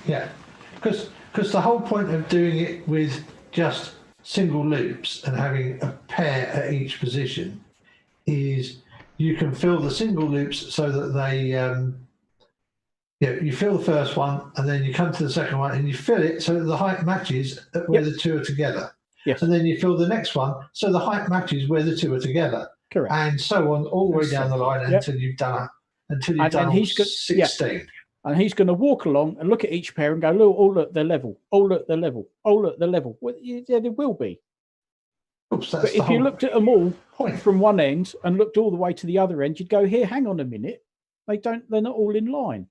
Yeah, because the whole point of doing it with just single loops and having a pair at each position is you can fill the single loops so that they, you fill the first one and then you come to the second one and you fill it so that the height matches where the two are together. Yes. And then you fill the next one so the height matches where the two are together. Correct. And so on all the way down the line until you've done all 16. And he's going to walk along and look at each pair and go, look, they're level. Oh, look, they're level. Oh, look, they're level. Well, yeah, they will be. Oops, but if you looked at them all from one end and looked all the way to the other end, you'd go, here, hang on a minute. They're not all in line.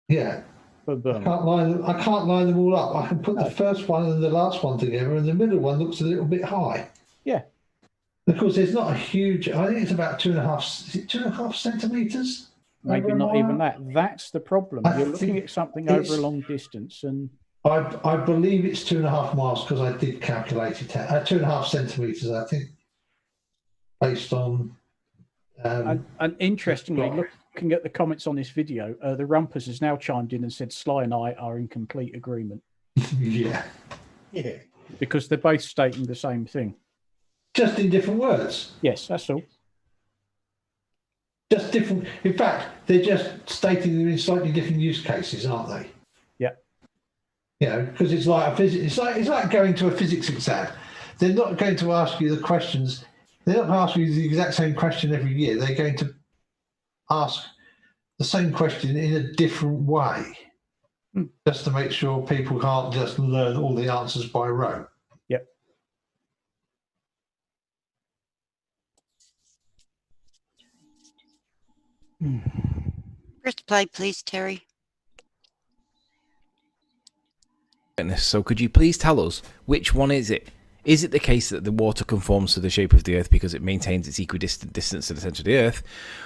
Yeah. I can't line them all up. I can put the first one and the last one together, and the middle one looks a little bit high. Yeah. Of course, there's not a huge. I think it's about 2.5 centimeters. Maybe not even that. That's the problem. You're looking at something over a long distance, and I believe it's 2.5 miles because I did calculate it. 2.5 centimeters, I think, based on. And interestingly, looking at the comments on this video, the Rumpus has now chimed in and said Sly and I are in complete agreement. Yeah. Because they're both stating the same thing. Just in different words. Yes, that's all. Just different. In fact, they're just stating them in slightly different use cases, aren't they? Yeah. You know, because it's like it's like going to a physics exam. They're not going to ask you the questions. They're not going to ask you the exact same question every year. They're going to ask the same question in a different way, just to make sure people can't just learn all the answers by rote. Yep. Press play, please, Terry. So could you please tell us which one is it? Is it the case that the water conforms to the shape of the Earth because it maintains its equidistant distance to the centre of the Earth?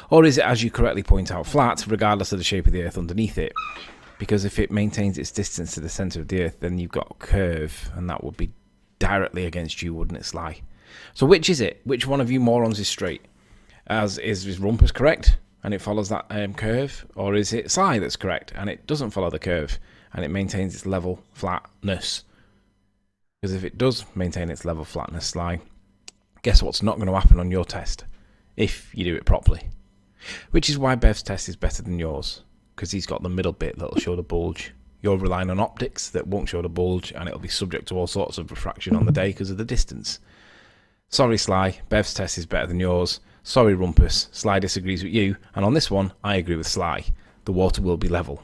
Or is it, as you correctly point out, flat, regardless of the shape of the Earth underneath it? Because if it maintains its distance to the centre of the Earth, then you've got a curve, and that would be directly against you, wouldn't it, Sly? So which is it? Which one of you morons is straight? Is Rumpus correct, and it follows that curve? Or is it Sly that's correct, and it doesn't follow the curve, and it maintains its level flatness? Because if it does maintain its level flatness, Sly, guess what's not going to happen on your test, if you do it properly? Which is why Bev's test is better than yours, because he's got the middle bit that'll show the bulge. You're relying on optics that won't show the bulge, and it'll be subject to all sorts of refraction on the day because of the distance. Sorry, Sly, Bev's test is better than yours. Sorry, Rumpus, Sly disagrees with you, and on this one, I agree with Sly. The water will be level.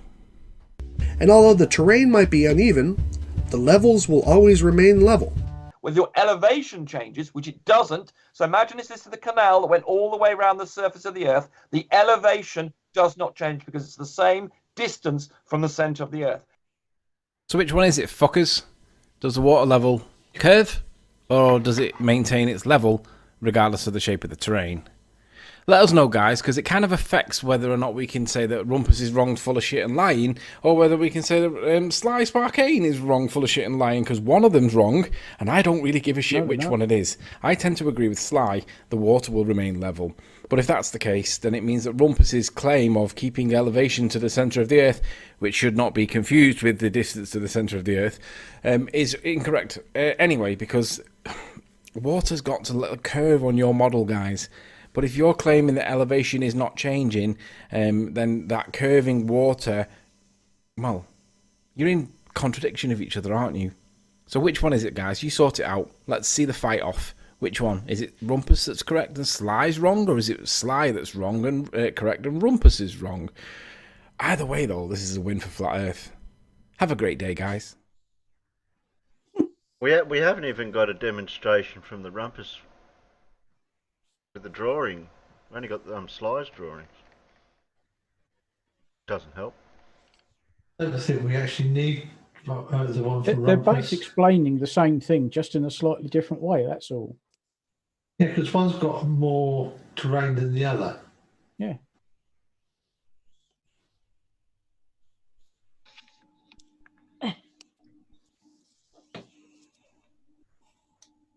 And although the terrain might be uneven, the levels will always remain level. With your elevation changes, which it doesn't, so imagine this is the canal that went all the way around the surface of the Earth, the elevation does not change because it's the same distance from the centre of the Earth. So which one is it, fuckers? Does the water level curve, or does it maintain its level regardless of the shape of the terrain? Let us know, guys, because it kind of affects whether or not we can say that Rumpus is wrong, full of shit and lying, or whether we can say that Sly Sparkane is wrong, full of shit and lying, because one of them's wrong, and I don't really give a shit which one it is. I tend to agree with Sly, the water will remain level. But if that's the case, then it means that Rumpus's claim of keeping elevation to the centre of the Earth, which should not be confused with the distance to the centre of the Earth, is incorrect. Anyway, because water's got to let a curve on your model, guys. But if you're claiming that elevation is not changing, then that curving water, well, you're in contradiction of each other, aren't you? So which one is it, guys? You sort it out. Let's see the fight off. Which one? Is it Rumpus that's correct and Sly's wrong? Or is it Sly that's wrong and correct and Rumpus is wrong? Either way, though, this is a win for Flat Earth. Have a great day, guys. We haven't even got a demonstration from the Rumpus with the drawing. We only got Sly's drawings. Doesn't help. I don't think we actually need the one for They're Rumpus. both explaining the same thing, just in a slightly different way, that's all. Yeah, because one's got more terrain than the other. Yeah.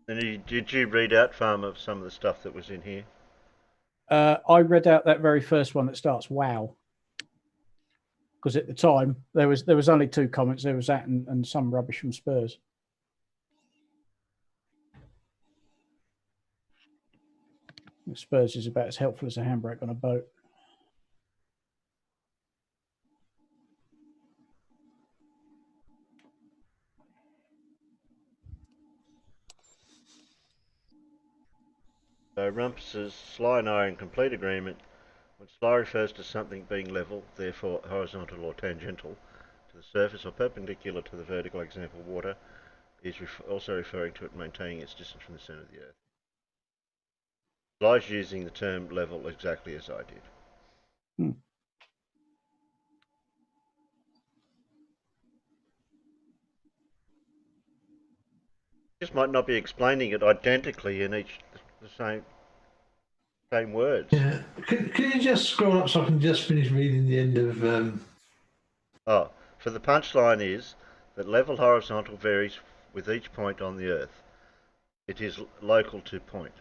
And did you read out, Farmer, some of the stuff that was in here? I read out that very first one that starts "Wow," because at the time there was only two comments. There was that and some rubbish from Spurs. Spurs is about as helpful as a handbrake on a boat. So Rumpus's Sly and I are in complete agreement. When Sly refers to something being level, therefore horizontal or tangential to the surface or perpendicular to the vertical, example water, is also referring to it maintaining its distance from the centre of the Earth. Sly's using the term level exactly as I did. Just might not be explaining it identically in each the same words. Yeah. Can you just scroll up so I can just finish reading the end of? For the punchline is that level horizontal varies with each point on the Earth. It is local to point.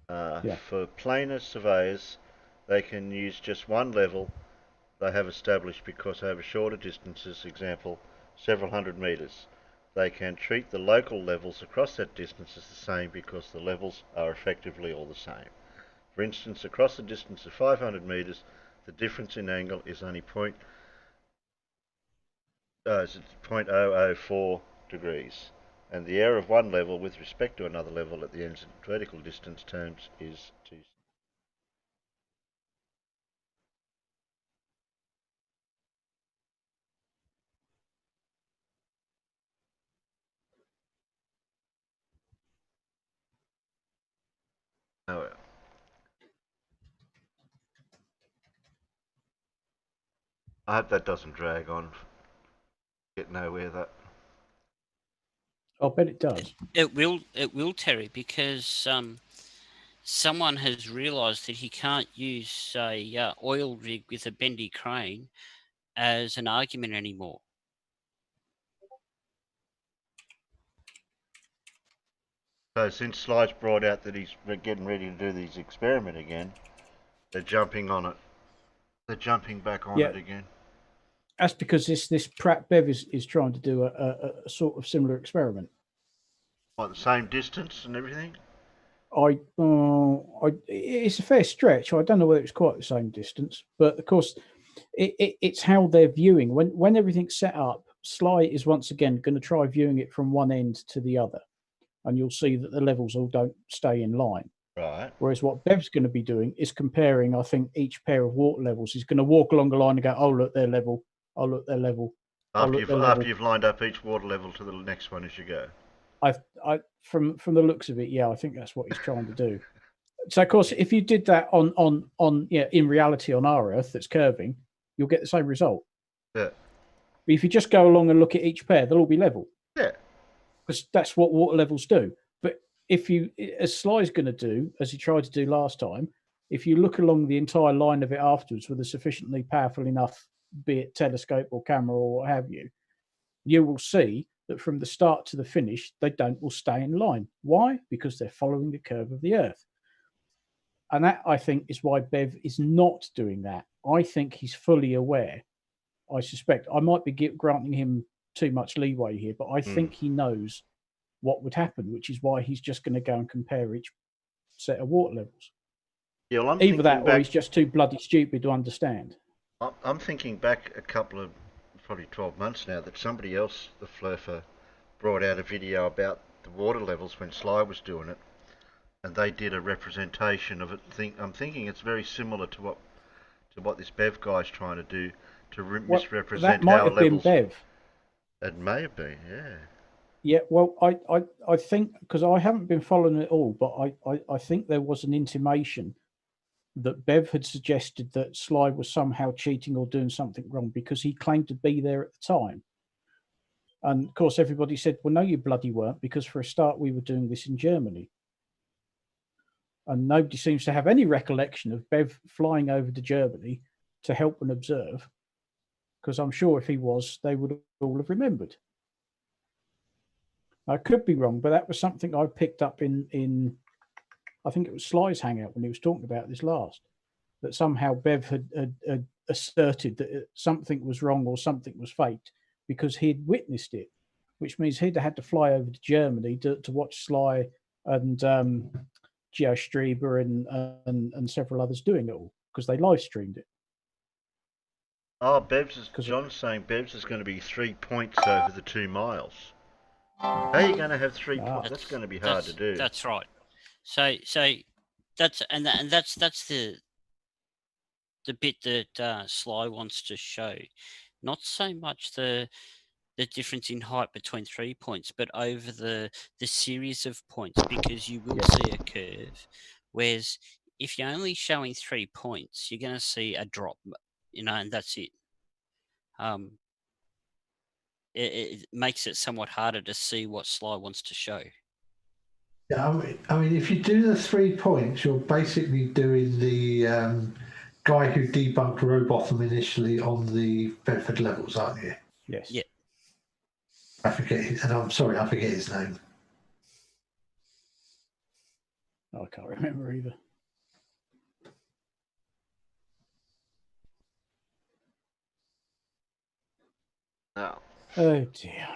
For planar surveyors, they can use just one level they have established because over shorter distances, example, several hundred metres, they can treat the local levels across that distance as the same because the levels are effectively all the same. For instance, across a distance of 500 metres, the difference in angle is only 0.004 degrees, and the error of one level with respect to another level at the ends of vertical distance terms is 2. Oh well. I hope that doesn't drag on. Get nowhere that. I bet it does. It will, Terry, because someone has realised that he can't use a oil rig with a bendy crane as an argument anymore. So since Sly's brought out that he's getting ready to do this experiment again, they're jumping on it. They're jumping back on it again. That's because this Pratt Bev is trying to do a sort of similar experiment. What, the same distance and everything? It's a fair stretch. I don't know whether it's quite the same distance, but of course, it's how they're viewing. When everything's set up, Sly is once again going to try viewing it from one end to the other, and you'll see that the levels all don't stay in line. Right. Whereas what Bev's going to be doing is comparing, I think, each pair of water levels. He's going to walk along the line and go, "Oh, look, they're level. Oh, look, they're level." After you've lined up each water level to the next one as you go. From the looks of it, yeah, I think that's what he's trying to do. So, of course, if you did that on in reality on our Earth that's curving, you'll get the same result. Yeah. But if you just go along and look at each pair, they'll all be level. Yeah. Because that's what water levels do. But if you, as Sly's going to do, as he tried to do last time, if you look along the entire line of it afterwards with a sufficiently powerful enough, be it telescope or camera or what have you, you will see that from the start to the finish, they will stay in line. Why? Because they're following the curve of the Earth. And that, I think, is why Bev is not doing that. I think he's fully aware. I suspect I might be granting him too much leeway here, but I think he knows what would happen, which is why he's just going to go and compare each set of water levels. Yeah, well, either that or he's just too bloody stupid to understand. I'm thinking back a couple of, probably 12 months now, that somebody else, the Flurfer, brought out a video about the water levels when Sly was doing it, and they did a representation of it. I'm thinking it's very similar to what this Bev guy's trying to do, to misrepresent how levels. That might have been Bev. It may have been, yeah. Yeah, well, I think, because I haven't been following it all, but I think there was an intimation that Bev had suggested that Sly was somehow cheating or doing something wrong because he claimed to be there at the time. And of course, everybody said, well, no, you bloody weren't, because for a start, we were doing this in Germany. And nobody seems to have any recollection of Bev flying over to Germany to help and observe, because I'm sure if he was, they would all have remembered. I could be wrong, but that was something I picked up in I think it was Sly's hangout when he was talking about this last, that somehow Bev had asserted that something was wrong or something was faked because he'd witnessed it, which means he'd had to fly over to Germany to watch Sly and Geo Streber and several others doing it all, because they live streamed it. Oh, John's saying Bev's is going to be 3 points over the 2 miles. How are you going to have 3 points? That's going to be hard to do. That's right. So that's the bit that Sly wants to show, not so much the difference in height between 3 points, but over the series of points, because you will see a curve. Whereas if you're only showing 3 points, you're going to see a drop, and that's it. It makes it somewhat harder to see what Sly wants to show. Yeah, I mean, if you do the 3 points, you're basically doing the guy who debunked Robotham initially on the Bedford levels, aren't you? Yes. Yeah. I forget, and I'm sorry, I forget his name. I can't remember either. No. Oh dear.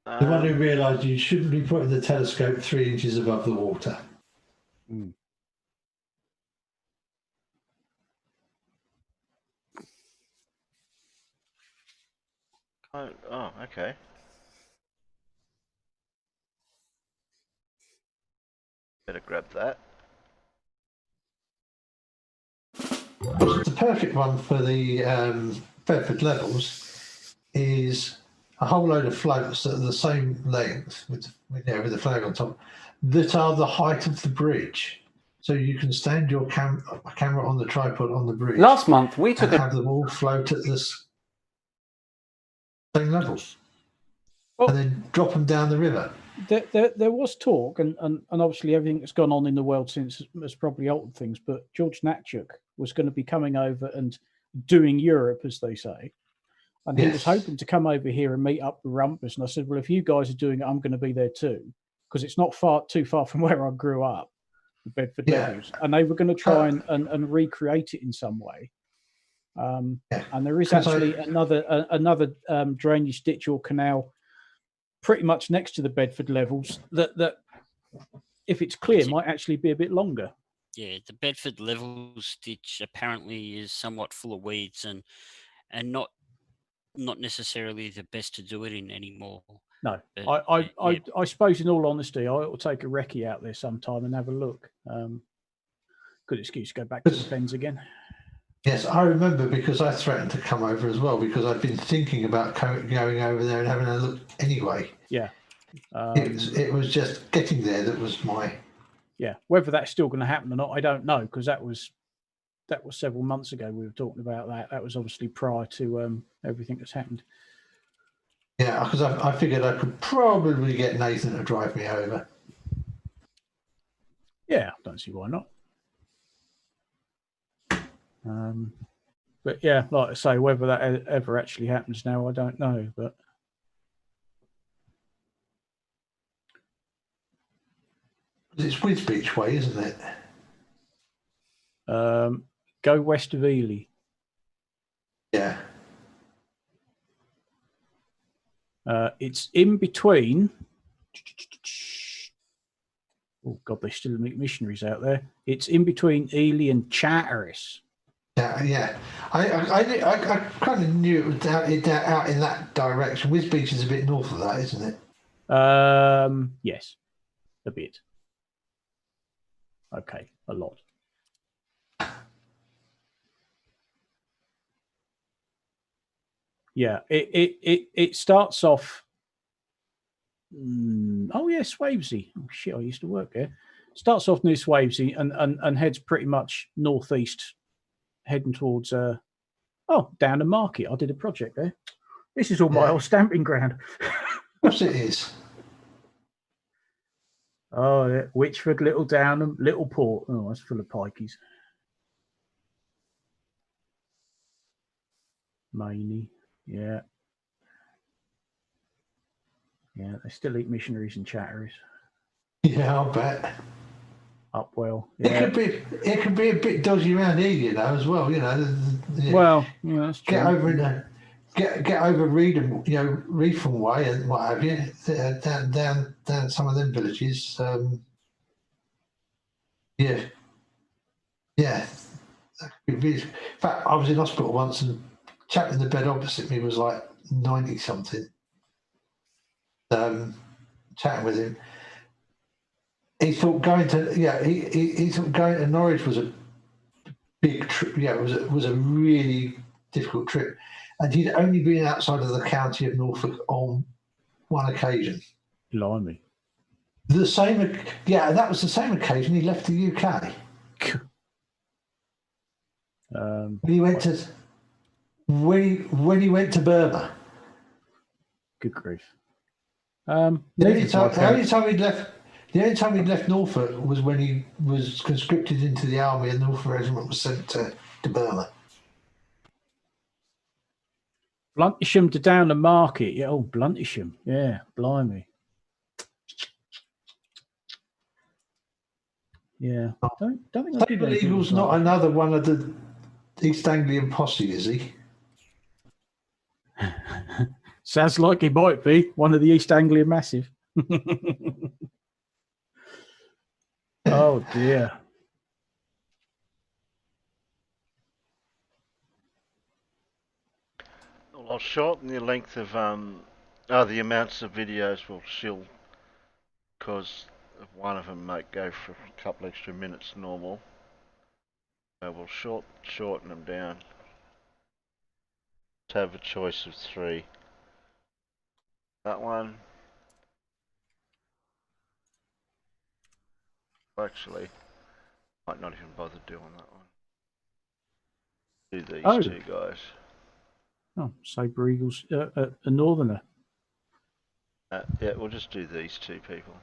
The one who realised you shouldn't be putting the telescope 3 inches above the water. Oh, okay. Better grab that. The perfect one for the Bedford levels is a whole load of floats that are the same length with the flag on top, that are the height of the bridge. So you can stand your camera on the tripod on the bridge. Last month we took and have them all float at the same levels. and then drop them down the river. There was talk, and obviously everything that's gone on in the world since has probably altered things, but George Natchuk was going to be coming over and doing Europe, as they say. And he was hoping to come over here and meet up with Rumpus. And I said, well, if you guys are doing it, I'm going to be there too, because it's not too far from where I grew up, the Bedford Levels. And they were going to try and recreate it in some way. And there is actually another drainage ditch or canal pretty much next to the Bedford Levels that if it's clear, might actually be a bit longer. Yeah, the Bedford Levels ditch apparently is somewhat full of weeds and not necessarily the best to do it in anymore. No, but, I suppose in all honesty, I ought to take a recce out there sometime and have a look. Good excuse to go back to the fens again. Yes, I remember because I threatened to come over as well because I'd been thinking about going over there and having a look anyway. Yeah. It was just getting there that was my... Yeah, whether that's still going to happen or not, I don't know, because that was several months ago we were talking about that. That was obviously prior to everything that's happened. Yeah, because I figured I could probably get Nathan to drive me over. Yeah, I don't see why not. But yeah, like I say, whether that ever actually happens now, I don't know. But it's Wisbeach way, isn't it? Go west of Ely. Yeah. It's in between. Oh God, they still make missionaries out there. It's in between Ely and Chatteris. Yeah. I kind of knew it was out in that direction. Wisbeach is a bit north of that, isn't it? Yes, a bit. Okay, a lot. Yeah, it starts off. Oh yeah, Swavesey. Oh shit, I used to work there. Starts off near Swavesey and heads pretty much northeast, heading towards down the market. I did a project there. This is all my old stamping ground. Of course it is. Oh, yeah. Witchford, Little Downham, Little Port. Oh, that's full of pikeys. Maney, yeah. Yeah, they still eat missionaries and chatteries. Yeah, I'll bet. Upwell. Yeah. It could be a bit dodgy around here, you know, as well. You know. Well, yeah, that's true. Get over Reefham way and what have you. Down some of them villages. Yeah. In fact, I was in hospital once and the chap in the bed opposite me was like 90 something. Chatting with him. He thought going to Norwich was a big trip. Yeah, it was a really difficult trip, and he'd only been outside of the county of Norfolk on one occasion. Blimey. That was the same occasion he left the UK. When he went to Burma. Good grief. The only time he'd left Norfolk was when he was conscripted into the army and the Norfolk Regiment was sent to Burma. Bluntisham to down the market. Yeah, Bluntisham. Yeah, blimey. Yeah, don't think I did anything. Eagle's not another one of the East Anglian posse, is he? Sounds like he might be one of the East Anglian Massive. Oh dear. Well, I'll shorten the length of the amounts of videos will still, because one of them might go for a couple extra minutes normal. So we'll shorten them down to have a choice of 3. That one. Actually, might not even bother doing that one. Do these 2 guys. Oh, Sabre Eagles, a northerner. Yeah, we'll just do these two people.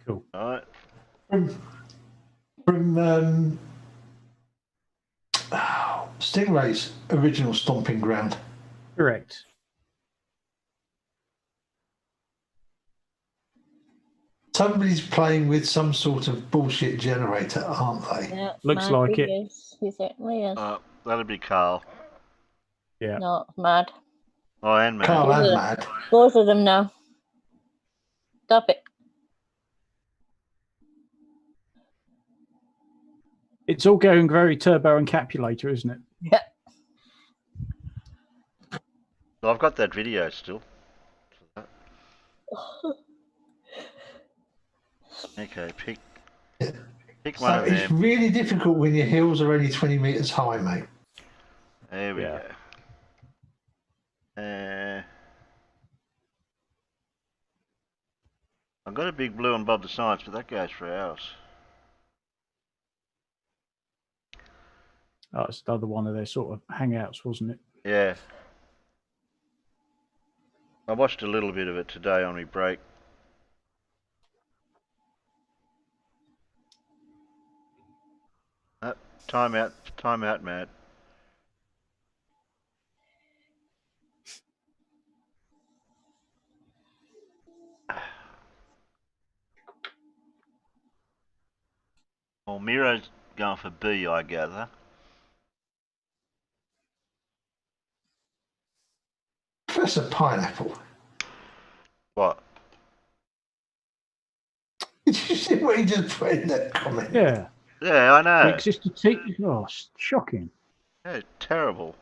Cool. All right. From Stingray's original stomping ground. Correct. Somebody's playing with some sort of bullshit generator, aren't they? Yeah, Looks mad like he it. is. He certainly is. That'll be Carl. Yeah. No, mad. Oh, and Mad. Carl and Mad. Both of them now. Stop it. It's all going very turbo encapsulator, isn't it? Yeah. Well, I've got that video still. Okay, pick one So of it's them. really difficult when your hills are only 20 metres high, mate. There we go. I've got a big blue on Bob the Science, but that goes for hours. Oh, it's the other one of their sort of hangouts, wasn't it? Yeah. I watched a little bit of it today on my break. Time out, Matt. Well, Miro's going for B, I gather. Professor Pineapple. What? Did you see what he just put in that comment? Yeah. Yeah, I know. The existing team. Oh, shocking. Yeah, terrible.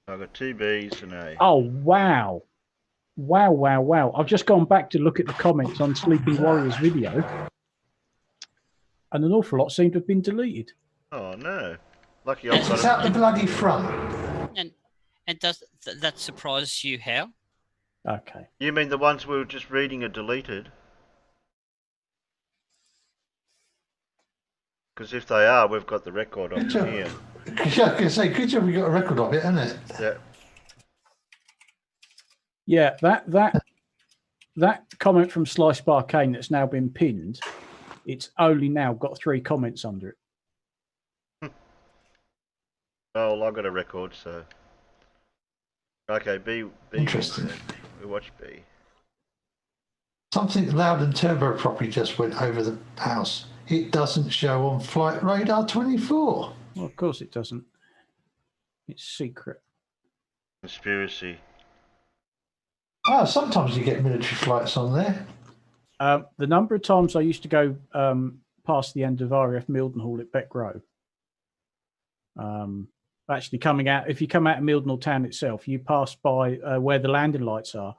I've got 2 Bs and A. Oh, wow. Wow. I've just gone back to look at the comments on Sleeping Warriors video, and an awful lot seem to have been deleted. Oh, no. Lucky I've got It's out the bloody front. And does that surprise you how? Okay. You mean the ones we were just reading are deleted? Because if they are, we've got the record of them here. I was going to say, good job we got a record of it, isn't it? Yeah. Yeah, that comment from Slice Barcane that's now been pinned, it's only now got 3 comments under it. Oh, I've got a record, so... Okay, B. Interesting. We watch B. Something loud and turboproppy just went over the house. It doesn't show on Flight Radar 24. Well, of course it doesn't. It's secret. Conspiracy. Ah, sometimes you get military flights on there. The number of times I used to go past the end of RAF Mildenhall at Beck Row. Actually coming out, if you come out of Mildenhall town itself, you pass by where the landing lights are.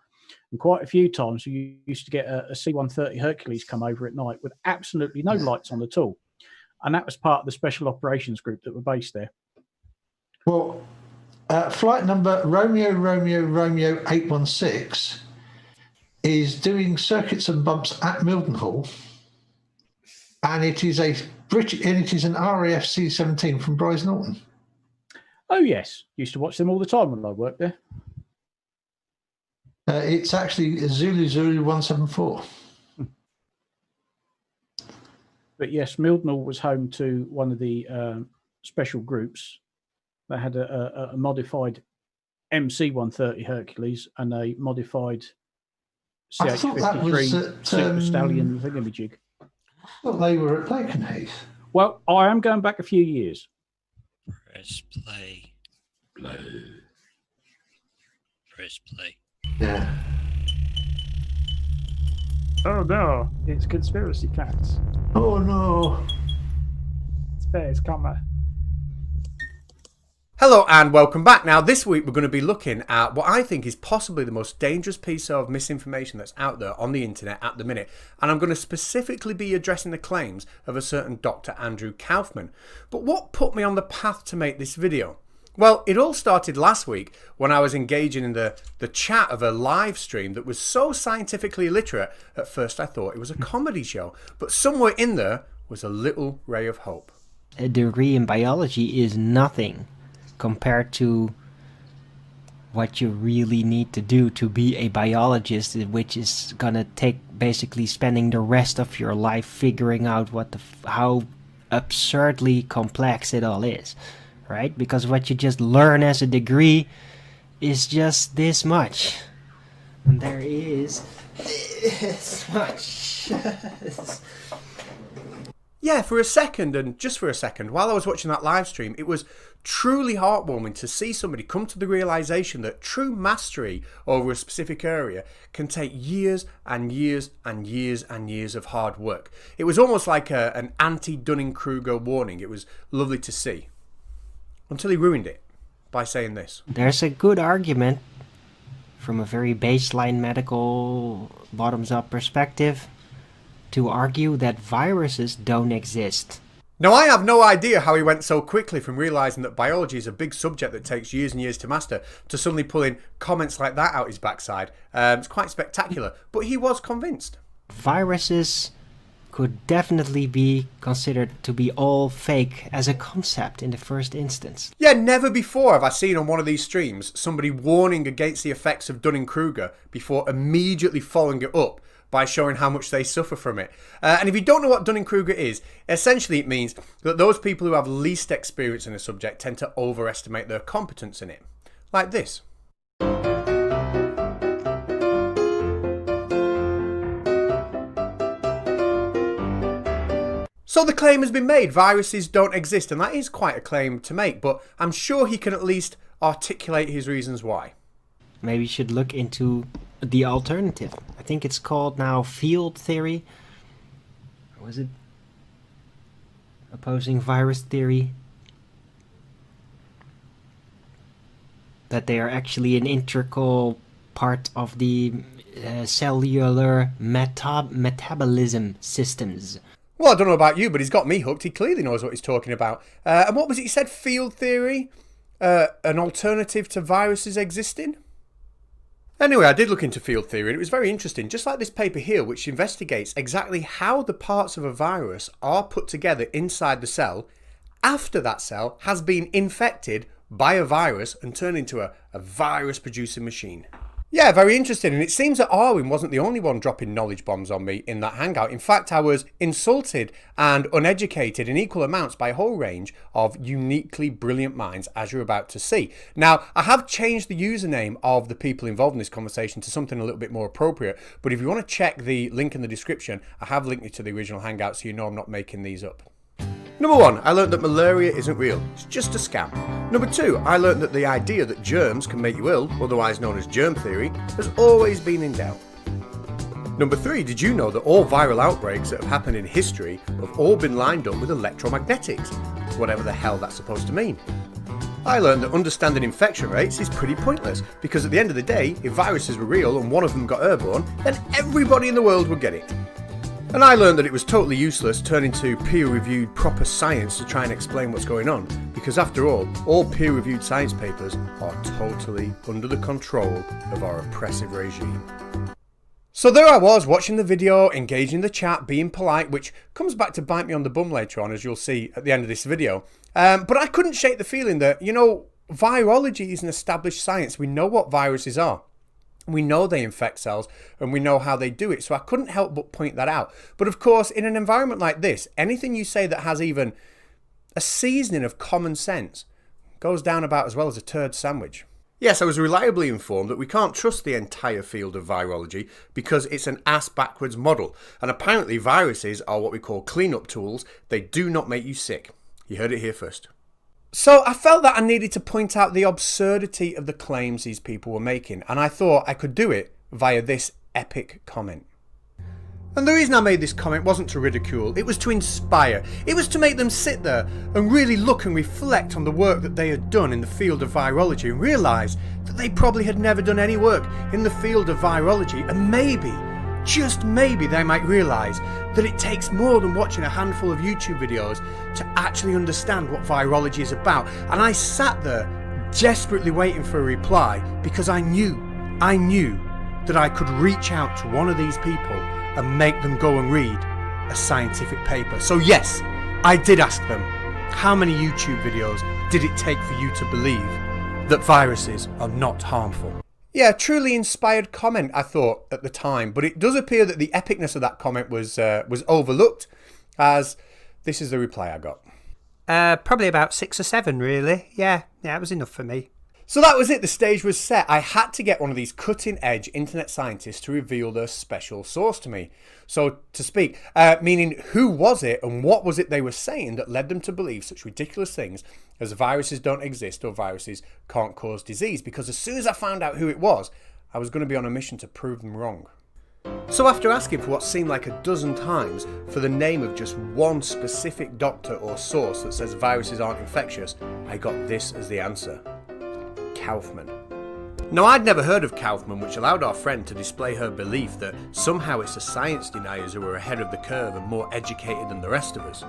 And quite a few times you used to get a C-130 Hercules come over at night with absolutely no lights on at all. And that was part of the special operations group that were based there. Well, flight number Romeo 816 is doing circuits and bumps at Mildenhall, and it is an RAF C-17 from Bryce Norton. Oh yes, used to watch them all the time when I worked there. It's actually Zulu 174. But yes, Mildenhall was home to one of the special groups. They had a modified MC-130 Hercules and a modified CH-53 Super Stallion thingamajig. I thought they were at Lakenheath. Well, I am going back a few years. Press play. Press play. Yeah. Oh no, it's conspiracy cats. Oh no. Spares comma. Hello and welcome back. Now this week we're going to be looking at what I think is possibly the most dangerous piece of misinformation that's out there on the internet at the minute, and I'm going to specifically be addressing the claims of a certain Dr. Andrew Kaufman. But what put me on the path to make this video? Well, it all started last week when I was engaging in the chat of a live stream that was so scientifically illiterate, at first I thought it was a comedy show. But somewhere in there was a little ray of hope. A degree in biology is nothing compared to what you really need to do to be a biologist, which is gonna take basically spending the rest of your life figuring out how absurdly complex it all is. Right? Because what you just learn as a degree is just this much. And there is this much. Yeah, for a second, and just for a second, while I was watching that live stream, it was truly heartwarming to see somebody come to the realization that true mastery over a specific area can take years and years and years and years of hard work. It was almost like an anti-Dunning-Kruger warning. It was lovely to see. Until he ruined it by saying this. There's a good argument from a very baseline medical bottoms-up perspective to argue that viruses don't exist. Now, I have no idea how he went so quickly from realising that biology is a big subject that takes years and years to master to suddenly pulling comments like that out his backside. It's quite spectacular, but he was convinced. Viruses could definitely be considered to be all fake as a concept in the first instance. Yeah, never before have I seen on one of these streams somebody warning against the effects of Dunning-Kruger before immediately following it up by showing how much they suffer from it. And if you don't know what Dunning-Kruger is, essentially it means that those people who have least experience in a subject tend to overestimate their competence in it. Like this. So the claim has been made, viruses don't exist, and that is quite a claim to make, but I'm sure he can at least articulate his reasons why. Maybe you should look into the alternative. I think it's called now field theory. Or was it opposing virus theory? That they are actually an integral part of the cellular metabolism systems. Well, I don't know about you, but he's got me hooked. He clearly knows what he's talking about. And what was it he said? Field theory? An alternative to viruses existing? Anyway, I did look into field theory and it was very interesting. Just like this paper here, which investigates exactly how the parts of a virus are put together inside the cell after that cell has been infected by a virus and turned into a virus-producing machine. Yeah, very interesting. And it seems that Arwin wasn't the only one dropping knowledge bombs on me in that hangout. In fact, I was insulted and uneducated in equal amounts by a whole range of uniquely brilliant minds, as you're about to see. Now, I have changed the username of the people involved in this conversation to something a little bit more appropriate. But if you want to check the link in the description, I have linked you to the original hangout so you know I'm not making these up. Number 1, I learned that malaria isn't real. It's just a scam. Number 2, I learned that the idea that germs can make you ill, otherwise known as germ theory, has always been in doubt. Number 3, did you know that all viral outbreaks that have happened in history have all been lined up with electromagnetics? Whatever the hell that's supposed to mean. I learned that understanding infection rates is pretty pointless, because at the end of the day, if viruses were real and one of them got airborne, then everybody in the world would get it. And I learned that it was totally useless turning to peer-reviewed proper science to try and explain what's going on, because after all peer-reviewed science papers are totally under the control of our oppressive regime. So there I was, watching the video, engaging the chat, being polite, which comes back to bite me on the bum later on, as you'll see at the end of this video. But I couldn't shake the feeling that, you know, virology is an established science. We know what viruses are. We know they infect cells and we know how they do it. So I couldn't help but point that out. But of course, in an environment like this, anything you say that has even a seasoning of common sense goes down about as well as a turd sandwich. Yes, I was reliably informed that we can't trust the entire field of virology because it's an ass-backwards model. And apparently viruses are what we call clean-up tools. They do not make you sick. You heard it here first. So I felt that I needed to point out the absurdity of the claims these people were making, and I thought I could do it via this epic comment. And the reason I made this comment wasn't to ridicule, it was to inspire. It was to make them sit there and really look and reflect on the work that they had done in the field of virology and realise that they probably had never done any work in the field of virology, and maybe, just maybe, they might realise that it takes more than watching a handful of YouTube videos to actually understand what virology is about. And I sat there desperately waiting for a reply because I knew that I could reach out to one of these people and make them go and read a scientific paper. So yes, I did ask them, how many YouTube videos did it take for you to believe that viruses are not harmful? Yeah, truly inspired comment, I thought at the time, but it does appear that the epicness of that comment was overlooked, as this is the reply I got. Probably about 6 or 7, really. Yeah, it was enough for me. So that was it, the stage was set. I had to get one of these cutting-edge internet scientists to reveal their special source to me, so to speak, meaning who was it and what was it they were saying that led them to believe such ridiculous things as viruses don't exist or viruses can't cause disease, because as soon as I found out who it was, I was going to be on a mission to prove them wrong. So after asking for what seemed like a dozen times for the name of just one specific doctor or source that says viruses aren't infectious, I got this as the answer. Kaufman. Now, I'd never heard of Kaufman, which allowed our friend to display her belief that somehow it's the science deniers who are ahead of the curve and more educated than the rest of us.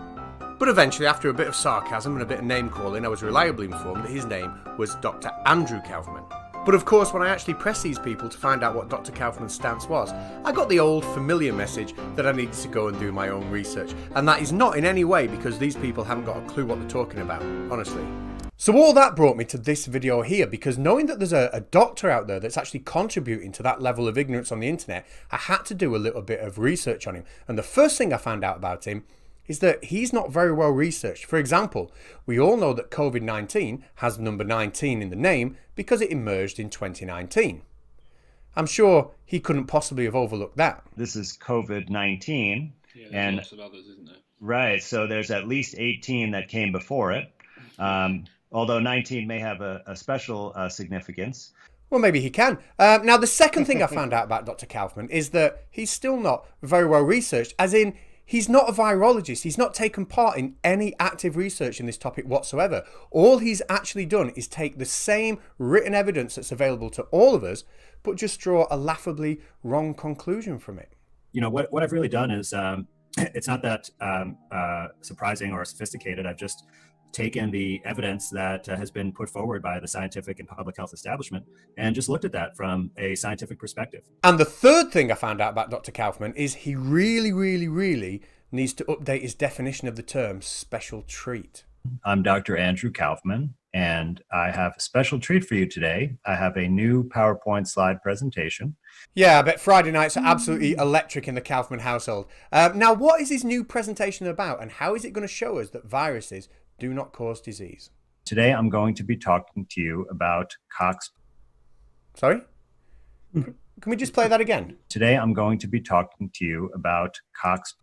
But eventually, after a bit of sarcasm and a bit of name calling, I was reliably informed that his name was Dr. Andrew Kaufman. But of course, when I actually pressed these people to find out what Dr. Kaufman's stance was, I got the old familiar message that I needed to go and do my own research. And that is not in any way because these people haven't got a clue what they're talking about, honestly. So all that brought me to this video here, because knowing that there's a doctor out there that's actually contributing to that level of ignorance on the internet, I had to do a little bit of research on him. And the first thing I found out about him is that he's not very well researched. For example, we all know that COVID-19 has number 19 in the name because it emerged in 2019. I'm sure he couldn't possibly have overlooked that. This is COVID-19. Yeah, and lots of others, isn't there? Right, so there's at least 18 that came before it. Although 19 may have a special significance. Well, maybe he can. Now, the second thing I found out about Dr. Kaufman is that he's still not very well researched, as in he's not a virologist. He's not taken part in any active research in this topic whatsoever. All he's actually done is take the same written evidence that's available to all of us, but just draw a laughably wrong conclusion from it. You know, what I've really done is, it's not that surprising or sophisticated. I've just taken the evidence that has been put forward by the scientific and public health establishment and just looked at that from a scientific perspective. And the third thing I found out about Dr. Kaufman is he really needs to update his definition of the term special treat. I'm Dr. Andrew Kaufman, and I have a special treat for you today. I have a new PowerPoint slide presentation. Yeah, I bet Friday nights are absolutely electric in the Kaufman household. Now, what is his new presentation about, and how is it going to show us that viruses do not cause disease? Today, I'm going to be talking to you about Cox. Sorry? Can we just play that again? Today, I'm going to be talking to you about Cox.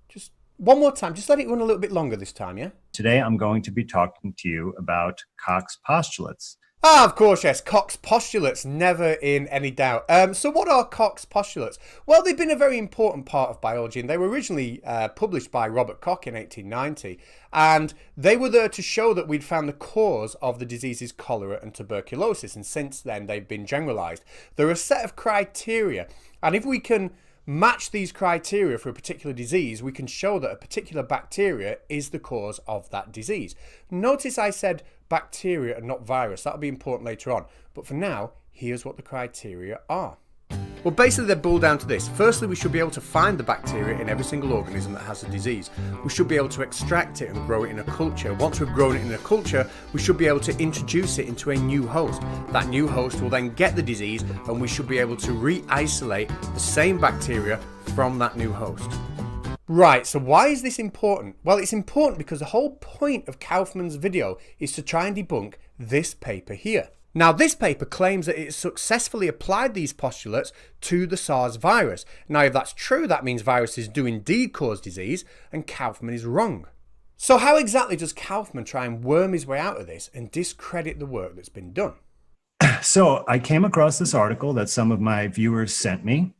Just one more time. Just let it run a little bit longer this time, yeah? Today, I'm going to be talking to you about Cox postulates. Ah, of course, yes. Cox postulates, never in any doubt. So what are Cox postulates? Well, they've been a very important part of biology, and they were originally published by Robert Koch in 1890. And they were there to show that we'd found the cause of the diseases cholera and tuberculosis. And since then, they've been generalized. They're a set of criteria. And if we can match these criteria for a particular disease, we can show that a particular bacteria is the cause of that disease. Notice I said bacteria and not virus. That'll be important later on. But for now, here's what the criteria are. Well, basically they boil down to this. Firstly, we should be able to find the bacteria in every single organism that has a disease. We should be able to extract it and grow it in a culture. Once we've grown it in a culture, we should be able to introduce it into a new host. That new host will then get the disease, and we should be able to re-isolate the same bacteria from that new host. Right, so why is this important? Well, it's important because the whole point of Kaufman's video is to try and debunk this paper here. Now, this paper claims that it successfully applied these postulates to the SARS virus. Now, if that's true, that means viruses do indeed cause disease, and Kaufman is wrong. So how exactly does Kaufman try and worm his way out of this and discredit the work that's been done? So I came across this article that some of my viewers sent me,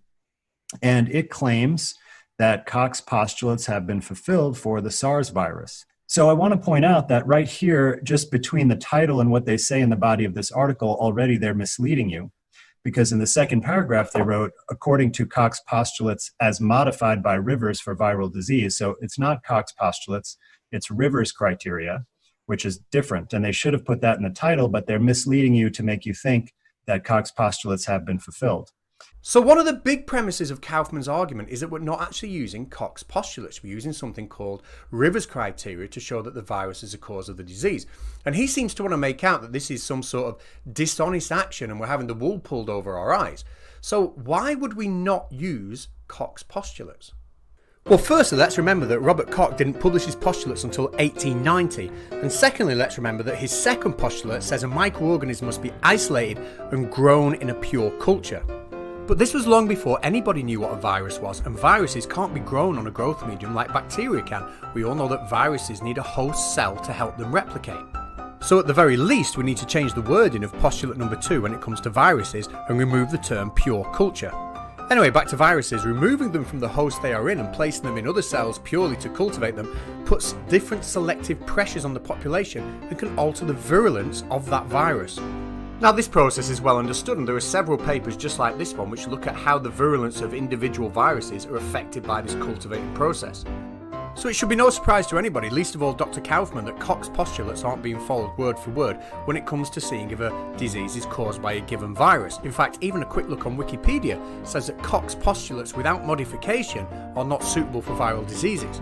and it claims that Koch's postulates have been fulfilled for the SARS virus. So I want to point out that right here, just between the title and what they say in the body of this article, already they're misleading you. Because in the second paragraph, they wrote, according to Koch's postulates as modified by Rivers for viral disease. So it's not Koch's postulates, it's Rivers' criteria. which is different. And they should have put that in the title, but they're misleading you to make you think that Koch's postulates have been fulfilled. So one of the big premises of Kaufman's argument is that we're not actually using Koch's postulates. We're using something called Rivers criteria to show that the virus is the cause of the disease. And he seems to want to make out that this is some sort of dishonest action and we're having the wool pulled over our eyes. So why would we not use Koch's postulates? Well, firstly, let's remember that Robert Koch didn't publish his postulates until 1890. And secondly, let's remember that his second postulate says a microorganism must be isolated and grown in a pure culture. But this was long before anybody knew what a virus was, and viruses can't be grown on a growth medium like bacteria can. We all know that viruses need a host cell to help them replicate. So at the very least, we need to change the wording of postulate number 2 when it comes to viruses and remove the term pure culture. Anyway, back to viruses. Removing them from the host they are in and placing them in other cells purely to cultivate them puts different selective pressures on the population and can alter the virulence of that virus. Now, this process is well understood, and there are several papers just like this one which look at how the virulence of individual viruses are affected by this cultivating process. So it should be no surprise to anybody, least of all Dr. Kaufman, that Koch's postulates aren't being followed word for word when it comes to seeing if a disease is caused by a given virus. In fact, even a quick look on Wikipedia says that Koch's postulates without modification are not suitable for viral diseases.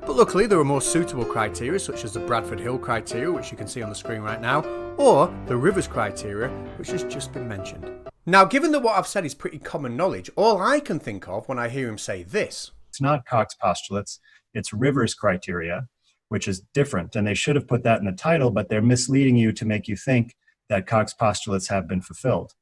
But luckily there are more suitable criteria such as the Bradford Hill criteria, which you can see on the screen right now, or the Rivers criteria, which has just been mentioned. Now, given that what I've said is pretty common knowledge, all I can think of when I hear him say this: It's not Koch's postulates, it's Rivers criteria, which is different. And they should have put that in the title, but they're misleading you to make you think that Koch's postulates have been fulfilled.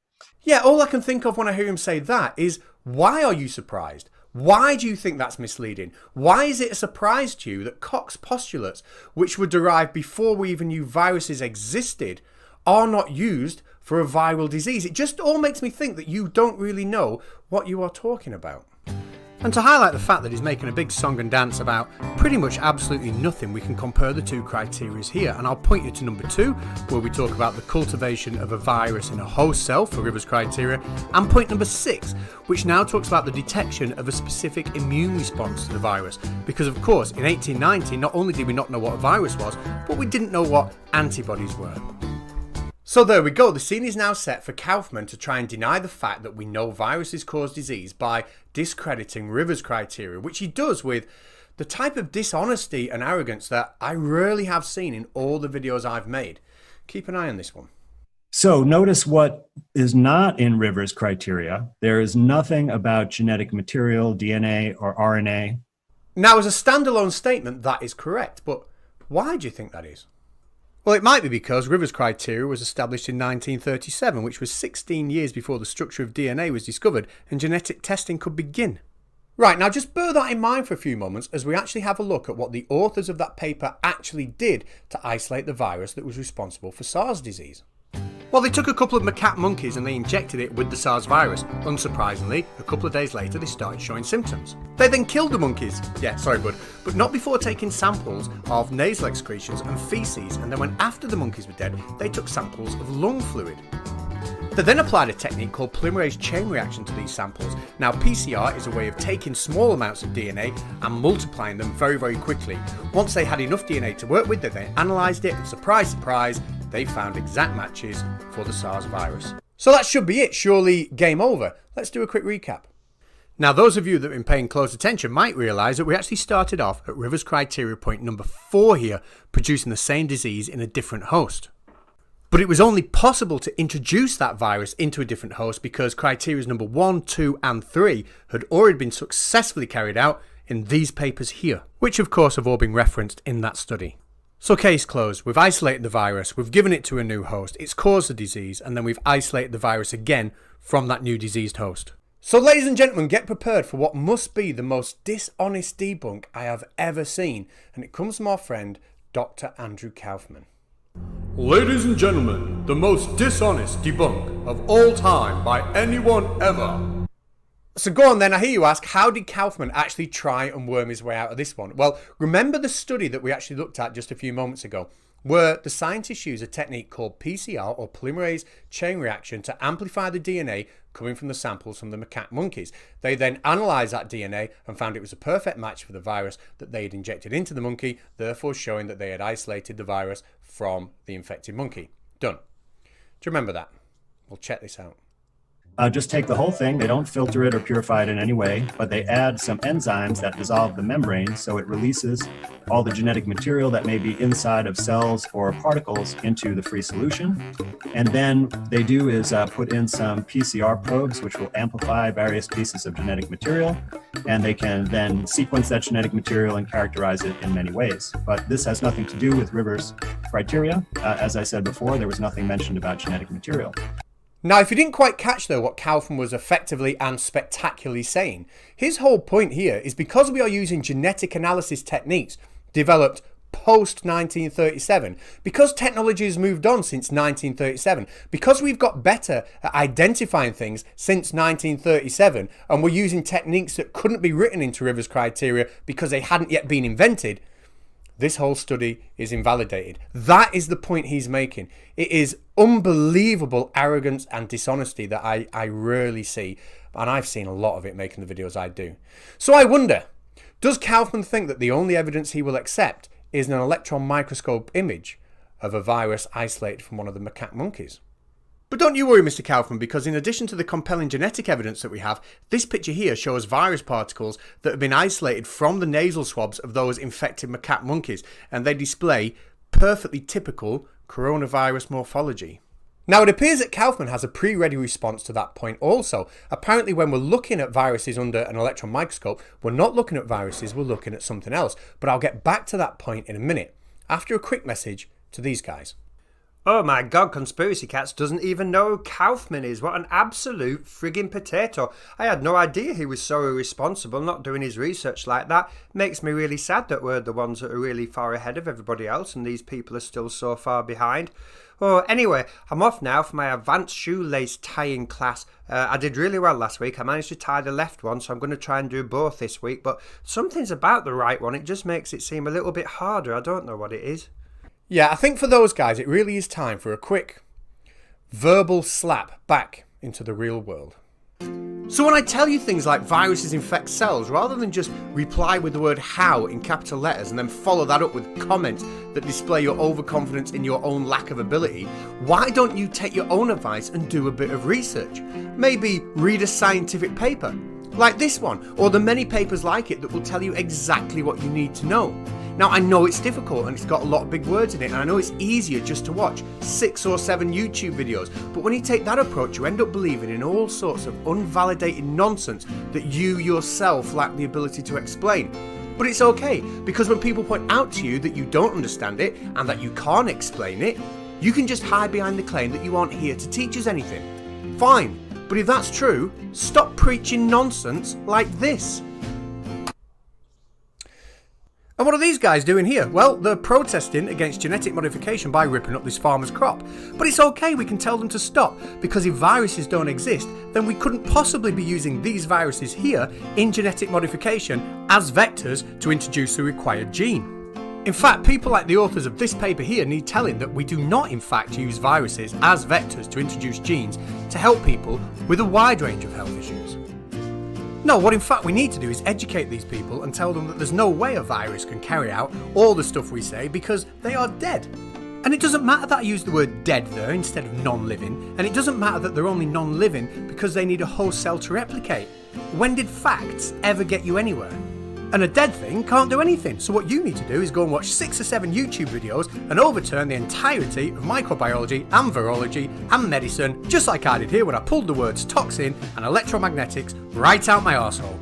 Yeah, all I can think of when I hear him say that is, why are you surprised? Why do you think that's misleading? Why is it a surprise to you that Koch's postulates, which were derived before we even knew viruses existed, are not used for a viral disease? It just all makes me think that you don't really know what you are talking about. And to highlight the fact that he's making a big song and dance about pretty much absolutely nothing, we can compare the two criteria here. And I'll point you to number 2, where we talk about the cultivation of a virus in a host cell for Rivers criteria, and point number 6, which now talks about the detection of a specific immune response to the virus. Because of course, in 1890, not only did we not know what a virus was, but we didn't know what antibodies were. So there we go, the scene is now set for Kaufman to try and deny the fact that we know viruses cause disease by discrediting Rivers criteria, which he does with the type of dishonesty and arrogance that I rarely have seen in all the videos I've made. Keep an eye on this one. So notice what is not in Rivers criteria. There is nothing about genetic material, DNA, or RNA. Now, as a standalone statement, that is correct, but why do you think that is? Well, it might be because Rivers criteria was established in 1937, which was 16 years before the structure of DNA was discovered and genetic testing could begin. Right, now just bear that in mind for a few moments as we actually have a look at what the authors of that paper actually did to isolate the virus that was responsible for SARS disease. Well, they took a couple of macaque monkeys and they injected it with the SARS virus. Unsurprisingly, a couple of days later they started showing symptoms. They then killed the monkeys. Yeah, sorry bud, but not before taking samples of nasal excretions and feces, and then when after the monkeys were dead, they took samples of lung fluid. They then applied a technique called polymerase chain reaction to these samples. Now, PCR is a way of taking small amounts of DNA and multiplying them very, very quickly. Once they had enough DNA to work with, they then analysed it, and surprise, surprise, they found exact matches for the SARS virus. So that should be it, surely game over. Let's do a quick recap. Now, those of you that have been paying close attention might realise that we actually started off at Rivers criteria point number 4 here, producing the same disease in a different host. But it was only possible to introduce that virus into a different host because criteria number 1, 2 and 3 had already been successfully carried out in these papers here, which of course have all been referenced in that study. So case closed, we've isolated the virus, we've given it to a new host, it's caused the disease, and then we've isolated the virus again from that new diseased host. So ladies and gentlemen, get prepared for what must be the most dishonest debunk I have ever seen, and it comes from our friend Dr. Andrew Kaufman. Ladies and gentlemen, the most dishonest debunk of all time by anyone ever. So go on then, I hear you ask, how did Kaufman actually try and worm his way out of this one? Well, remember the study that we actually looked at just a few moments ago? where the scientists use a technique called PCR, or polymerase chain reaction, to amplify the DNA coming from the samples from the macaque monkeys. They then analysed that DNA and found it was a perfect match for the virus that they had injected into the monkey, therefore showing that they had isolated the virus from the infected monkey. Done. Do you remember that? We'll check this out. Just take the whole thing. They don't filter it or purify it in any way, but they add some enzymes that dissolve the membrane so it releases all the genetic material that may be inside of cells or particles into the free solution. And then they do is put in some PCR probes, which will amplify various pieces of genetic material, and they can then sequence that genetic material and characterize it in many ways. But this has nothing to do with Rivers' criteria. As I said before, there was nothing mentioned about genetic material. Now, if you didn't quite catch, though, what Kaufman was effectively and spectacularly saying, his whole point here is because we are using genetic analysis techniques developed post-1937, because technology has moved on since 1937, because we've got better at identifying things since 1937, and we're using techniques that couldn't be written into Rivers' criteria because they hadn't yet been invented, this whole study is invalidated. That is the point he's making. It is unbelievable arrogance and dishonesty that I rarely see, and I've seen a lot of it making the videos I do. So I wonder, does Kaufman think that the only evidence he will accept is an electron microscope image of a virus isolated from one of the macaque monkeys? But don't you worry, Mr. Kaufman, because in addition to the compelling genetic evidence that we have, this picture here shows virus particles that have been isolated from the nasal swabs of those infected macaque monkeys, and they display perfectly typical coronavirus morphology. Now, it appears that Kaufman has a pre-ready response to that point also. Apparently, when we're looking at viruses under an electron microscope, we're not looking at viruses, we're looking at something else. But I'll get back to that point in a minute, after a quick message to these guys. Oh my god, Conspiracy Cats doesn't even know who Kaufman is. What an absolute frigging potato. I had no idea he was so irresponsible, not doing his research like that. Makes me really sad that we're the ones that are really far ahead of everybody else and these people are still so far behind. Oh, anyway, I'm off now for my advanced shoelace tying class. I did really well last week. I managed to tie the left one, so I'm going to try and do both this week. But something's about the right one. It just makes it seem a little bit harder. I don't know what it is. Yeah, I think for those guys, it really is time for a quick verbal slap back into the real world. So when I tell you things like viruses infect cells, rather than just reply with the word how in capital letters and then follow that up with comments that display your overconfidence in your own lack of ability, why don't you take your own advice and do a bit of research? Maybe read a scientific paper, like this one, or the many papers like it that will tell you exactly what you need to know. Now, I know it's difficult and it's got a lot of big words in it, and I know it's easier just to watch 6 or 7 YouTube videos, but when you take that approach, you end up believing in all sorts of unvalidated nonsense that you yourself lack the ability to explain. But it's okay, because when people point out to you that you don't understand it and that you can't explain it, you can just hide behind the claim that you aren't here to teach us anything. Fine, but if that's true, stop preaching nonsense like this. And what are these guys doing here? Well, they're protesting against genetic modification by ripping up this farmer's crop. But it's okay, we can tell them to stop, because if viruses don't exist, then we couldn't possibly be using these viruses here in genetic modification as vectors to introduce the required gene. In fact, people like the authors of this paper here need telling that we do not in fact use viruses as vectors to introduce genes to help people with a wide range of health issues. No, what in fact we need to do is educate these people and tell them that there's no way a virus can carry out all the stuff we say because they are dead. And it doesn't matter that I use the word dead there instead of non-living, and it doesn't matter that they're only non-living because they need a host cell to replicate. When did facts ever get you anywhere? And a dead thing can't do anything, so what you need to do is go and watch 6 or 7 YouTube videos and overturn the entirety of microbiology and virology and medicine, just like I did here when I pulled the words toxin and electromagnetics right out my arsehole.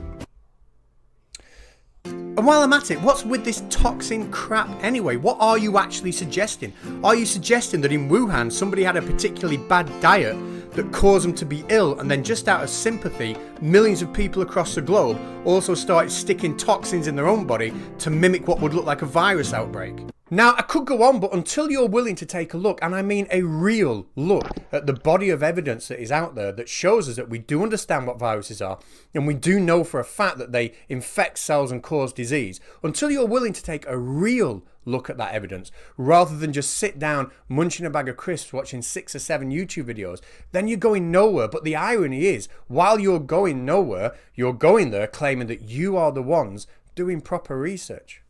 And while I'm at it, what's with this toxin crap anyway? What are you actually suggesting? Are you suggesting that in Wuhan somebody had a particularly bad diet that caused them to be ill, and then just out of sympathy, millions of people across the globe also started sticking toxins in their own body to mimic what would look like a virus outbreak? Now, I could go on, but until you're willing to take a look, and I mean a real look at the body of evidence that is out there that shows us that we do understand what viruses are, and we do know for a fact that they infect cells and cause disease, until you're willing to take a real look at that evidence, rather than just sit down munching a bag of crisps watching 6 or 7 YouTube videos, then you're going nowhere. But the irony is, while you're going nowhere, you're going there claiming that you are the ones doing proper research.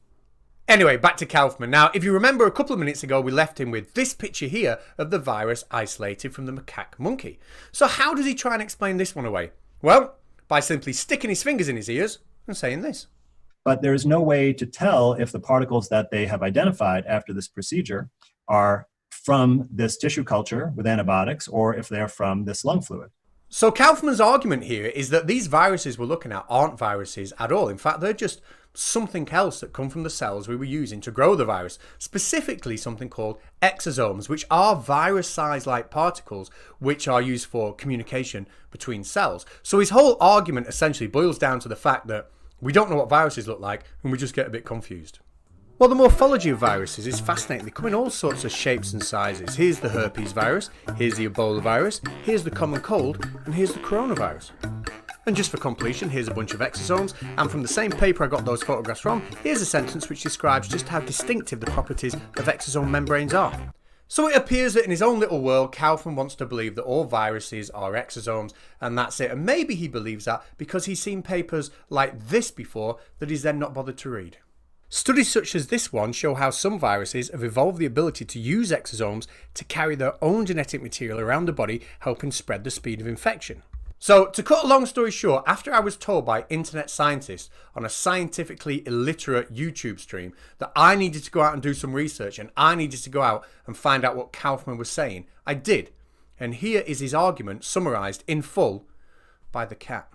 Anyway, back to Kaufman. Now, if you remember a couple of minutes ago, we left him with this picture here of the virus isolated from the macaque monkey. So how does he try and explain this one away? Well, by simply sticking his fingers in his ears and saying this. But there's no way to tell if the particles that they have identified after this procedure are from this tissue culture with antibiotics or if they're from this lung fluid. So Kaufman's argument here is that these viruses we're looking at aren't viruses at all. In fact, they're just something else that come from the cells we were using to grow the virus, specifically something called exosomes, which are virus-sized-like particles which are used for communication between cells. So his whole argument essentially boils down to the fact that we don't know what viruses look like and we just get a bit confused. Well, the morphology of viruses is fascinating. They come in all sorts of shapes and sizes. Here's the herpes virus, here's the Ebola virus, here's the common cold, and here's the coronavirus. And just for completion, here's a bunch of exosomes, and from the same paper I got those photographs from, here's a sentence which describes just how distinctive the properties of exosome membranes are. So it appears that in his own little world, Kaufman wants to believe that all viruses are exosomes, and that's it. And maybe he believes that because he's seen papers like this before that he's then not bothered to read. Studies such as this one show how some viruses have evolved the ability to use exosomes to carry their own genetic material around the body, helping spread the speed of infection. So, to cut a long story short, after I was told by internet scientists on a scientifically illiterate YouTube stream that I needed to go out and do some research and I needed to go out and find out what Kaufman was saying, I did. And here is his argument summarised in full by the cat.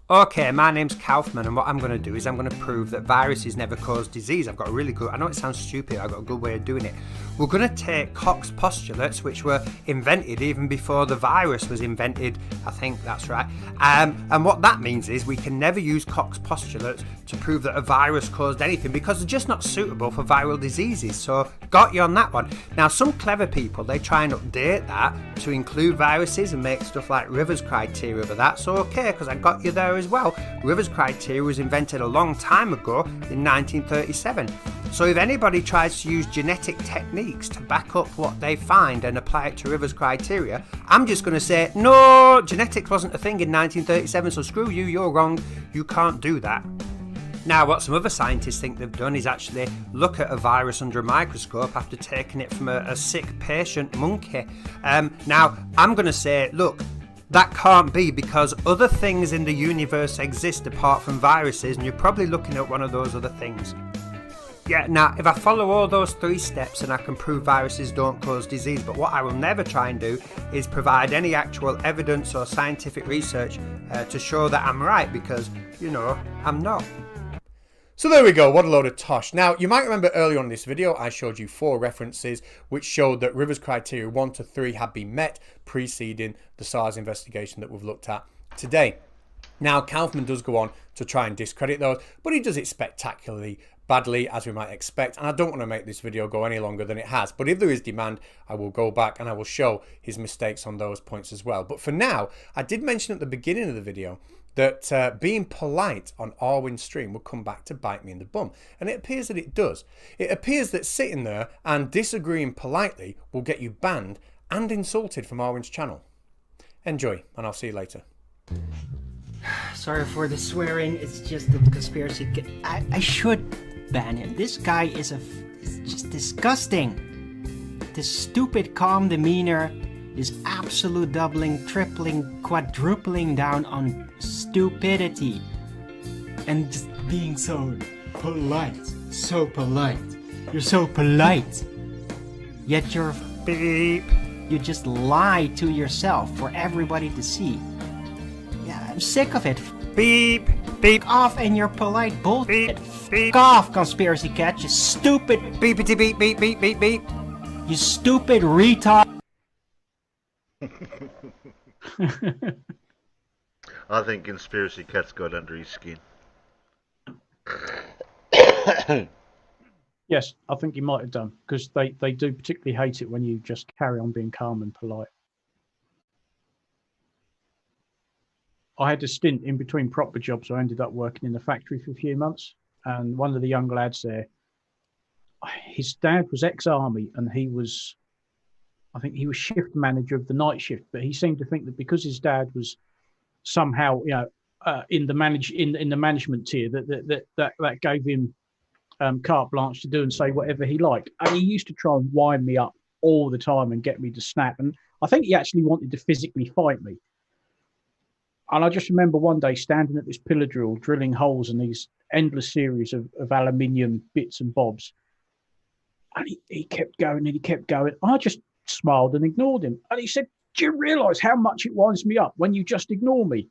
Okay, my name's Kaufman, and what I'm going to do is I'm going to prove that viruses never cause disease. I've got a really good, I know it sounds stupid, I've got a good way of doing it. We're going to take Koch's postulates, which were invented even before the virus was invented, I think that's right. And what that means is we can never use Koch's postulates to prove that a virus caused anything because they're just not suitable for viral diseases. So, got you on that one. Now, some clever people, they try and update that to include viruses and make stuff like Rivers criteria, but that's okay because I got you there as well. Rivers criteria was invented a long time ago in 1937. So if anybody tries to use genetic techniques to back up what they find and apply it to Rivers criteria, I'm just going to say, no, genetics wasn't a thing in 1937, so screw you, you're wrong, you can't do that. Now, what some other scientists think they've done is actually look at a virus under a microscope after taking it from a sick patient monkey. Now, I'm going to say, look, that can't be because other things in the universe exist apart from viruses, and you're probably looking at one of those other things. Yeah, now, if I follow all those 3 steps, then I can prove viruses don't cause disease, but what I will never try and do is provide any actual evidence or scientific research to show that I'm right, because, you know, I'm not. So there we go, what a load of tosh. Now, you might remember earlier on in this video, I showed you 4 references which showed that Rivers criteria 1 to 3 had been met preceding the SARS investigation that we've looked at today. Now, Kaufman does go on to try and discredit those, but he does it spectacularly badly, as we might expect, and I don't want to make this video go any longer than it has, but if there is demand, I will go back and I will show his mistakes on those points as well. But for now, I did mention at the beginning of the video that being polite on Arwen's stream will come back to bite me in the bum, and it appears that it does. It appears that sitting there and disagreeing politely will get you banned and insulted from Arwen's channel. Enjoy, and I'll see you later. Sorry for the swearing, it's just the conspiracy. I should ban him. This guy is just disgusting. This stupid calm demeanor is absolute doubling, tripling, quadrupling down on stupidity. And just being so polite. So polite. You're so polite. Yet you're beep. You just lie to yourself for everybody to see. Yeah, I'm sick of it. Beep. Beep off and your polite bullshit. Beep off, conspiracy cat, you stupid beepity beep beep beep beep beep. You stupid retard. I think Conspiracy Cat's got under his skin. Yes, I think you might have done, because they do particularly hate it when you just carry on being calm and polite. I had a stint in between proper jobs. I ended up working in the factory for a few months, and one of the young lads there, his dad was ex-army, and I think he was shift manager of the night shift, but he seemed to think that because his dad was somehow, in the management tier, that gave him carte blanche to do and say whatever he liked. And he used to try and wind me up all the time and get me to snap. And I think he actually wanted to physically fight me. And I just remember one day standing at this pillar drill, drilling holes in these endless series of aluminium bits and bobs. And he kept going and he kept going. I just smiled and ignored him. And he said, "Do you realise how much it winds me up when you just ignore me?"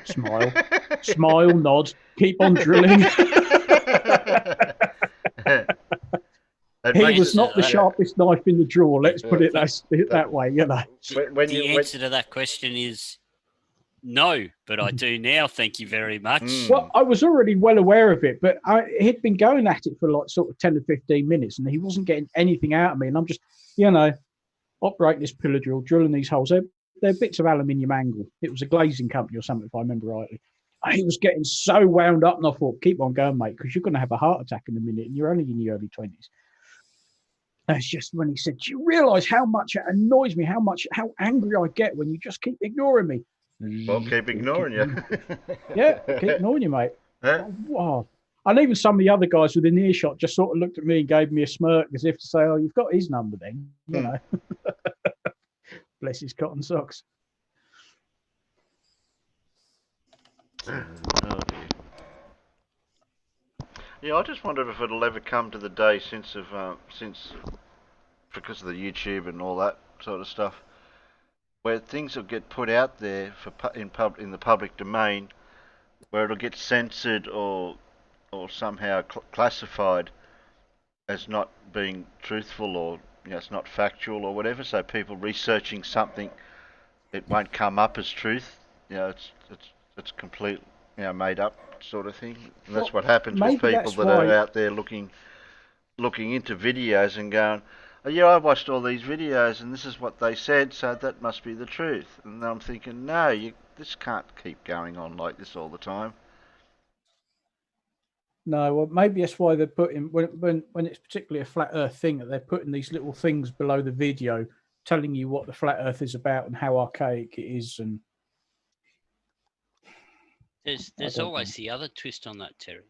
Smile, nod, keep on drilling. He was not the sharpest knife in the drawer. Let's put it that way, The answer to that question is no, but I do now. Thank you very much. Well, I was already well aware of it, but he'd been going at it for like sort of 10 or 15 minutes, and he wasn't getting anything out of me. And I'm just, operating this pillar drill, drilling these holes. They're bits of aluminium angle. It was a glazing company or something, if I remember rightly. He was getting so wound up, and I thought, keep on going, mate, because you're going to have a heart attack in a minute, and you're only in your early 20s. And it's just when he said, "Do you realise how much it annoys me, how angry I get when you just keep ignoring me?" Well, keep ignoring you. Yeah, keep ignoring you, mate. Wow. And even some of the other guys within earshot just sort of looked at me and gave me a smirk as if to say, "Oh, you've got his number then," Bless his cotton socks. Yeah, I just wondered if it'll ever come to the day since because of the YouTube and all that sort of stuff, where things will get put out there in the public domain, where it'll get censored or somehow classified as not being truthful or it's not factual or whatever. So people researching something, it won't come up as truth. It's complete made up sort of thing. And that's what happens with people that are out there looking into videos and going, "Oh yeah, I watched all these videos and this is what they said, so that must be the truth." And I'm thinking, no, this can't keep going on like this all the time. No, well, maybe that's why they're putting when it's particularly a flat Earth thing, that they're putting these little things below the video telling you what the flat Earth is about and how archaic it is. And there's always the other twist on that, Terry.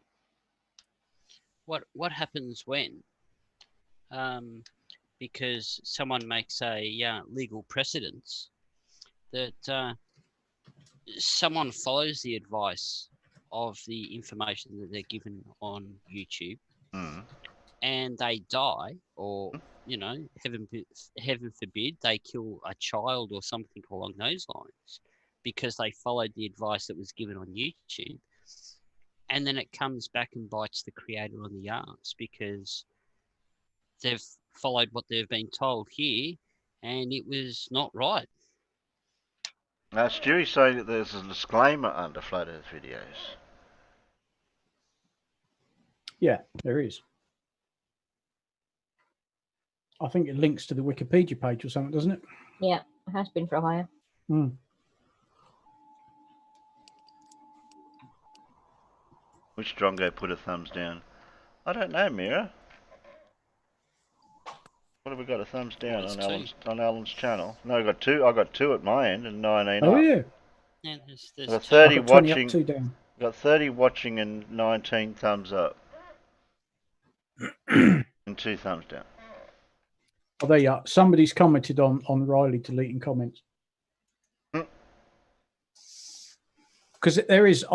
What happens when? Because someone makes a legal precedence that someone follows the advice of the information that they're given on YouTube, and they die, or heaven forbid, they kill a child or something along those lines, because they followed the advice that was given on YouTube, and then it comes back and bites the creator on the arse because they've followed what they've been told here, and it was not right. Now, Stewie's saying that there's a disclaimer under Flat Earth videos. Yeah, there is. I think it links to the Wikipedia page or something, doesn't it? Yeah, it has been for a while. Which Drongo put a thumbs down? I don't know, Mira. What have we got? A thumbs down on Alan's channel? No, I got two. I got 2 at my end and 19 Oh up. yeah. Yeah, I got 30 I've got 20 watching. up, 2 down. Got 30 watching and 19 thumbs up. And 2 thumbs down. Oh, there you are. Somebody's commented on Riley deleting comments. Because there is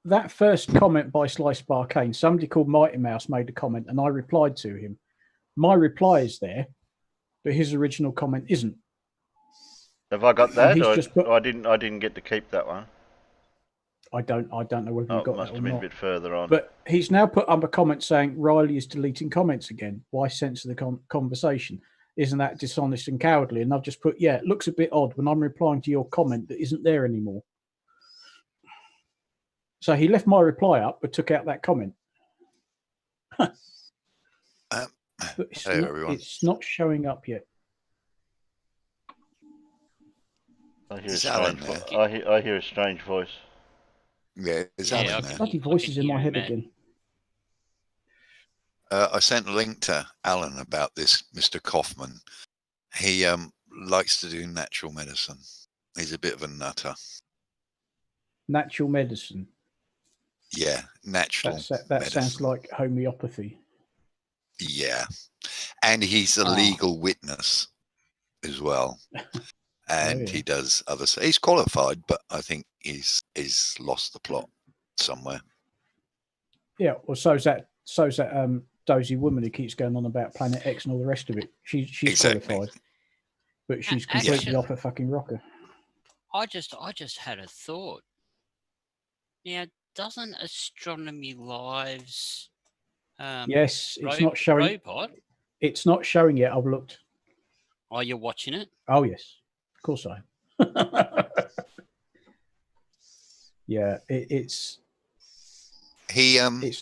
that first comment by Slice Barcane, somebody called Mighty Mouse made a comment and I replied to him. My reply is there, but his original comment isn't. Have I got that, or I didn't get to keep that one? I don't know whether you got must that have or been not. a bit further on. But he's now put up a comment saying Riley is deleting comments again. Why censor the conversation? Isn't that dishonest and cowardly? And I've just put, yeah, it looks a bit odd when I'm replying to your comment that isn't there anymore. So he left my reply up, but took out that comment. But it's, Hello, not, everyone. it's not showing up yet. I hear Is a Alan strange there? I hear a strange voice. Yeah, is Yeah, Alan there? bloody voices in my head again. I sent a link to Alan about this, Mr. Kaufman. He likes to do natural medicine. He's a bit of a nutter. Natural medicine. Yeah, natural That medicine. sounds like homeopathy. Yeah. And he's a legal witness as well. And he does other stuff. He's qualified, but I think he's lost the plot somewhere. Yeah, well, so's that dozy woman who keeps going on about Planet X and all the rest of it. She's qualified, but she's completely Actually- off her fucking rocker. Oh, I just had a thought. Now, doesn't Astronomy Live's Yes, it's not showing. robot? It's not showing yet. I've looked. Oh, you're watching it? Oh yes, of course I am. Yeah, it's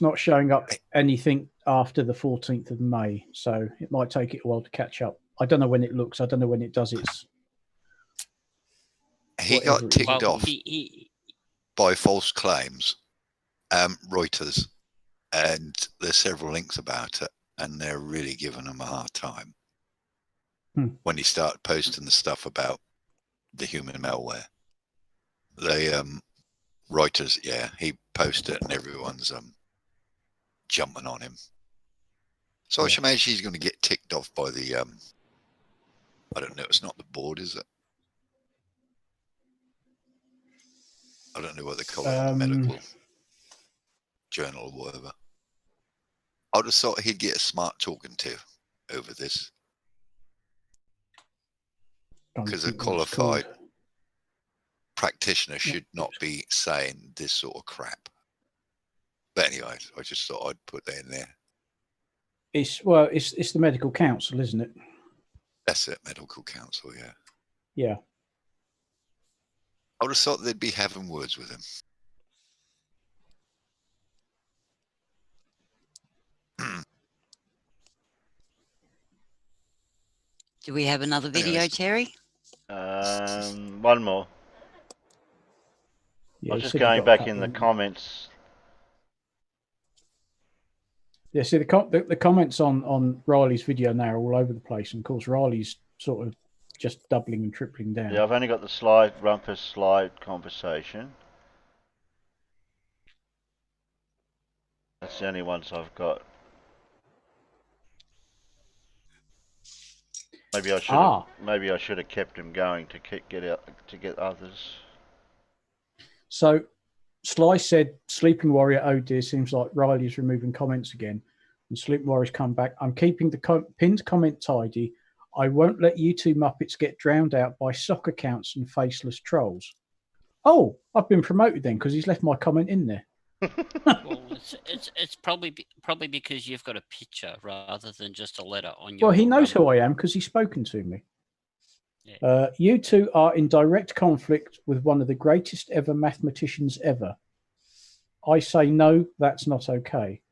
not showing up anything after the 14th of May, so it might take it a while to catch up. I don't know when it looks. I don't know when it does its. He whatever got it ticked is. off by false claims, Reuters, and there's several links about it, and they're really giving him a hard time when he started posting the stuff about the human malware. They Reuters, yeah, he posted it, and everyone's jumping on him. So I should imagine he's going to get ticked off by the I don't know. It's not the board, is it? I don't know what they call it, the medical journal or whatever. I just thought he'd get a smart talking to over this. Because a qualified practitioner should not be saying this sort of crap. But anyway, I just thought I'd put that in there. It's the medical council, isn't it? That's it, medical council, yeah. Yeah. I would have thought they'd be having words with him. Do we have another video, Terry? One more. Yeah, I was he just said he going got a back couple in the of them. comments. Yeah, see the comments on Riley's video now are all over the place, and of course Riley's sort of just doubling and tripling down. Yeah, I've only got the Rumpus slide conversation. That's the only ones I've got. Maybe I should have kept him going to get others. So Sly said, "Sleeping Warrior, oh dear, seems like Riley's removing comments again." And Sleeping Warrior's come back. "I'm keeping the pinned comment tidy. I won't let you two Muppets get drowned out by sock accounts and faceless trolls." Oh, I've been promoted then because he's left my comment in there. Well, it's probably because you've got a picture rather than just a letter on your. Well, he knows who I am because he's spoken to me. You two are in direct conflict with one of the greatest ever mathematicians ever. I say no, that's not okay.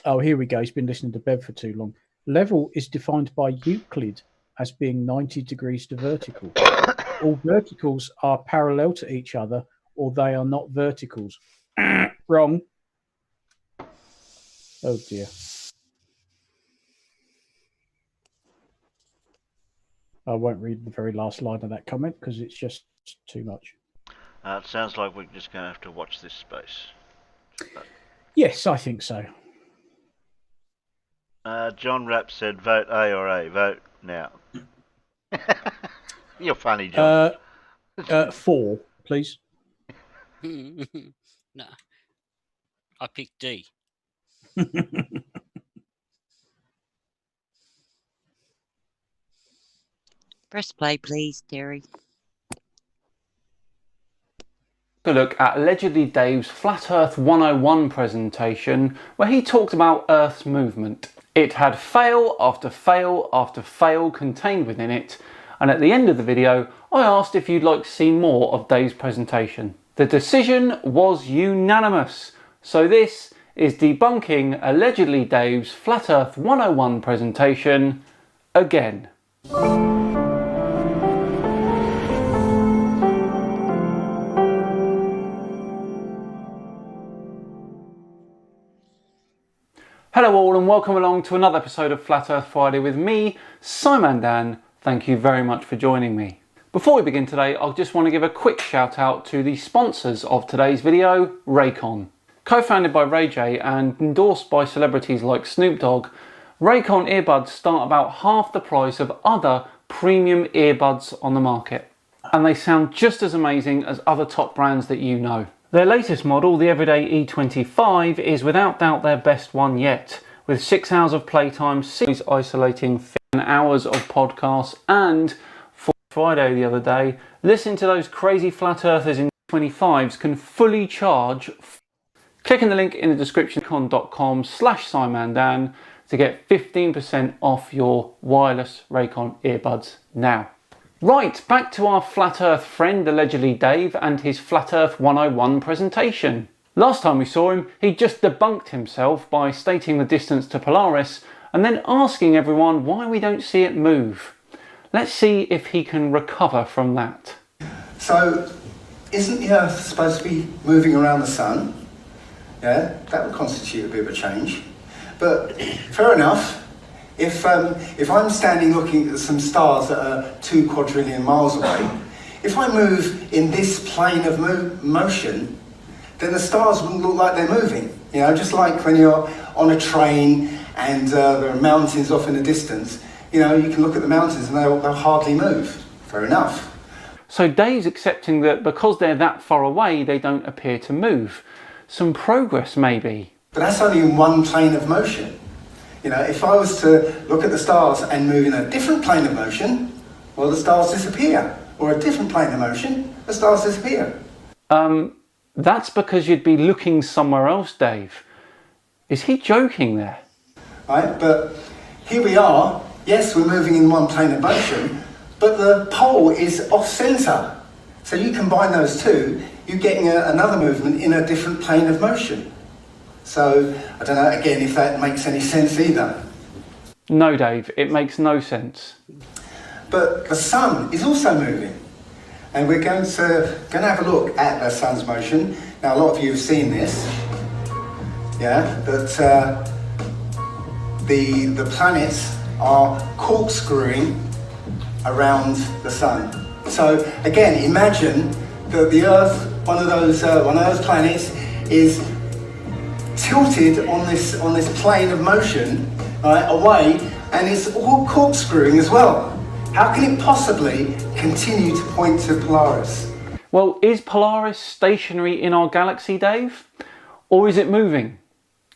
Oh, here we go. He's been listening to Bev for too long. Level is defined by Euclid as being 90 degrees to vertical. All verticals are parallel to each other, or they are not verticals. Wrong. Oh dear. I won't read the very last line of that comment because it's just too much. It sounds like we're just going to have to watch this space. Yes, I think so. John Rapp said, "Vote A or A. Vote now." You're funny, John. 4, please. No, I picked D. Press play, please, Terry. A look at allegedly Dave's Flat Earth 101 presentation where he talked about Earth's movement. It had fail after fail after fail contained within it, and at the end of the video I asked if you'd like to see more of Dave's presentation. The decision was unanimous, so this is debunking allegedly Dave's Flat Earth 101 presentation again. Hello all and welcome along to another episode of Flat Earth Friday with me, Simon Dan. Thank you very much for joining me. Before we begin today, I just want to give a quick shout out to the sponsors of today's video, Raycon. Co-founded by Ray J and endorsed by celebrities like Snoop Dogg, Raycon earbuds start about half the price of other premium earbuds on the market. And they sound just as amazing as other top brands that you know. Their latest model, the Everyday E25, is without doubt their best one yet, with 6 hours of playtime, 6 isolating 10 hours of podcasts, and for Friday the other day, listening to those crazy flat earthers in 25s can fully charge. Click in the link in the description, raycon.com/SimonDan to get 15% off your wireless Raycon earbuds now. Right, back to our Flat Earth friend, allegedly Dave, and his Flat Earth 101 presentation. Last time we saw him, he just debunked himself by stating the distance to Polaris and then asking everyone why we don't see it move. Let's see if he can recover from that. So, isn't the Earth supposed to be moving around the Sun? Yeah, that would constitute a bit of a change. But fair enough. If I'm standing looking at some stars that are 2 quadrillion miles away, if I move in this plane of motion, then the stars wouldn't look like they're moving. You know, just like when you're on a train and there are mountains off in the distance, you know, you can look at the mountains and they'll hardly move. Fair enough. So Dave's accepting that because they're that far away, they don't appear to move. Some progress maybe. But that's only in one plane of motion. You know, if I was to look at the stars and move in a different plane of motion, well, the stars disappear. Or a different plane of motion, the stars disappear. That's because you'd be looking somewhere else, Dave. Is he joking there? Right, but here we are. Yes, we're moving in one plane of motion, but the pole is off-centre. So you combine those two, you're getting another movement in a different plane of motion. So, I don't know, again, if that makes any sense either. No, Dave, it makes no sense. But the Sun is also moving. And we're going to have a look at the Sun's motion. Now, a lot of you have seen this. Yeah, that the planets are corkscrewing around the Sun. So, again, imagine that the Earth, one of those planets, is tilted on this plane of motion, right, away, and it's all corkscrewing as well. How can it possibly continue to point to Polaris? Well, is Polaris stationary in our galaxy, Dave? Or is it moving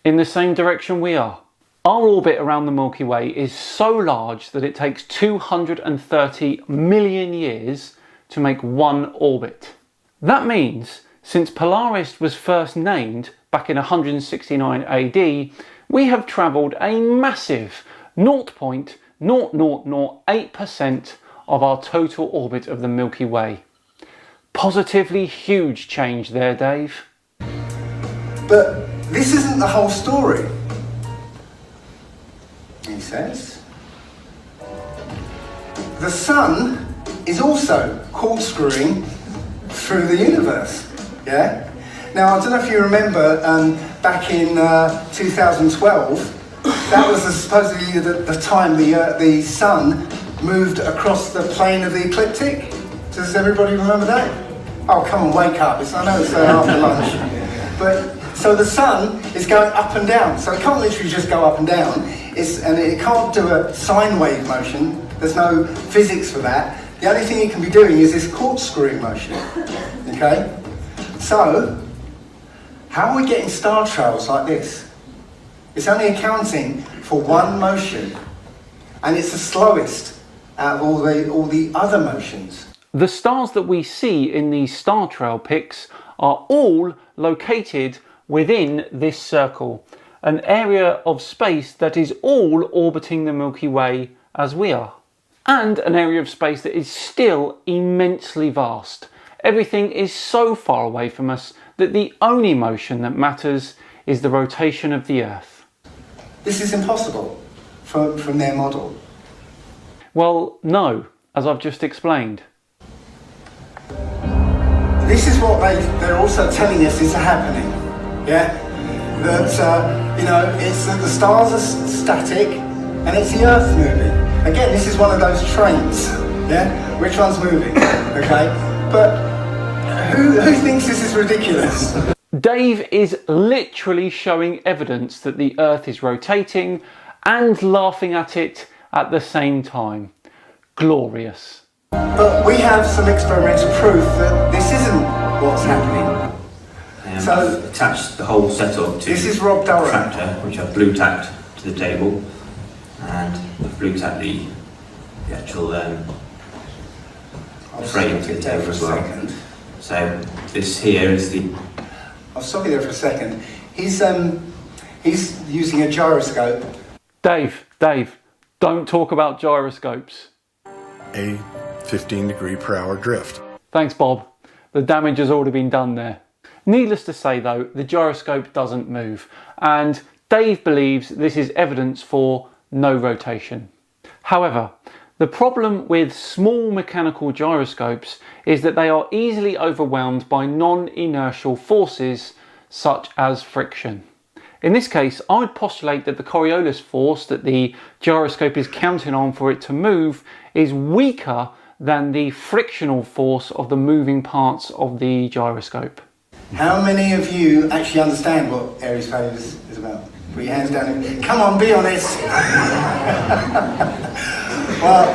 in the same direction we are? Our orbit around the Milky Way is so large that it takes 230 million years to make one orbit. That means, since Polaris was first named back in 169 AD, we have travelled a massive 0.0008% of our total orbit of the Milky Way. Positively huge change there, Dave. But this isn't the whole story. He says, the Sun is also corkscrewing through the universe. Yeah? Now, I don't know if you remember, back in 2012, that was supposedly the time the Sun moved across the plane of the ecliptic. Does everybody remember that? Oh, come on, wake up. I know it's after lunch. But, so the Sun is going up and down. So it can't literally just go up and down. And it can't do a sine wave motion. There's no physics for that. The only thing it can be doing is this corkscrewing motion. Okay? So, how are we getting star trails like this? It's only accounting for one motion, and it's the slowest out of all the other motions. The stars that we see in these star trail pics are all located within this circle, an area of space that is all orbiting the Milky Way as we are, and an area of space that is still immensely vast. Everything is so far away from us that the only motion that matters is the rotation of the Earth. This is impossible from their model. Well, no, as I've just explained. This is what they're also telling us is happening. Yeah? That, you know, it's that the stars are static and it's the Earth moving. Again, this is one of those trains. Yeah? Which one's moving? Okay? But who thinks this is ridiculous? Dave is literally showing evidence that the Earth is rotating and laughing at it at the same time. Glorious. But we have some experimental proof that this isn't what's happening. So I've attached the whole setup to this is Rob Durham. Tractor, which I've blue tacked to the table, and I've blue tacked the actual frame to the table as well. So this here is the. I'll stop you there for a second. He's using a gyroscope. Dave, don't talk about gyroscopes. A 15-degree-per-hour drift. Thanks, Bob. The damage has already been done there. Needless to say, though, the gyroscope doesn't move, and Dave believes this is evidence for no rotation. However, the problem with small mechanical gyroscopes is that they are easily overwhelmed by non-inertial forces such as friction. In this case, I would postulate that the Coriolis force that the gyroscope is counting on for it to move is weaker than the frictional force of the moving parts of the gyroscope. How many of you actually understand what Aries failure is about? Put your hands down and come on, be honest. Well,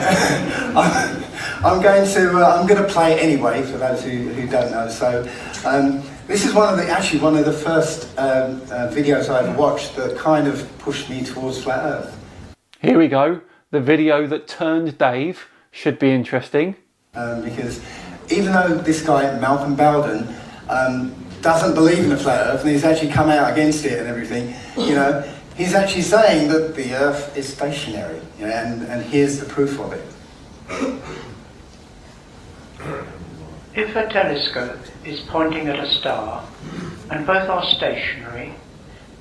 I'm going to play it anyway for those who don't know. So this is one of the first videos I ever watched that kind of pushed me towards flat Earth. Here we go. The video that turned Dave should be interesting. Because even though this guy Malcolm Bowden doesn't believe in the flat Earth and he's actually come out against it and everything, you know, he's actually saying that the Earth is stationary, you know, and here's the proof of it. If a telescope is pointing at a star and both are stationary,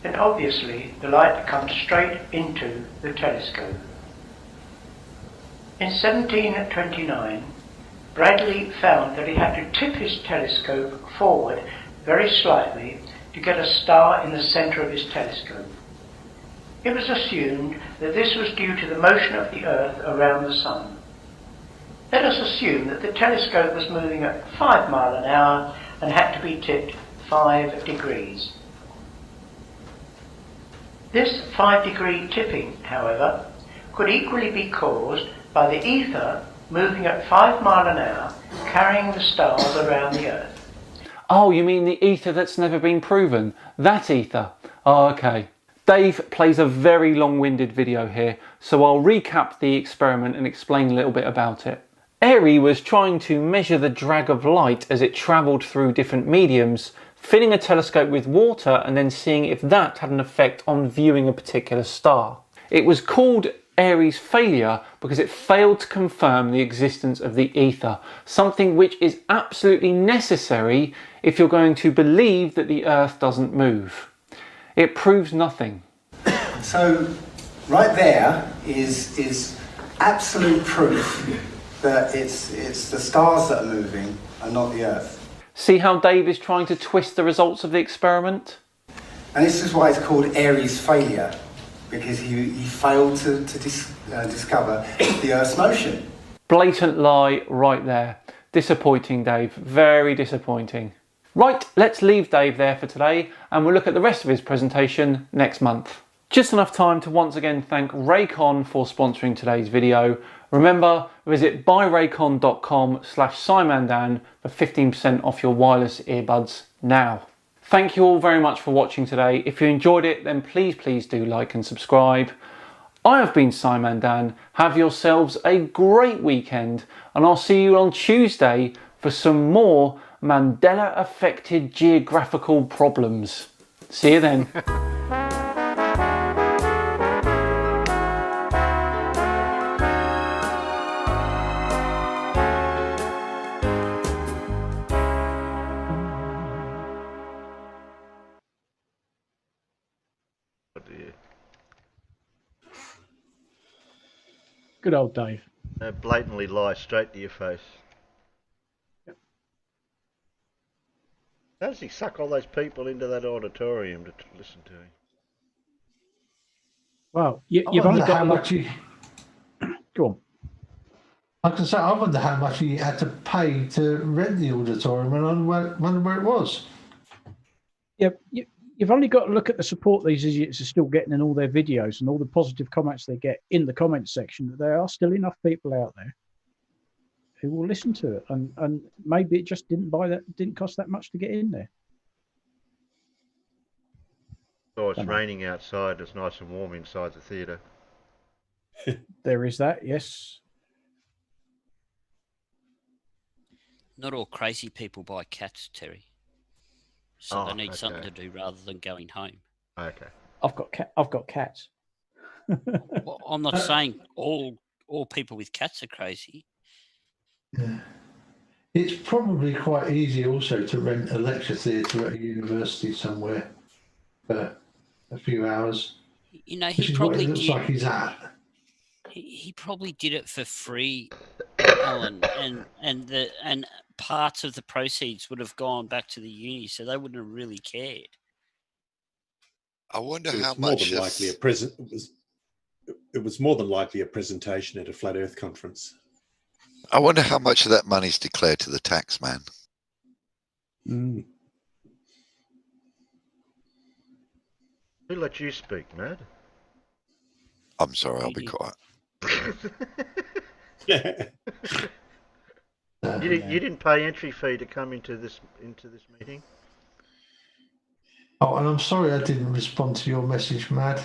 then obviously the light comes straight into the telescope. In 1729, Bradley found that he had to tip his telescope forward very slightly to get a star in the centre of his telescope. It was assumed that this was due to the motion of the Earth around the Sun. Let us assume that the telescope was moving at 5 miles an hour and had to be tipped 5 degrees. This 5-degree tipping, however, could equally be caused by the ether moving at 5 miles an hour, carrying the stars around the Earth. Oh, you mean the ether that's never been proven? That ether? Oh, okay. Dave plays a very long-winded video here, so I'll recap the experiment and explain a little bit about it. Airy was trying to measure the drag of light as it travelled through different mediums, filling a telescope with water and then seeing if that had an effect on viewing a particular star. It was called Airy's failure because it failed to confirm the existence of the ether, something which is absolutely necessary if you're going to believe that the Earth doesn't move. It proves nothing. So right there is absolute proof that it's the stars that are moving and not the Earth. See how Dave is trying to twist the results of the experiment? And this is why it's called Airy's failure, because he failed to discover the Earth's motion. Blatant lie right there. Disappointing, Dave. Very disappointing. Right, let's leave Dave there for today and we'll look at the rest of his presentation next month. Just enough time to once again thank Raycon for sponsoring today's video. Remember, visit buyraycon.com/SciManDan for 15% off your wireless earbuds now. Thank you all very much for watching today. If you enjoyed it, then please do like and subscribe. I have been SciManDan. Have yourselves a great weekend and I'll see you on Tuesday for some more Mandela-affected geographical problems. See you then. Good old Dave. Blatantly lie straight to your face. How does he suck all those people into that auditorium to listen to him? Well, you've only got to look. Go on. I can say, I wonder how much he had to pay to rent the auditorium, and I wonder where it was. Yeah, you've only got to look at the support these idiots are still getting in all their videos and all the positive comments they get in the comments section, that there are still enough people out there who will listen to it, and maybe it just didn't cost that much to get in there. Oh, it's raining outside. It's nice and warm inside the theatre. There is that, yes. Not all crazy people buy cats, Terry. So they need something to do rather than going home. Okay. I've got cats. Well, I'm not saying all people with cats are crazy. Yeah. It's probably quite easy also to rent a lecture theatre at a university somewhere for a few hours. You know, he probably looks like he's at. He probably did it for free, Alan, and parts of the proceeds would have gone back to the uni, so they wouldn't have really cared. I wonder It was how more much than likely it was more than likely a presentation at a flat Earth conference. I wonder how much of that money's declared to the tax man. Mm. Who let you speak, Mad? I'm sorry, I'll be quiet. You didn't pay entry fee to come into this meeting? Oh, and I'm sorry I didn't respond to your message, Mad.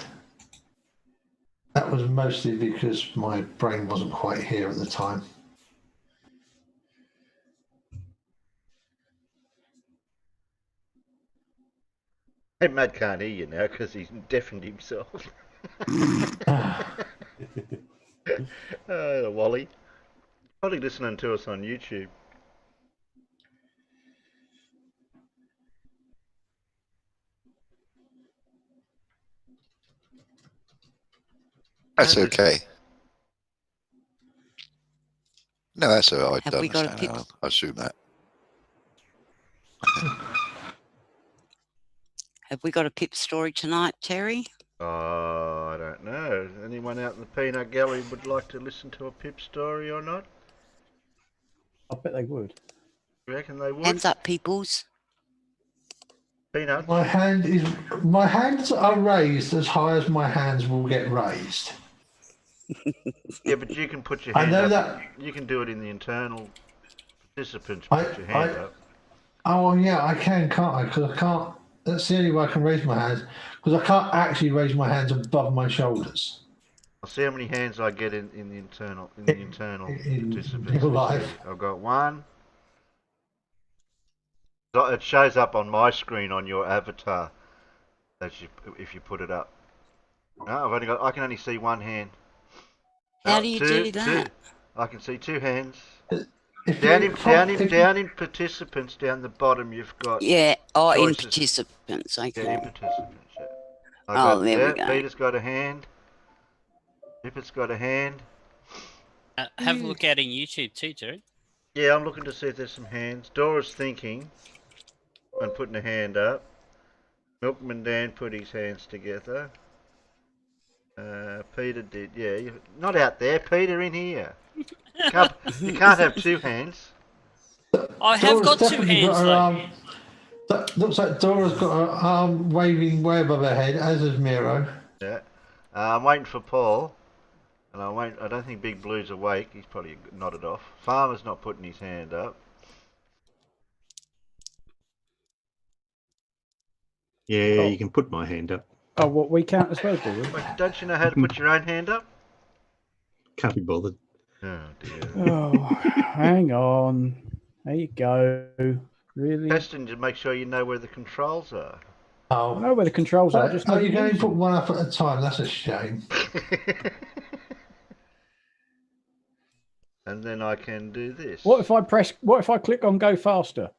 That was mostly because my brain wasn't quite here at the time. Hey, Mad can't hear you now because he's deafened himself. Wally. Probably listening to us on YouTube. That's okay. No, that's all right. Have we got a understand, Alan. I assume that. Have we got a Pip story tonight, Terry? I don't know. Anyone out in the peanut gallery would like to listen to a Pip story or not? I bet they would. You reckon they would? Hands up, peoples. Peanut. My hands are raised as high as my hands will get raised. Yeah, but you can put your I hand know up. that. You can do it in the internal participants. Put your hand up. Oh yeah, I can, can't I? Because I can't. That's the only way I can raise my hands. Because I can't actually raise my hands above my shoulders. I'll see how many hands I get in the internal participants. real life. I've got one. So it shows up on my screen on your avatar. If you put it up. No, I can only see one hand. How do you do that? Two. I can see two hands. Down in participants, down the bottom, you've got in choices. participants. Okay. Yeah, in participants. Yeah. There we go. Peter's got a hand. Rippert's got a hand. Have a look out in YouTube too, Terry. Yeah, I'm looking to see if there's some hands. Dora's thinking and putting a hand up. Milkman Dan put his hands together. Peter did, yeah. Not out there, Peter, in here. You can't have two hands. I have got two hands, though. That looks like Dora's got her arm waving way above her head, as is Miro. Yeah. I'm waiting for Paul. And I don't think Big Blue's awake. He's probably nodded off. Farmer's not putting his hand up. Yeah, you can put my hand up. Oh, what, we count as well, do we? But don't you know how to put your own hand up? Can't be bothered. Oh, dear. Oh, hang on. There you go. Really? Testing to make sure you know where the controls are. Oh, I know where the controls are. Just you can only put one up at a time. That's a shame. And then I can do this. What if I click on go faster?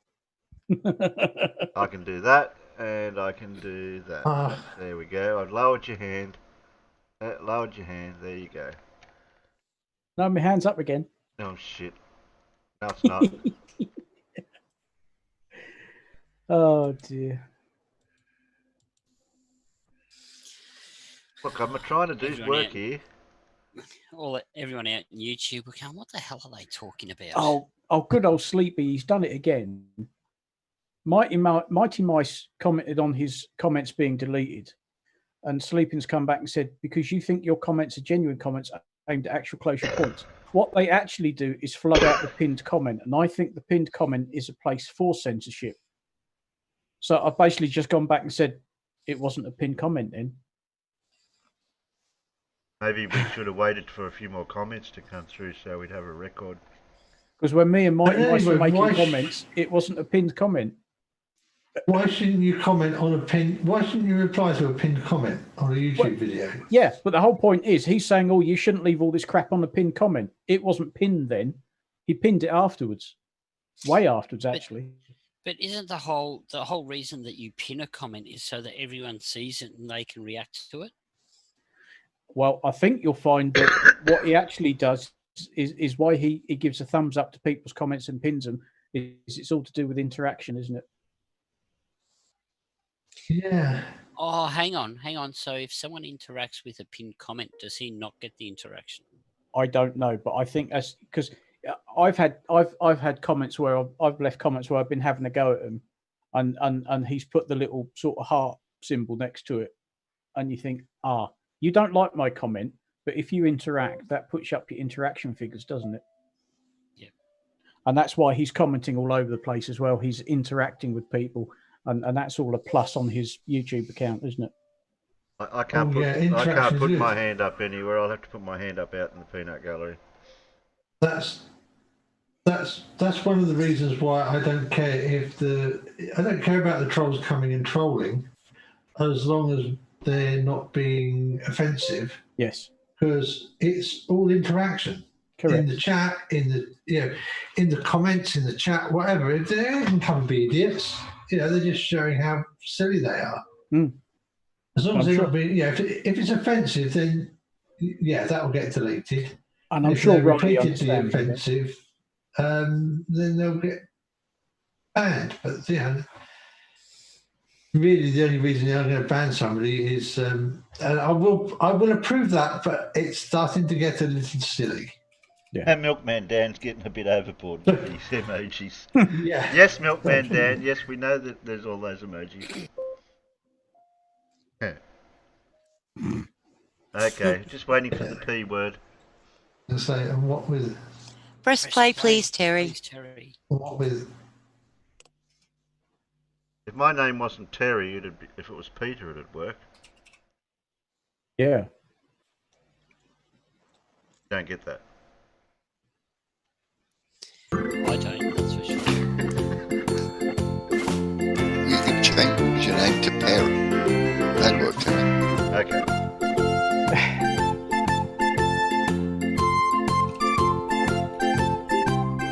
I can do that, and I can do that. There we go. I've lowered your hand. Lowered your hand. There you go. No, my hand's up again. Oh, shit. No, it's not. Oh, dear. Look, I'm trying to do Everyone work out- here. Everyone out in YouTube are going, what the hell are they talking about? Oh, good old Sleepy. He's done it again. Mighty Mice commented on his comments being deleted. And Sleeping's come back and said, because you think your comments are genuine comments aimed at actual closure points. What they actually do is flood out the pinned comment. And I think the pinned comment is a place for censorship. So I've basically just gone back and said it wasn't a pinned comment then. Maybe we should have waited for a few more comments to come through so we'd have a record. Because when me and Mighty Mice were Anyway, making comments, it wasn't a pinned comment. Why shouldn't you comment on a pin? Why shouldn't you reply to a pinned comment on a YouTube video? Yeah, but the whole point is he's saying, oh, you shouldn't leave all this crap on the pinned comment. It wasn't pinned then. He pinned it afterwards. Way afterwards, actually. But isn't the whole reason that you pin a comment is so that everyone sees it and they can react to it? Well, I think you'll find that what he actually does is why he gives a thumbs up to people's comments and pins them. It's all to do with interaction, isn't it? Yeah. Oh, hang on. So if someone interacts with a pinned comment, does he not get the interaction? I don't know, but I think that's because I've had comments where I've left comments where I've been having a go at him, and he's put the little sort of heart symbol next to it, and you think, you don't like my comment, but if you interact, that puts up your interaction figures, doesn't it? Yeah. And that's why he's commenting all over the place as well. He's interacting with people, and that's all a plus on his YouTube account, isn't it? I can't put my hand up anywhere. I'll have to put my hand up out in the peanut gallery. That's one of the reasons why I don't care I don't care about the trolls coming and trolling, as long as they're not being offensive. Yes. Because it's all interaction. Correct. In the chat, in the comments, in the chat, whatever. They can come and be idiots. They're just showing how silly they are. Mm. As long as they're not being, if it's offensive, then that will get deleted. And I'm if sure they're Rodney repeatedly understands, offensive, then they'll get banned. But really, the only reason I'm going to ban somebody is, and I will approve that, but it's starting to get a little silly. Yeah. And Milkman Dan's getting a bit overboard with these emojis. Yeah. Yes, Milkman Dan. Yes, we know that there's all those emojis. Yeah. Okay, just waiting for the P word. And what with? Press play, please, Terry. What with? If my name wasn't Terry, if it was Peter, it'd work. Yeah. Don't get that. I don't, that's for sure. You can change your name to Perry. That worked for me. Okay.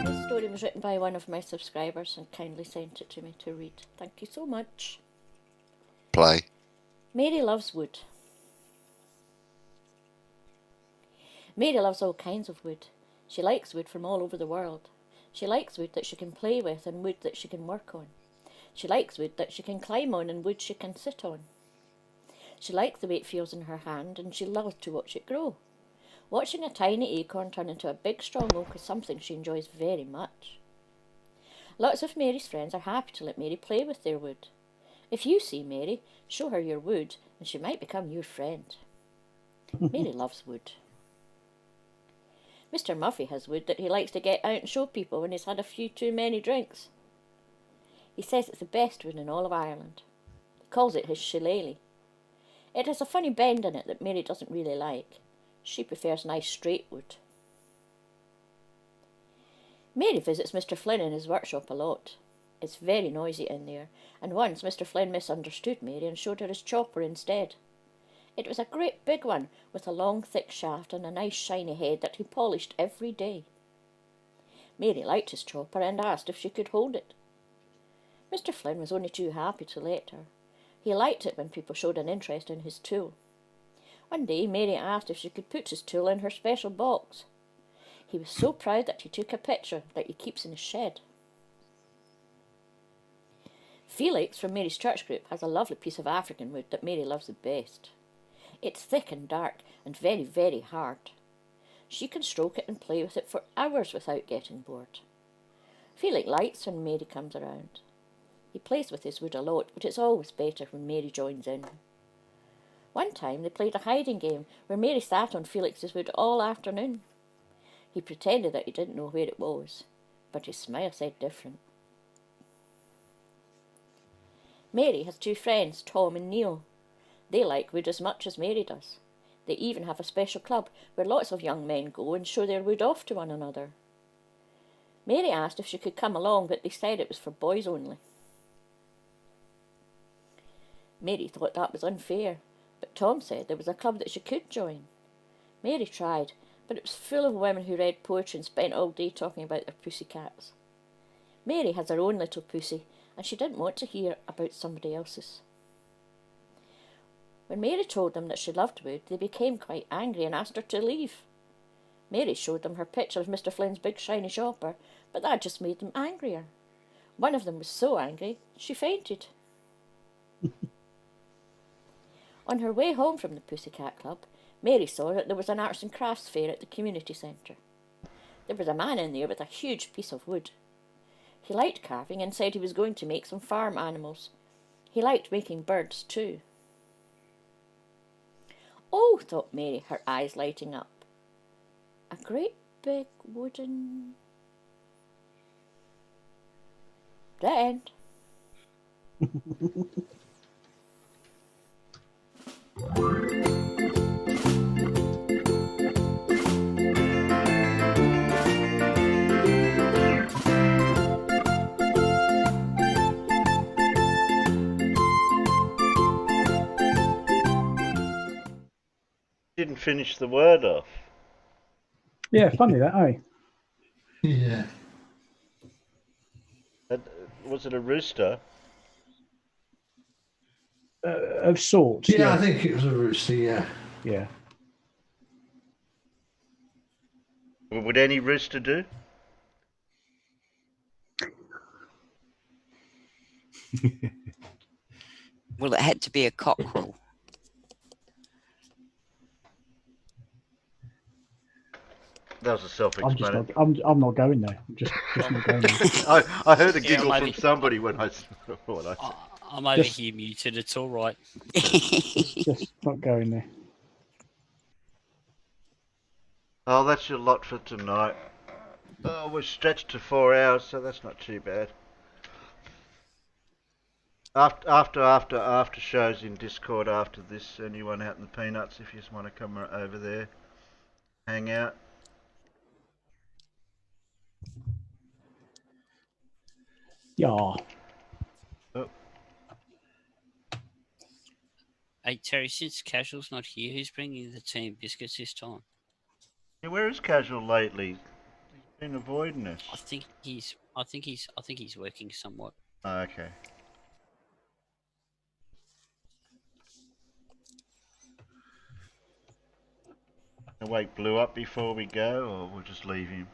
This story was written by one of my subscribers and kindly sent it to me to read. Thank you so much. Play. Mary loves wood. Mary loves all kinds of wood. She likes wood from all over the world. She likes wood that she can play with and wood that she can work on. She likes wood that she can climb on and wood she can sit on. She likes the way it feels in her hand and she loves to watch it grow. Watching a tiny acorn turn into a big strong oak is something she enjoys very much. Lots of Mary's friends are happy to let Mary play with their wood. If you see Mary, show her your wood and she might become your friend. Mary loves wood. Mr. Murphy has wood that he likes to get out and show people when he's had a few too many drinks. He says it's the best wood in all of Ireland. He calls it his shillelagh. It has a funny bend in it that Mary doesn't really like. She prefers nice straight wood. Mary visits Mr. Flynn in his workshop a lot. It's very noisy in there, and once Mr. Flynn misunderstood Mary and showed her his chopper instead. It was a great big one, with a long thick shaft and a nice shiny head that he polished every day. Mary liked his chopper and asked if she could hold it. Mr. Flynn was only too happy to let her. He liked it when people showed an interest in his tool. One day Mary asked if she could put his tool in her special box. He was so proud that he took a picture that he keeps in his shed. Felix from Mary's church group has a lovely piece of African wood that Mary loves the best. It's thick and dark and very, very hard. She can stroke it and play with it for hours without getting bored. Felix likes when Mary comes around. He plays with his wood a lot, but it's always better when Mary joins in. One time they played a hiding game where Mary sat on Felix's wood all afternoon. He pretended that he didn't know where it was, but his smile said different. Mary has two friends, Tom and Neil. They like wood as much as Mary does. They even have a special club where lots of young men go and show their wood off to one another. Mary asked if she could come along, but they said it was for boys only. Mary thought that was unfair, but Tom said there was a club that she could join. Mary tried, but it was full of women who read poetry and spent all day talking about their pussycats. Mary has her own little pussy, and she didn't want to hear about somebody else's. When Mary told them that she loved wood, they became quite angry and asked her to leave. Mary showed them her picture of Mr. Flynn's big shiny shopper, but that just made them angrier. One of them was so angry, she fainted. On her way home from the Pussycat Club, Mary saw that there was an arts and crafts fair at the community centre. There was a man in there with a huge piece of wood. He liked carving and said he was going to make some farm animals. He liked making birds too. Oh, thought Mary, her eyes lighting up. A great big wooden... The end. Didn't finish the word off. Yeah, funny that, eh? Yeah. Was it a rooster? Of sorts. Yeah, I think it was a rooster, yeah. Yeah. Would any rooster do? Well, it had to be a cockerel. That was a self-explanatory. I'm not going there. I'm just not going there. I heard a giggle from somebody when I saw what I said. I'm over here muted. It's all right. Just not going there. Oh, that's your lot for tonight. Oh, we're stretched to 4 hours, so that's not too bad. After shows in Discord after this, anyone out in the Peanuts, if you just want to come over there, hang out. Yeah. Oh. Hey, Terry, since Casual's not here, who's bringing the team biscuits this time? Yeah, where is Casual lately? He's been avoiding us. I think he's working somewhat. Oh, okay. Gonna wake Blue up before we go, or we'll just leave him?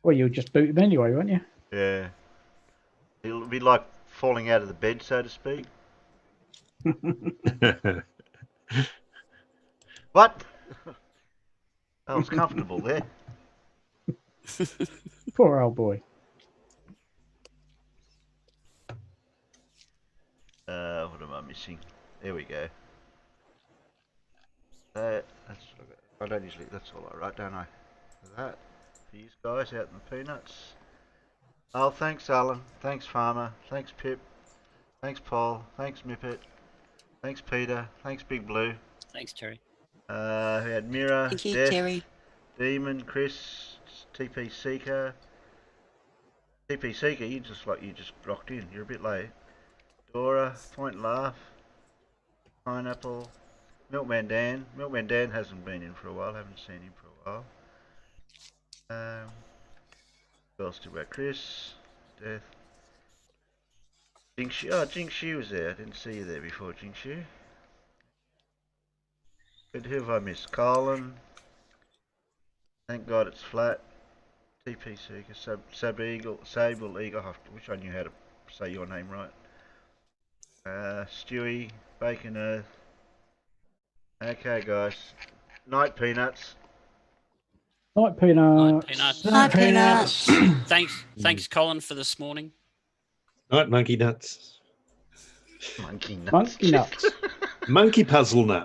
Well, you'll just boot him anyway, won't you? Yeah. It'll be like falling out of the bed, so to speak. What? I was comfortable there. Poor old boy. What am I missing? There we go. That's, I don't usually, that's all I write, don't I? That. For you guys out in the Peanuts. Oh, thanks Alan. Thanks Farmer. Thanks Pip. Thanks Paul. Thanks Mippet. Thanks Peter. Thanks Big Blue. Thanks, Terry. We had Mira, Thank you, Death, Terry. Demon, Chris, TP Seeker. TP Seeker, you just rocked in. You're a bit late. Dora, Point Laugh, Pineapple, Milkman Dan. Milkman Dan hasn't been in for a while. Haven't seen him for a while. Who else did we have? Chris, Death. Jinx, oh, Jinx, was there. I didn't see you there before, Jinx. But who have I missed? Colin. Thank God it's flat. TP Seeker, Sable Eagle. I wish I knew how to say your name right. Stewie, Bacon Earth. Okay, guys. Night Peanuts. Night Peanuts. Peanuts. Night Peanuts. Thanks, Colin, for this morning. Night Monkey Nuts. Monkey Nuts. Monkey Nuts. Monkey Puzzle Nuts.